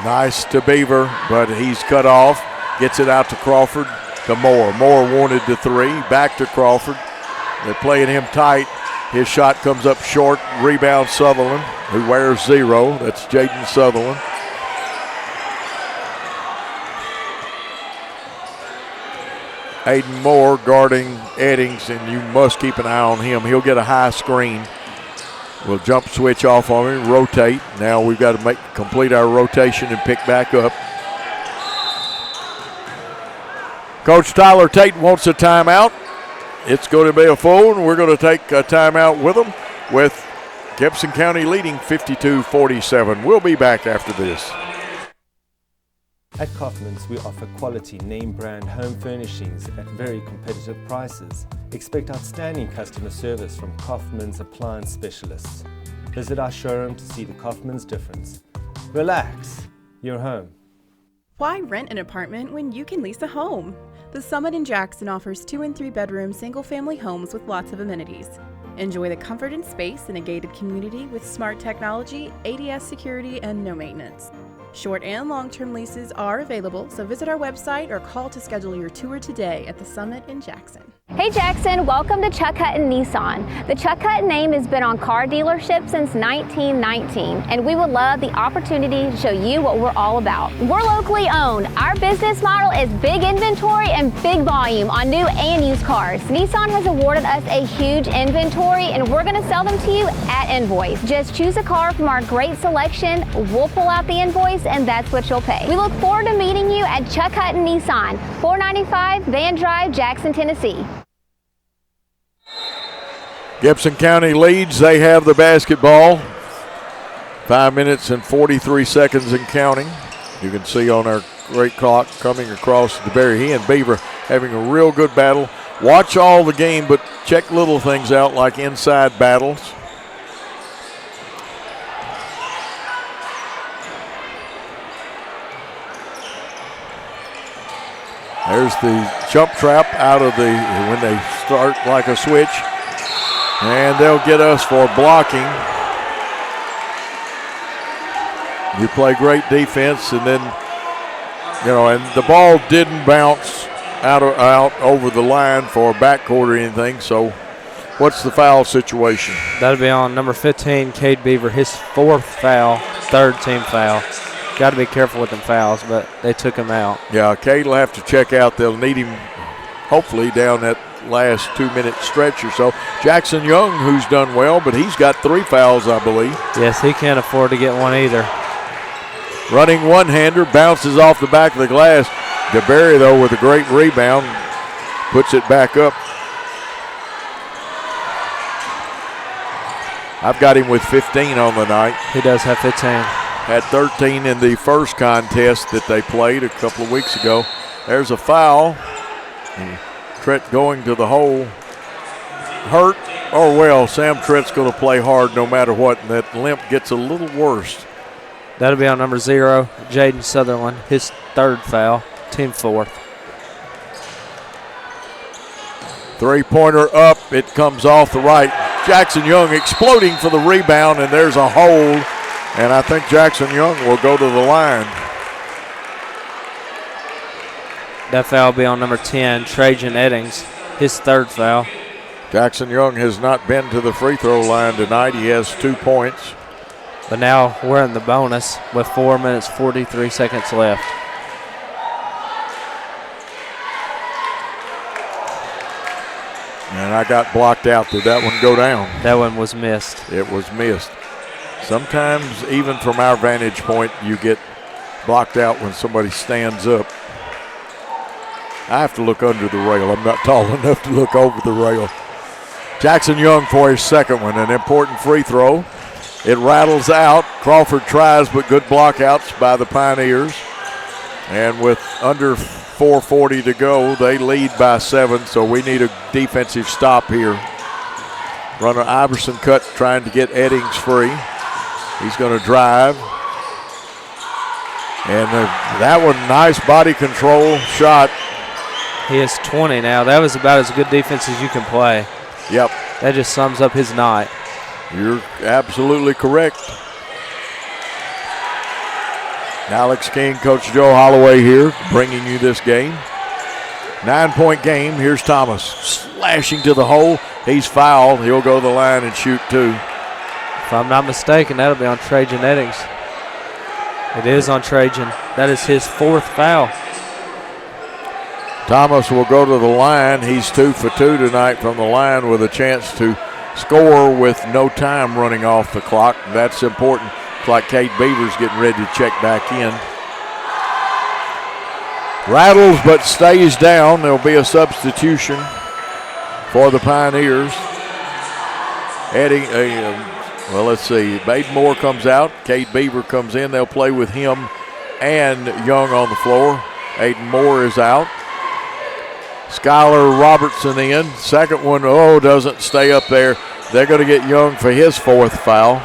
Speaker 10: Nice to Beaver, but he's cut off. Gets it out to Crawford, to Moore. Moore wanted the 3, back to Crawford. They're playing him tight. His shot comes up short. Rebound Sutherland, who wears 0. That's Jaden Sutherland. Aiden Moore guarding Eddings, and you must keep an eye on him. He'll get a high screen. We'll jump switch off on him, rotate. Now we've got to complete our rotation and pick back up. Coach Tyler Tate wants a timeout. It's going to be a full, and we're going to take a timeout with them, with Gibson County leading 52-47. We'll be back after this.
Speaker 2: At Kaufman's, we offer quality name brand home furnishings at very competitive prices. Expect outstanding customer service from Kaufman's appliance specialists. Visit our showroom to see the Kaufman's difference. Relax, you're home.
Speaker 13: Why rent an apartment when you can lease a home? The Summit in Jackson offers 2 and 3 bedroom single-family homes with lots of amenities. Enjoy the comfort and space in a gated community with smart technology, ADS security, and no maintenance. Short and long-term leases are available, so visit our website or call to schedule your tour today at the Summit in Jackson.
Speaker 6: Hey Jackson, welcome to Chuck Hutton Nissan. The Chuck Hutton name has been on car dealerships since 1919, and we would love the opportunity to show you what we're all about. We're locally owned. Our business model is big inventory and big volume on new and used cars. Nissan has awarded us a huge inventory, and we're going to sell them to you at invoice. Just choose a car from our great selection, we'll pull out the invoice, and that's what you'll pay. We look forward to meeting you at Chuck Hutton Nissan, 495 Van Drive, Jackson, Tennessee.
Speaker 10: Gibson County leads. They have the basketball. 5 minutes and 43 seconds and counting. You can see on our great clock coming across the Berry. He and Beaver having a real good battle. Watch all the game, but check little things out like inside battles. There's the jump trap out of when they start like a switch. And they'll get us for blocking. You play great defense, and then, and the ball didn't bounce out over the line for a backcourt or anything. So what's the foul situation?
Speaker 11: That'll be on number 15, Cade Beaver, his 4th foul, 3rd team foul. Got to be careful with them fouls, but they took him out.
Speaker 10: Yeah, Cade will have to check out. They'll need him hopefully down that last 2-minute stretch or so. Jackson Young, who's done well, but he's got 3 fouls, I believe.
Speaker 11: Yes, he can't afford to get one either.
Speaker 10: Running one-hander, bounces off the back of the glass. DeBerry, though, with a great rebound, puts it back up. I've got him with 15 on the night.
Speaker 11: He does have 15.
Speaker 10: Had 13 in the first contest that they played a couple of weeks ago. There's a foul. Trett going to the hole. Hurt. Oh, well, Sam Trett's going to play hard no matter what, and that limp gets a little worse.
Speaker 11: That'll be on number 0, Jaden Sutherland, his 3rd foul, team 4th.
Speaker 10: Three-pointer up. It comes off the right. Jackson Young exploding for the rebound, and there's a hold, and I think Jackson Young will go to the line.
Speaker 11: That foul will be on number 10, Trajan Eddings, his 3rd foul.
Speaker 10: Jackson Young has not been to the free throw line tonight. He has 2 points.
Speaker 11: But now we're in the bonus with 4 minutes, 43 seconds left.
Speaker 10: And I got blocked out. Did that one go down?
Speaker 11: That one was missed.
Speaker 10: It was missed. Sometimes, even from our vantage point, you get blocked out when somebody stands up. I have to look under the rail. I'm not tall enough to look over the rail. Jackson Young for his second one, an important free throw. It rattles out. Crawford tries, but good blockouts by the Pioneers. And with under 4:40 to go, they lead by 7, so we need a defensive stop here. Runner Iverson cut, trying to get Eddings free. He's going to drive. And that one, nice body control shot.
Speaker 11: He is 20 now. That was about as good defense as you can play.
Speaker 10: Yep.
Speaker 11: That just sums up his night.
Speaker 10: You're absolutely correct. Alex King, Coach Joe Holloway here, bringing you this game. 9-point game. Here's Thomas slashing to the hole. He's fouled. He'll go to the line and shoot 2.
Speaker 11: If I'm not mistaken, that'll be on Trajan Eddings. It is on Trajan. That is his 4th foul.
Speaker 10: Thomas will go to the line. He's 2 for 2 tonight from the line with a chance to score with no time running off the clock. That's important. It's like Kate Beaver's getting ready to check back in. Rattles but stays down. There'll be a substitution for the Pioneers. Well, let's see. Baden Moore comes out. Kate Beaver comes in. They'll play with him and Young on the floor. Aiden Moore is out. Skylar Robertson in. Second one, doesn't stay up there. They're going to get Young for his 4th foul.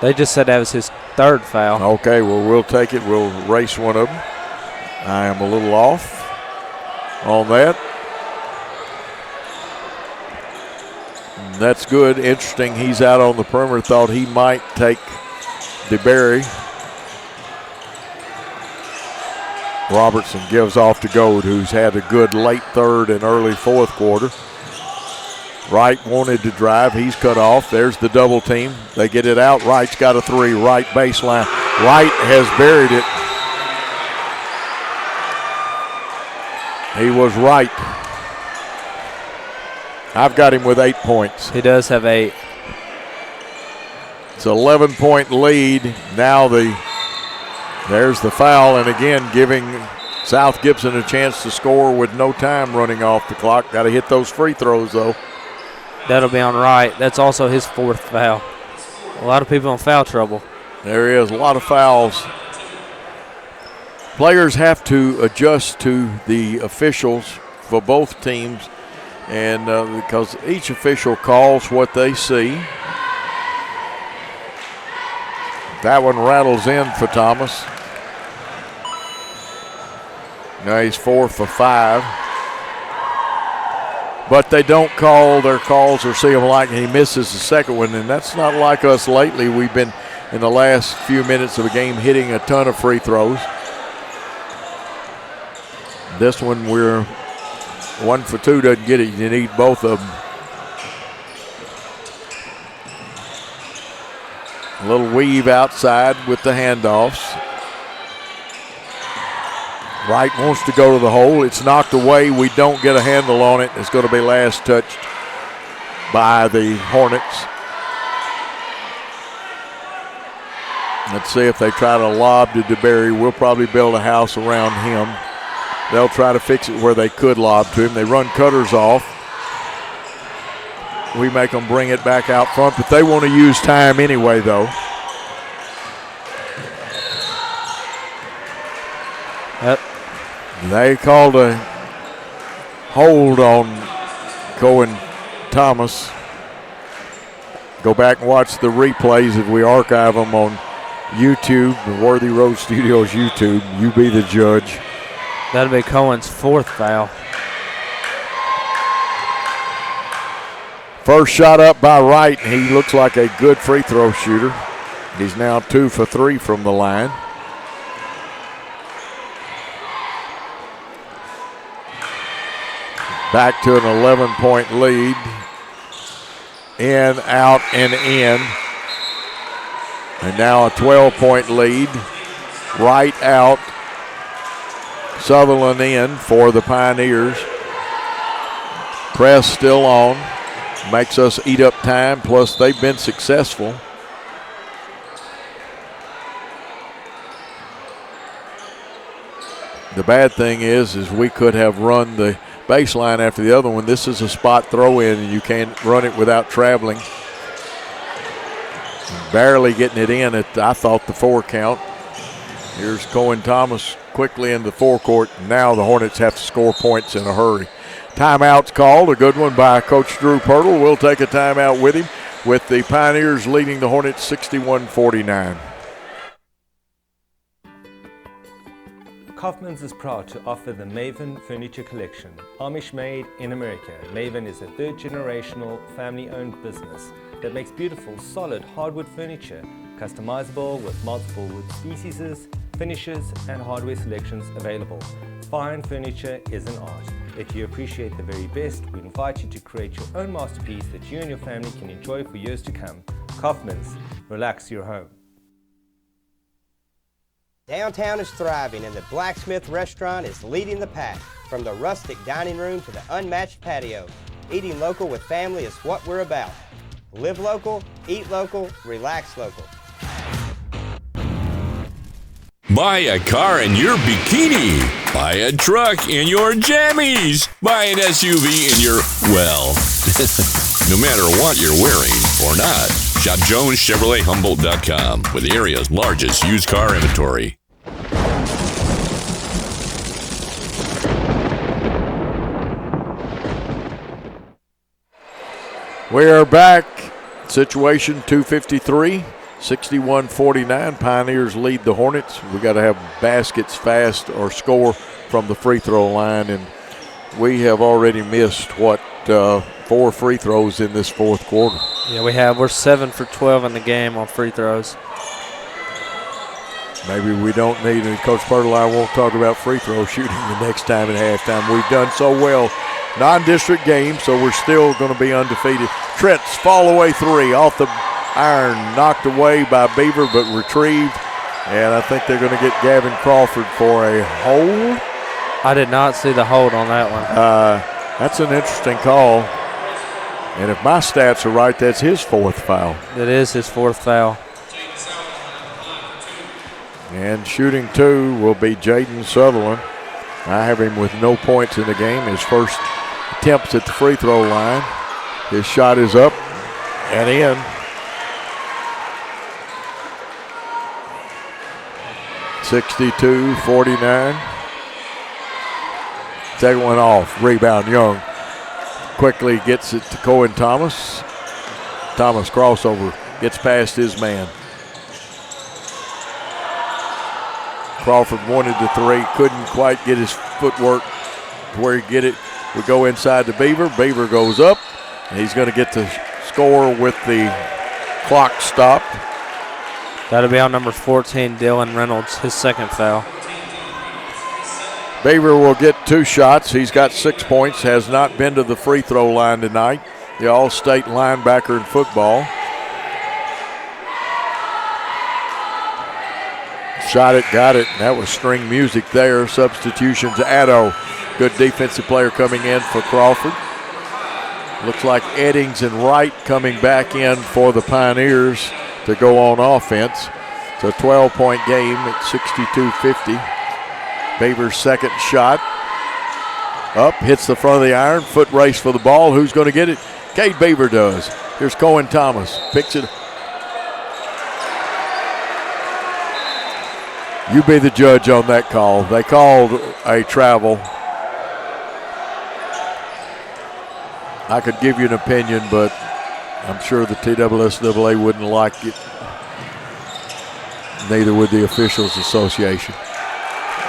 Speaker 11: They just said that was his 3rd foul.
Speaker 10: Okay, well, we'll take it. We'll race one of them. I am a little off on that. That's good. Interesting. He's out on the perimeter. Thought he might take DeBerry. Robertson gives off to Gold, who's had a good late 3rd and early 4th quarter. Wright wanted to drive. He's cut off. There's the double team. They get it out. Wright's got a 3. Wright baseline. Wright has buried it. He was right. I've got him with 8 points.
Speaker 11: He does have 8.
Speaker 10: It's an 11-point lead. Now there's the foul, and again giving South Gibson a chance to score with no time running off the clock. Got to hit those free throws, though.
Speaker 11: That'll be on Wright. That's also his 4th foul. A lot of people in foul trouble.
Speaker 10: There is a lot of fouls. Players have to adjust to the officials for both teams, and because each official calls what they see. That one rattles in for Thomas. Now he's 4 for 5. But they don't call their calls or see them like he misses the second one, and that's not like us lately. We've been, in the last few minutes of the game, hitting a ton of free throws. This one, we're 1 for 2, doesn't get it. You need both of them. A little weave outside with the handoffs. Wright wants to go to the hole. It's knocked away. We don't get a handle on it. It's going to be last touched by the Hornets. Let's see if they try to lob to DeBerry. We'll probably build a house around him. They'll try to fix it where they could lob to him. They run cutters off. We make them bring it back out front, but they want to use time anyway, though.
Speaker 11: Yep.
Speaker 10: They called a hold on Cohen Thomas. Go back and watch the replays if we archive them on YouTube, the Worthy Road Studios YouTube. You be the judge.
Speaker 11: That'll be Cohen's 4th foul.
Speaker 10: First shot up by Wright. He looks like a good free throw shooter. He's now 2 for 3 from the line. Back to an 11-point lead. In, out, and in. And now a 12-point lead. Wright out. Sutherland in for the Pioneers. Press still on. Makes us eat up time, plus they've been successful. The bad thing is we could have run the baseline after the other one. This is a spot throw in, and you can't run it without traveling. Barely getting it in at, I thought, the 4 count. Here's Cohen Thomas quickly in the forecourt. Now the Hornets have to score points in a hurry. Timeout's called, a good one by Coach Drew Pirtle. We'll take a timeout with him, with the Pioneers leading the Hornets 61-49.
Speaker 2: Kaufman's is proud to offer the Maven Furniture Collection. Amish made in America, Maven is a third-generational family-owned business that makes beautiful, solid hardwood furniture, customizable with multiple wood species, finishes, and hardware selections available. Fine furniture is an art. If you appreciate the very best, we invite you to create your own masterpiece that you and your family can enjoy for years to come. Kaufman's, relax your home.
Speaker 3: Downtown is thriving and the Blacksmith Restaurant is leading the pack. From the rustic dining room to the unmatched patio, eating local with family is what we're about. Live local, eat local, relax local.
Speaker 4: Buy a car in your bikini. Buy a truck in your jammies. Buy an SUV in your, well, no matter what you're wearing or not. Shop JonesChevroletHumboldt.com with the area's largest used car inventory.
Speaker 10: We are back. Situation 253, 61-49. Pioneers lead the Hornets. We got to have baskets fast or score from the free throw line, and we have already missed 4 free throws in this fourth quarter.
Speaker 11: Yeah, we have. We're 7 for 12 in the game on free throws.
Speaker 10: Maybe we don't need it. Coach Pirtle, I won't talk about free throw shooting the next time at halftime. We've done so well. Non-district game, so we're still going to be undefeated. Trent's fall away 3 off the iron, knocked away by Beaver, but retrieved. And I think they're going to get Gavin Crawford for a hold.
Speaker 11: I did not see the hold on that one.
Speaker 10: That's an interesting call. And if my stats are right, that's his 4th foul.
Speaker 11: It is his 4th foul.
Speaker 10: And shooting 2 will be Jaden Sutherland. I have him with no points in the game. His first attempts at the free throw line. His shot is up and in. (62-49). Second one off. Rebound, Young. Quickly gets it to Cohen Thomas. Thomas crossover. Gets past his man. Crawford wanted the 3. Couldn't quite get his footwork to where he'd get it. We go inside to Beaver. Beaver goes up. And he's going to get the score with the clock stopped.
Speaker 11: That'll be on number 14, Dylan Reynolds, his 2nd foul.
Speaker 10: Beaver will get 2 shots. He's got 6 points, has not been to the free throw line tonight. The all-state linebacker in football. Shot it, got it. That was string music there. Substitutions, Addo. Good defensive player coming in for Crawford. Looks like Eddings and Wright coming back in for the Pioneers to go on offense. It's a 12-point game at 62-50. Beaver's 2nd shot. Up, hits the front of the iron. Foot race for the ball. Who's going to get it? Cade Beaver does. Here's Cohen Thomas. Picks it. You be the judge on that call. They called a travel. I could give you an opinion, but I'm sure the TSSAA wouldn't like it. Neither would the Officials Association.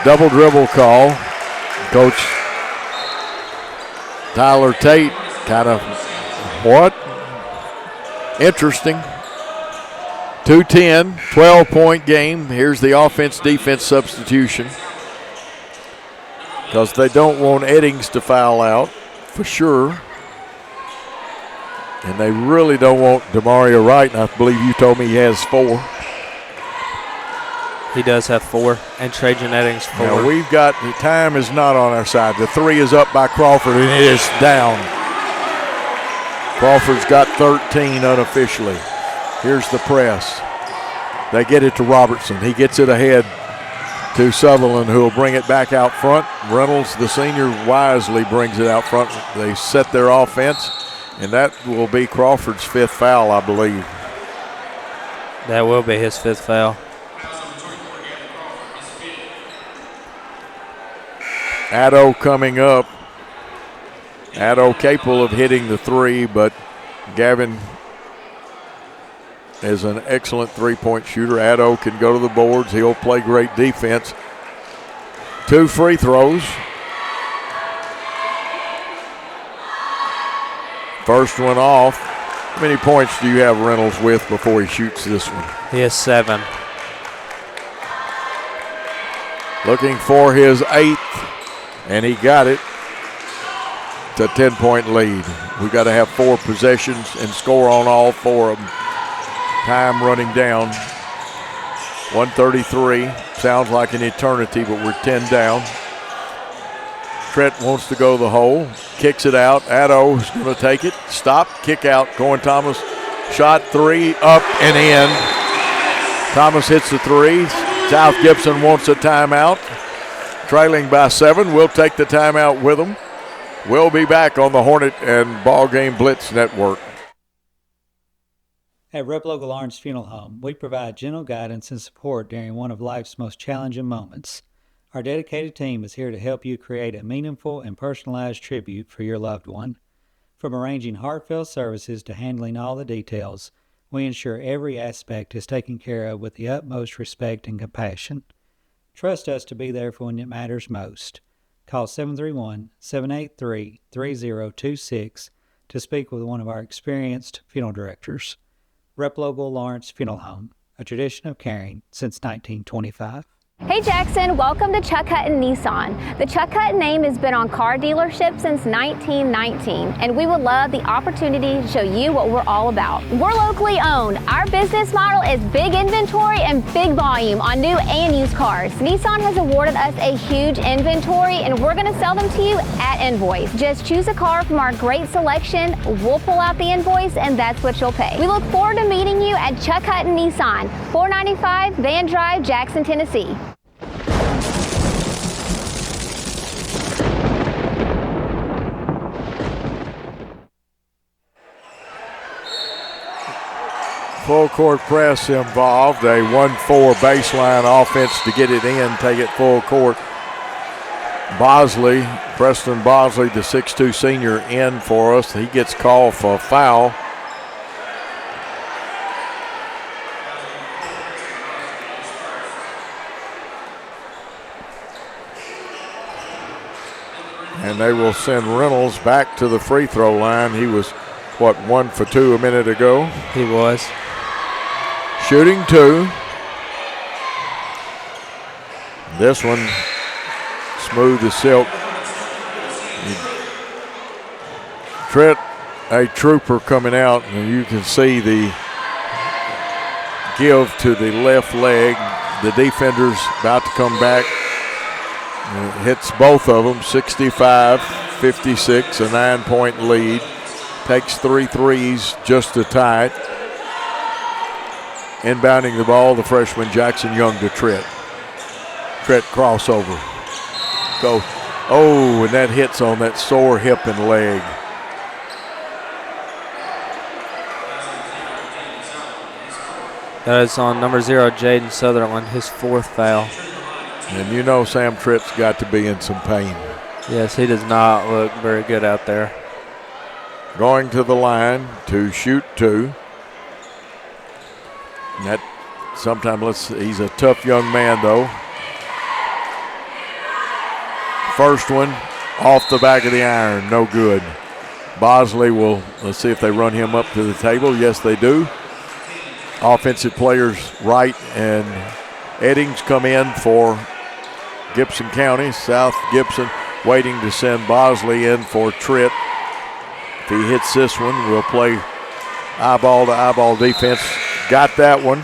Speaker 10: Double dribble call. Coach Tyler Tate kind of, what? Interesting. 2-10, 12-point game. Here's the offense-defense substitution. Because they don't want Eddings to foul out, for sure. And they really don't want Demario Wright, and I believe you told me he has 4.
Speaker 11: He does have 4, and Trajan Eddings 4.
Speaker 10: Now we've got, the time is not on our side. The 3 is up by Crawford, and it is down. Crawford's got 13 unofficially. Here's the press. They get it to Robertson. He gets it ahead to Sutherland, who will bring it back out front. Reynolds, the senior, wisely brings it out front. They set their offense, and that will be Crawford's 5th foul, I believe.
Speaker 11: That will be his 5th foul.
Speaker 10: Addo coming up. Addo capable of hitting the 3, but Gavin is an excellent three-point shooter. Addo can go to the boards. He'll play great defense. 2 free throws. First one off. How many points do you have Reynolds with before he shoots this one?
Speaker 11: He has 7.
Speaker 10: Looking for his 8th, and he got it. It's a 10-point lead. We got to have 4 possessions and score on all 4 of them. Time running down. 1:33. Sounds like an eternity, but we're 10 down. Trent wants to go the hole. Kicks it out. Addo is going to take it. Stop. Kick out. Cohen Thomas. Shot 3. Up and in. Thomas hits the 3. South Gibson wants a timeout. Trailing by 7. We'll take the timeout with them. We'll be back on the Hornet and Ball Game Blitz Network.
Speaker 5: At Rep Local Lawrence Funeral Home, we provide gentle guidance and support during one of life's most challenging moments. Our dedicated team is here to help you create a meaningful and personalized tribute for your loved one. From arranging heartfelt services to handling all the details, we ensure every aspect is taken care of with the utmost respect and compassion. Trust us to be there for when it matters most. Call 731-783-3026 to speak with one of our experienced funeral directors. Rep Local Lawrence Funeral Home, a tradition of caring since 1925.
Speaker 6: Hey Jackson, welcome to Chuck Hutton Nissan. The Chuck Hutton name has been on car dealerships since 1919, and we would love the opportunity to show you what we're all about. We're locally owned. Our business model is big inventory and big volume on new and used cars. Nissan has awarded us a huge inventory, and we're going to sell them to you at invoice. Just choose a car from our great selection, we'll pull out the invoice, and that's what you'll pay. We look forward to meeting you at Chuck Hutton Nissan, 495 Van Drive, Jackson, Tennessee.
Speaker 10: Full court press involved. A 1-4 baseline offense to get it in, take it full court. Bosley, Preston Bosley, the 6'2 senior, in for us. He gets called for a foul. And they will send Reynolds back to the free throw line. He was, 1 for 2 a minute ago?
Speaker 11: He was.
Speaker 10: Shooting 2. This one, smooth as silk. Trent, a trooper coming out, and you can see the give to the left leg. The defender's about to come back. It hits both of them, 65-56, a 9-point lead. Takes 3 threes just to tie it. Inbounding the ball, the freshman Jackson Young to Trent. Trent crossover. Go. Oh, and that hits on that sore hip and leg.
Speaker 11: That is on number 0, Jaden Sutherland, his 4th foul.
Speaker 10: And you know Sam Tripp's got to be in some pain.
Speaker 11: Yes, he does not look very good out there.
Speaker 10: Going to the line to shoot 2. And that sometimes he's a tough young man though. First one off the back of the iron, no good. Bosley will, let's see if they run him up to the table. Yes, they do. Offensive players Wright and Eddings come in for Gibson County. South Gibson waiting to send Bosley in for Tritt. If he hits this one, we'll play eyeball to eyeball defense. Got that one.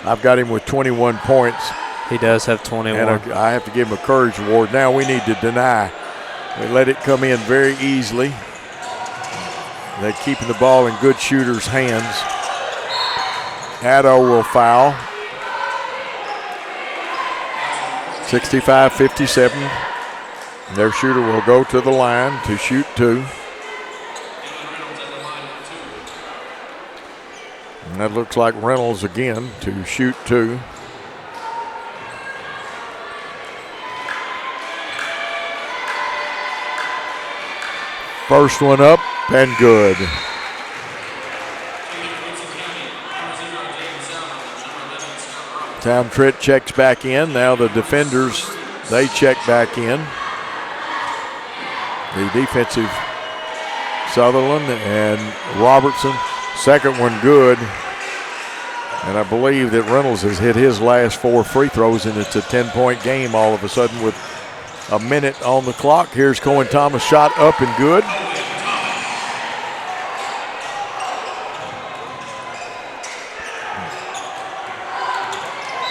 Speaker 10: I've got him with 21 points.
Speaker 11: He does have 21.
Speaker 10: And I have to give him a courage award. Now we need to deny They let it come in very easily. They're keeping the ball in good shooters' hands. Addo will foul. 65-57. Their shooter will go to the line to shoot 2. And that looks like Reynolds again to shoot 2. First one up and good. Tom Tritt checks back in. Now the defenders, they check back in. The defensive Sutherland and Robertson. Second one good. And I believe that Reynolds has hit his last 4 free throws, and it's a 10-point game all of a sudden with a minute on the clock. Here's Cohen Thomas, shot up and good.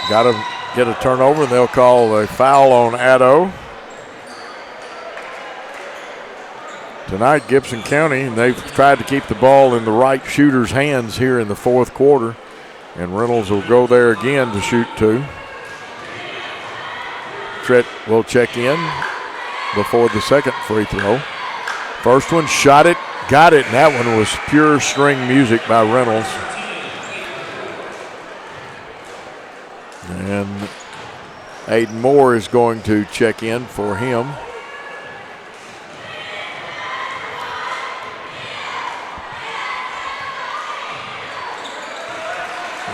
Speaker 10: Got to get a turnover, and they'll call a foul on Addo. Tonight, Gibson County, they've tried to keep the ball in the right shooter's hands here in the fourth quarter, and Reynolds will go there again to shoot 2. Tritt will check in before the second free throw. First one, shot it, got it, and that one was pure string music by Reynolds. And Aiden Moore is going to check in for him.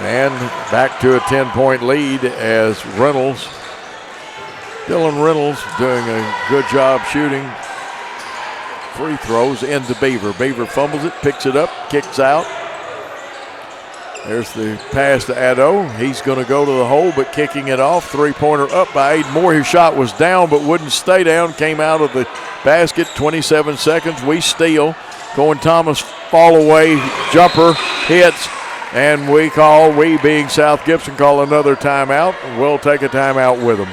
Speaker 10: And back to a 10-point lead as Dylan Reynolds doing a good job shooting free throws into Beaver. Beaver fumbles it, picks it up, kicks out. There's the pass to Addo. He's going to go to the hole, but kicking it off. 3-pointer up by Aiden Moore. His shot was down, but wouldn't stay down. Came out of the basket. 27 seconds. We steal. Cohen Thomas fall away. Jumper hits, and we being South Gibson, call another timeout. We'll take a timeout with them.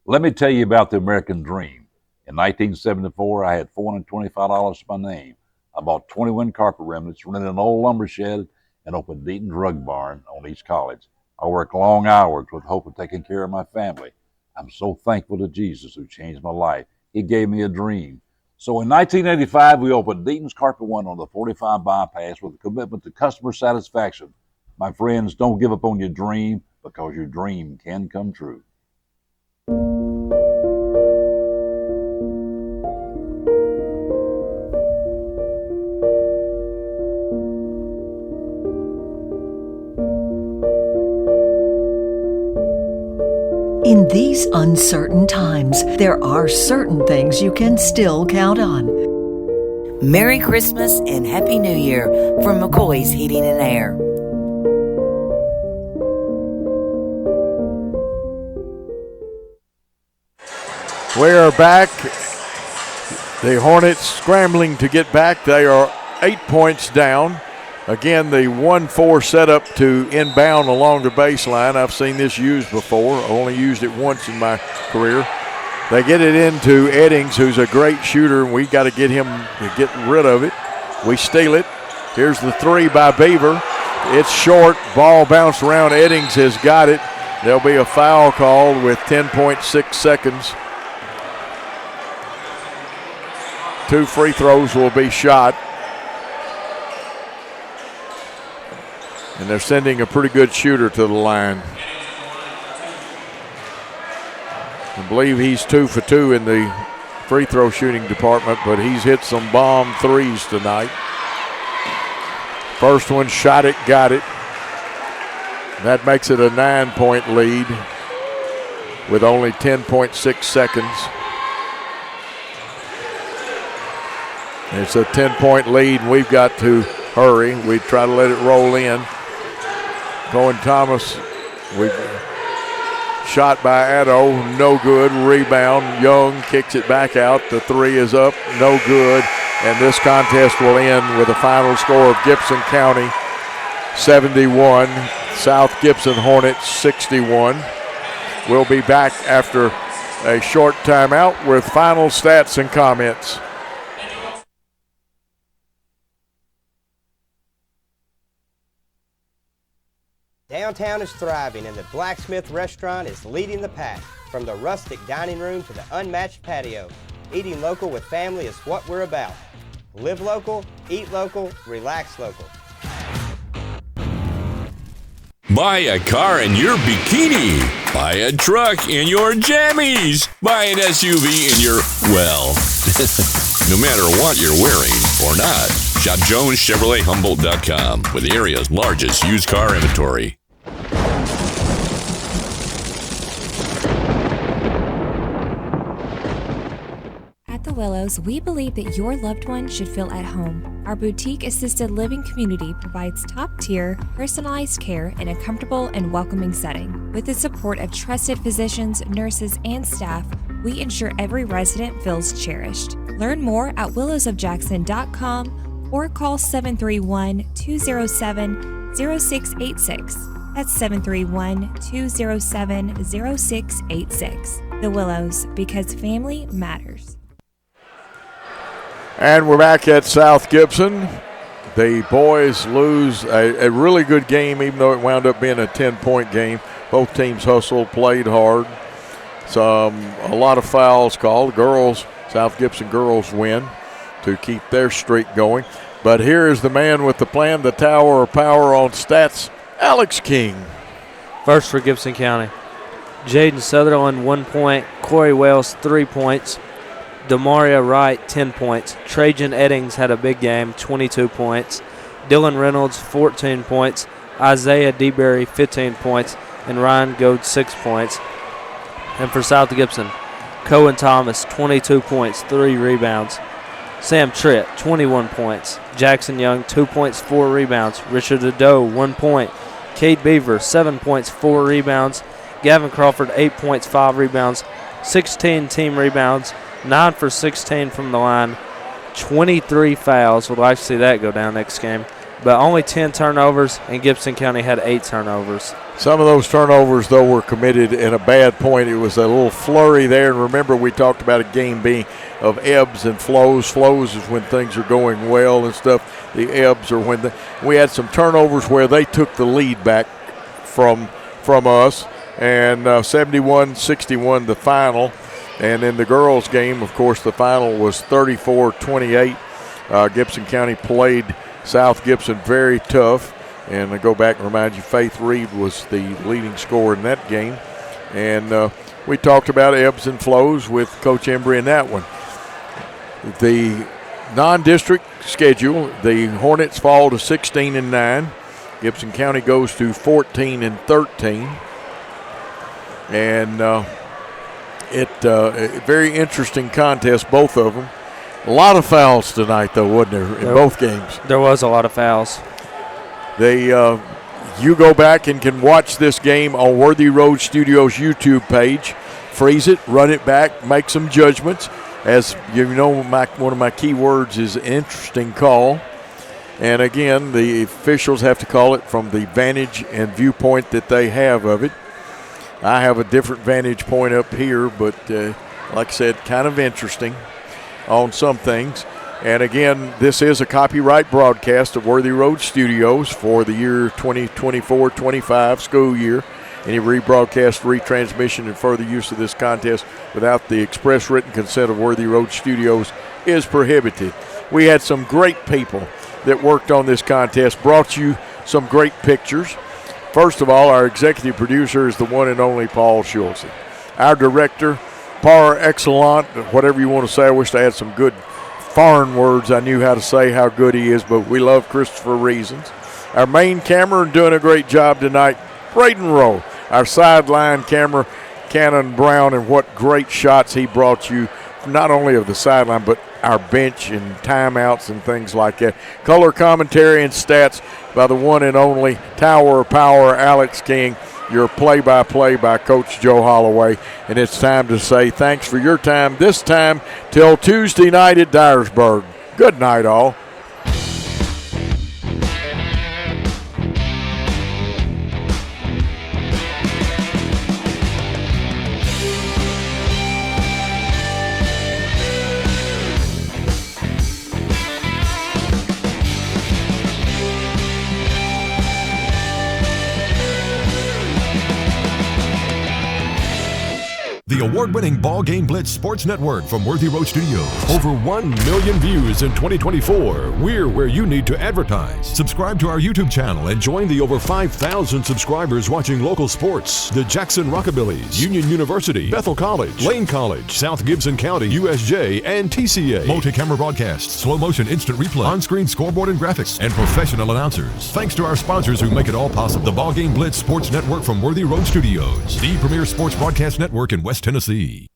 Speaker 7: Let me tell you about the American Dream. In 1974, I had $425 to my name. I bought 21 carpet remnants, rented an old lumber shed, and opened Deaton's Rug Barn on East College. I worked long hours with hope of taking care of my family. I'm so thankful to Jesus who changed my life. He gave me a dream. So in 1985, we opened Deaton's Carpet One on the 45 bypass with a commitment to customer satisfaction. My friends, don't give up on your dream, because your dream can come true.
Speaker 8: In these uncertain times, there are certain things you can still count on.
Speaker 9: Merry Christmas and Happy New Year from McCoy's Heating and Air.
Speaker 10: We are back. The Hornets scrambling to get back. They are 8 points down. Again, the 1-4 setup to inbound along the baseline. I've seen this used before. I only used it once in my career. They get it into Eddings, who's a great shooter, and we got to get him to get rid of it. We steal it. Here's the 3 by Beaver. It's short. Ball bounced around. Eddings has got it. There'll be a foul called with 10.6 seconds. 2 free throws will be shot. And they're sending a pretty good shooter to the line. I believe he's 2 for 2 in the free throw shooting department, but he's hit some bomb threes tonight. First one, shot it, got it. That makes it a 9-point lead with only 10.6 seconds. It's a 10-point lead, and we've got to hurry. We try to let it roll in. Cohen Thomas, shot by Addo, no good. Rebound, Young kicks it back out. The 3 is up, no good. And this contest will end with a final score of Gibson County 71, South Gibson Hornets 61. We'll be back after a short timeout with final stats and comments.
Speaker 3: Downtown is thriving and the Blacksmith Restaurant is leading the pack. From the rustic dining room to the unmatched patio, eating local with family is what we're about. Live local, eat local, relax local.
Speaker 4: Buy a car in your bikini. Buy a truck in your jammies. Buy an SUV in your, well, no matter what you're wearing or not. Shop JonesChevroletHumboldt.com with the area's largest used car inventory.
Speaker 12: At the Willows, we believe that your loved one should feel at home. Our boutique assisted living community provides top-tier, personalized care in a comfortable and welcoming setting. With the support of trusted physicians, nurses, and staff, we ensure every resident feels cherished. Learn more at willowsofjackson.com or call 731-207-0686. That's 731-207-0686. The Willows, because family matters.
Speaker 10: And we're back at South Gibson. The boys lose a really good game, even though it wound up being a 10-point game. Both teams hustled, played hard. A lot of fouls called. Girls, South Gibson girls win to keep their streak going. But here is the man with the plan, the tower of power on stats, Alex King.
Speaker 11: First for Gibson County. Jaden Sutherland, 1 point. Corey Wells, 3 points. Demaria Wright, 10 points. Trajan Eddings had a big game, 22 points. Dylan Reynolds, 14 points. Isaiah DeBerry, 15 points. And Ryan Goad, 6 points. And for South Gibson, Cohen Thomas, 22 points, 3 rebounds. Sam Tritt, 21 points. Jackson Young, 2 points, 4 rebounds. Richard Ado, 1 point. Cade Beaver, 7 points, 4 rebounds. Gavin Crawford, 8 points, 5 rebounds. 16 team rebounds. 9 for 16 from the line, 23 fouls. Would like to see that go down next game. But only 10 turnovers, and Gibson County had 8 turnovers.
Speaker 10: Some of those turnovers, though, were committed in a bad point. It was a little flurry there. And remember, we talked about a game being of ebbs and flows. Flows is when things are going well and stuff. The ebbs are when we had some turnovers where they took the lead back from us. And 71-61 the final. And in the girls' game, of course, the final was 34-28. Gibson County played South Gibson very tough. And I go back and remind you, Faith Reed was the leading scorer in that game. And we talked about ebbs and flows with Coach Embry in that one. The non-district schedule, the Hornets fall to 16-9. Gibson County goes to 14-13. And a very interesting contest, both of them. A lot of fouls tonight, though, wasn't there, in both games?
Speaker 11: There was a lot of fouls.
Speaker 10: You go back and can watch this game on Worthy Road Studios YouTube page. Freeze it, run it back, make some judgments. As you know, one of my key words is interesting call. And again, the officials have to call it from the vantage and viewpoint that they have of it. I have a different vantage point up here, but like I said, kind of interesting on some things. And again, this is a copyright broadcast of Worthy Road Studios for the year 2024-25 school year. Any rebroadcast, retransmission, and further use of this contest without the express written consent of Worthy Road Studios is prohibited. We had some great people that worked on this contest, brought you some great pictures. First of all, our executive producer is the one and only Paul Schulze. Our director, par excellent, whatever you want to say. I wish I had some good foreign words I knew how to say how good he is, but we love Christopher Reasons. Our main camera doing a great job tonight, Braden Rowe. Our sideline camera, Cannon Brown, and what great shots he brought you, not only of the sideline, but our bench and timeouts and things like that. Color commentary and stats by the one and only Tower of Power, Alex King, your play-by-play by Coach Joe Holloway. And it's time to say thanks for your time this time till Tuesday night at Dyersburg. Good night, all.
Speaker 1: The award-winning Ball Game Blitz Sports Network from Worthy Road Studios. Over 1 million views in 2024. We're where you need to advertise. Subscribe to our YouTube channel and join the over 5,000 subscribers watching local sports. The Jackson Rockabillys, Union University, Bethel College, Lane College, South Gibson County, USJ, and TCA. Multi-camera broadcasts, slow motion instant replay, on-screen scoreboard and graphics, and professional announcers. Thanks to our sponsors who make it all possible. The Ball Game Blitz Sports Network from Worthy Road Studios. The premier sports broadcast network in West Tennessee.